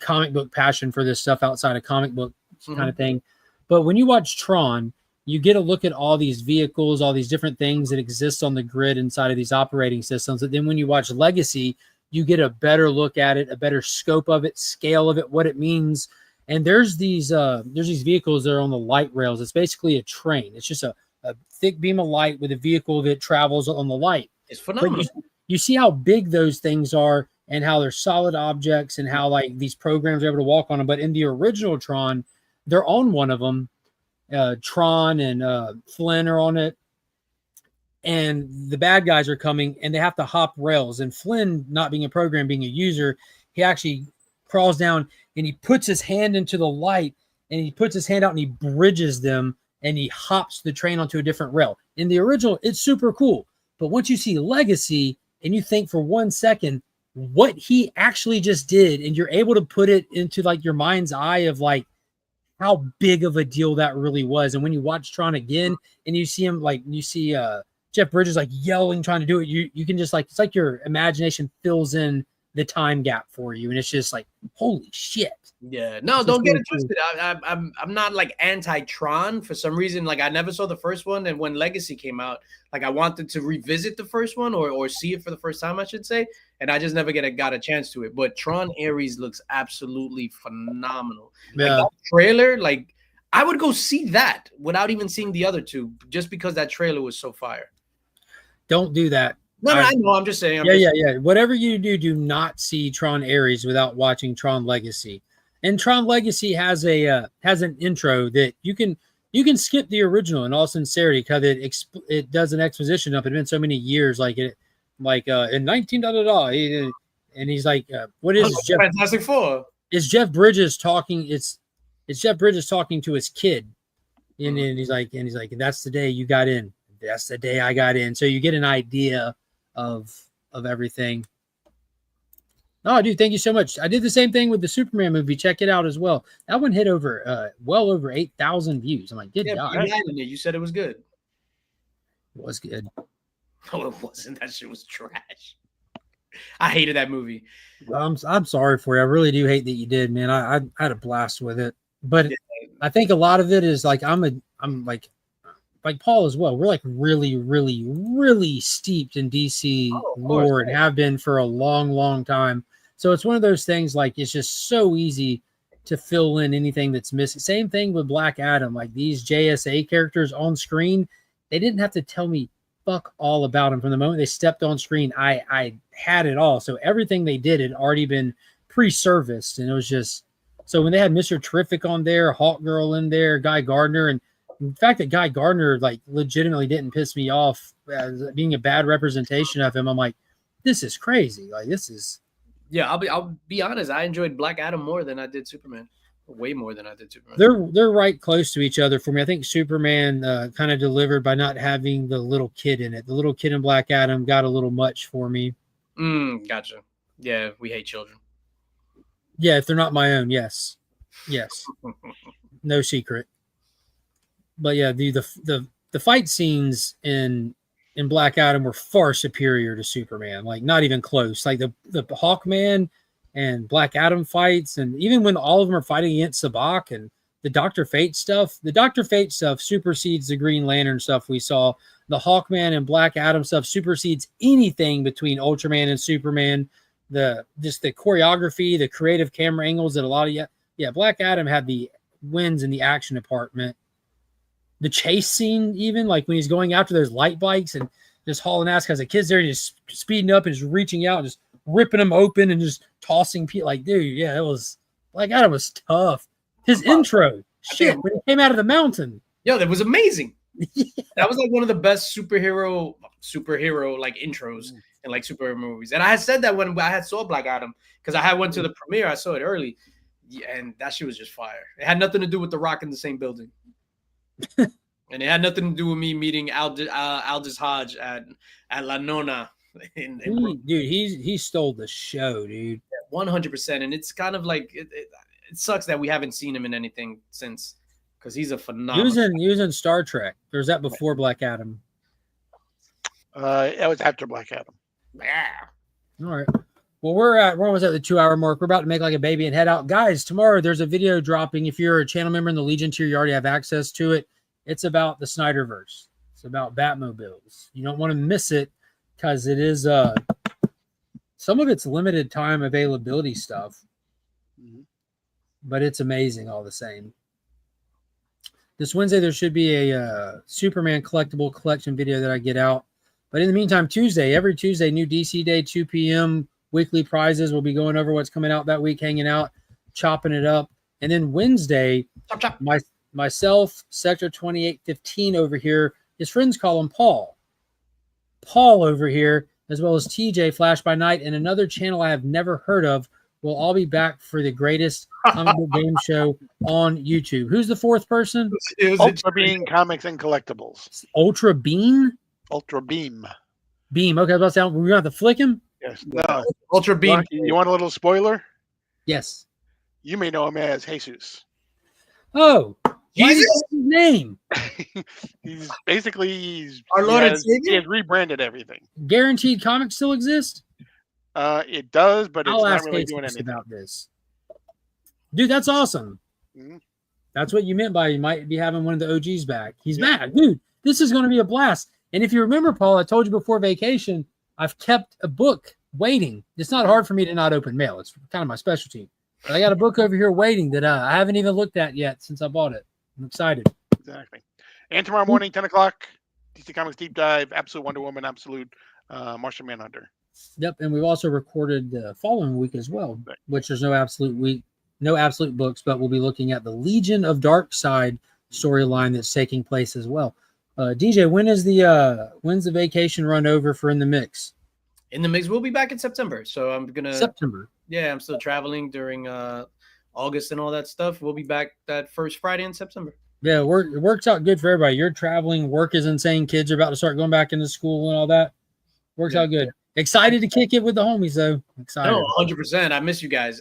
comic book passion for this stuff outside of comic book kind of thing. But when you watch Tron, you get a look at all these vehicles, all these different things that exist on the grid inside of these operating systems. And then when you watch Legacy, you get a better look at it, a better scope of it, scale of it, what it means. And there's these vehicles that are on the light rails. It's basically a train. It's just a thick beam of light with a vehicle that travels on the light. It's phenomenal. You see how big those things are and how they're solid objects and how like these programs are able to walk on them. But in the original Tron, they're on one of them. Tron and Flynn are on it. and the bad guys are coming, and they have to hop rails. And Flynn, not being a program, being a user, he actually crawls down and he puts his hand into the light, and he puts his hand out and he bridges them, and he hops the train onto a different rail. In the original, it's super cool. But once you see Legacy and you think for 1 second what he actually just did, and you're able to put it into like your mind's eye of like how big of a deal that really was. And when you watch Tron again and you see him, like you see Jeff Bridges like yelling, trying to do it, you can just like, it's like your imagination fills in the time gap for you. And it's just like, holy shit. Yeah, no, don't get it twisted. I'm not like anti-Tron for some reason. Like I never saw the first one, and when Legacy came out, like I wanted to revisit the first one or see it for the first time, I should say, and I just never got a chance to it. But Tron Ares looks absolutely phenomenal. Yeah. Like that trailer, like I would go see that without even seeing the other two, just because that trailer was so fire. Don't do that. No, I know. I'm just saying. Yeah. Whatever you do, do not see Tron Ares without watching Tron Legacy. And Tron Legacy has an intro that you can skip the original in all sincerity, because it does an exposition of it. It's been so many years, in 19 and he's like, what is Jeff, Fantastic Four? It's Jeff Bridges talking. It's Jeff Bridges talking to his kid, and he's like, that's the day you got in. That's the day I got in. So you get an idea of everything. Oh, dude, thank you so much. I did the same thing with the Superman movie. Check it out as well. That one hit over well over 8,000 views. I'm like, good God. You said it was good. It was good. No, it wasn't. That shit was trash. I hated that movie. I'm sorry for you. I really do hate that you did, man. I had a blast with it. But I think a lot of it is like I'm like Paul as well. We're like really, really, really steeped in DC lore and have been for a long, long time. So it's one of those things, like it's just so easy to fill in anything that's missing. Same thing with Black Adam. Like these JSA characters on screen, they didn't have to tell me fuck all about them. From the moment they stepped on screen, I had it all. So everything they did had already been pre-serviced, and it was just, so when they had Mr. Terrific on there, Hawk Girl in there, Guy Gardner, and the fact that Guy Gardner like legitimately didn't piss me off as being a bad representation of him, I'm like, this is crazy. Like this is. Yeah, I'll be honest. I enjoyed Black Adam more than I did Superman, way more than I did Superman. They're right close to each other for me. I think Superman kind of delivered by not having the little kid in it. The little kid in Black Adam got a little much for me. Gotcha. Yeah, we hate children. Yeah, if they're not my own, yes, no secret. But yeah, the fight scenes in Black Adam were far superior to Superman. Like not even close. Like the Hawkman and Black Adam fights, and even when all of them are fighting against Sabbac and the Dr. Fate stuff supersedes the Green Lantern stuff we saw. The Hawkman and Black Adam stuff supersedes anything between Ultraman and Superman. Just the choreography, the creative camera angles that a lot of Black Adam had the wins in the action department. The chase scene, even like when he's going after those light bikes and just hauling ass because the kid's there and just speeding up and just reaching out and just ripping them open and just tossing people. Like, dude, yeah, it was Black Adam was tough. His intro, shit, when he came out of the mountain. Yo, that was amazing. Yeah. That was like one of the best superhero like intros in like superhero movies. And I had said that when I had saw Black Adam, because I had went to the premiere, I saw it early, and that shit was just fire. It had nothing to do with The Rock in the same building. And it had nothing to do with me meeting Aldous Hodge at La Nona. Dude, he stole the show, dude. 100%. And it's kind of like it sucks that we haven't seen him in anything since, because he's a phenomenal. He was in Star Trek. Or was that before Black Adam? That was after Black Adam. Yeah. All right. Well, we're almost at the 2-hour mark. We're about to make like a baby and head out. Guys, tomorrow there's a video dropping. If you're a channel member in the Legion tier, you already have access to it. It's about the Snyderverse. It's about Batmobiles. You don't want to miss it, because it is some of it's limited time availability stuff. But it's amazing all the same. This Wednesday there should be a Superman collectible collection video that I get out. But in the meantime, every Tuesday, new DC Day, 2 p.m., weekly prizes. We'll be going over what's coming out that week, hanging out, chopping it up. And then Wednesday, myself, Sector 2815 over here, his friends call him Paul. Paul over here, as well as TJ Flash by Night, and another channel I have never heard of, will all be back for the greatest comic book game show on YouTube. Who's the fourth person? Ultra Beam Comics and Collectibles. Ultra Beam? Ultra Beam. Beam. Okay, I was about to say, we're going to have to flick him? Yes. No. Ultra Beam. You want a little spoiler? Yes. You may know him as Jesus. Oh, Jesus? his name? He's basically Our Lord and he Savior? has rebranded everything. Guaranteed Comics still exist? It does, but it's I'll not ask really Jesus doing anything about this. Dude, that's awesome. Mhm. That's what you meant by you might be having one of the OGs back. He's back. Dude, this is going to be a blast. And if you remember, Paul, I told you before vacation, I've kept a book waiting. It's not hard for me to not open mail. It's kind of my specialty. But I got a book over here waiting that I haven't even looked at yet since I bought it. I'm excited. Exactly. And tomorrow morning, 10 o'clock, DC Comics Deep Dive, Absolute Wonder Woman, Absolute Martian Manhunter. Yep, and we've also recorded the following week as well, Right. which there's no absolute books, but we'll be looking at the Legion of Dark Side storyline that's taking place as well. DJ, when's the vacation run over for In the Mix? In the Mix, we'll be back in September. So I'm gonna September. Yeah, I'm still traveling during August and all that stuff. We'll be back that first Friday in September. Yeah, it works out good for everybody. You're traveling, work is insane. Kids are about to start going back into school and all that. Works out good. Excited to kick it with the homies, though. Excited. No, 100%. I miss you guys.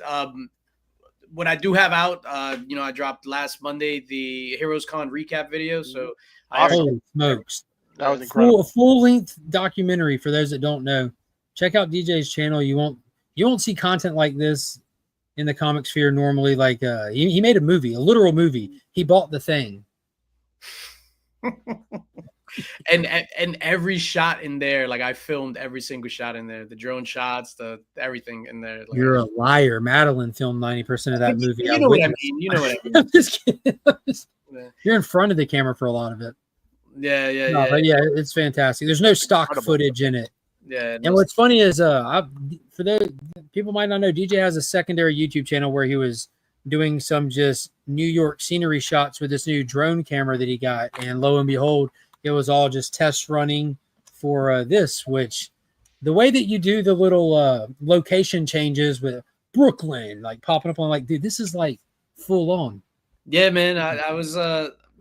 What I do have out, I dropped last Monday the Heroes Con recap video. So Holy smokes. That was incredible. Full-length documentary for those that don't know. Check out DJ's channel. You won't see content like this in the comic sphere normally. Like he made a movie, a literal movie. He bought the thing. and every shot in there, like I filmed every single shot in there, the drone shots, the everything in there. Like, You're a liar. Madeline filmed 90% of that movie. You know what I mean. You know what I mean. I'm just kidding. Yeah. You're in front of the camera for a lot of it. Yeah. But yeah, it's fantastic. There's no stock footage in it. Yeah. And what's funny is, for the people might not know, DJ has a secondary YouTube channel where he was doing some just New York scenery shots with this new drone camera that he got, and lo and behold, it was all just test running for this. Which the way that you do the little location changes with Brooklyn, like popping up on, like, dude, this is like full on. Yeah, man. I was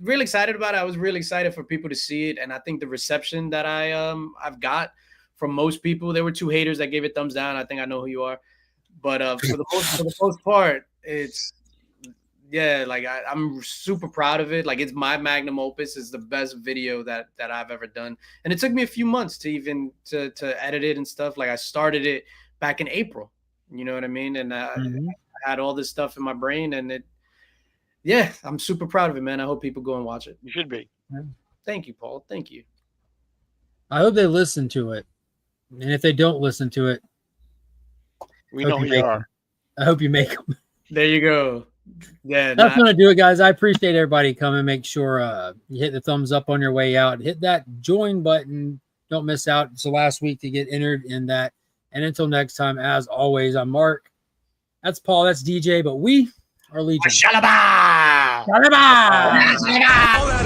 really excited about it. I was really excited for people to see it, and I think the reception that I've got from most people, there were 2 haters that gave it thumbs down. I think I know who you are, but for the most part, it's like I'm super proud of it. Like, it's my magnum opus. It's the best video that I've ever done, and it took me a few months to even to edit it and stuff. Like, I started it back in April. You know what I mean? And I had all this stuff in my brain, and I'm super proud of it, man. I hope people go and watch it. You should be. Thank you, Paul. Thank you. I hope they listen to it. And if they don't listen to it, We know who you are. I hope you make them. There you go. Yeah, That's going to do it, guys. I appreciate everybody coming. Make sure you hit the thumbs up on your way out. Hit that join button. Don't miss out. It's the last week to get entered in that. And until next time, as always, I'm Mark. That's Paul. That's DJ. But we are Legion. Shalaba! Shalaba!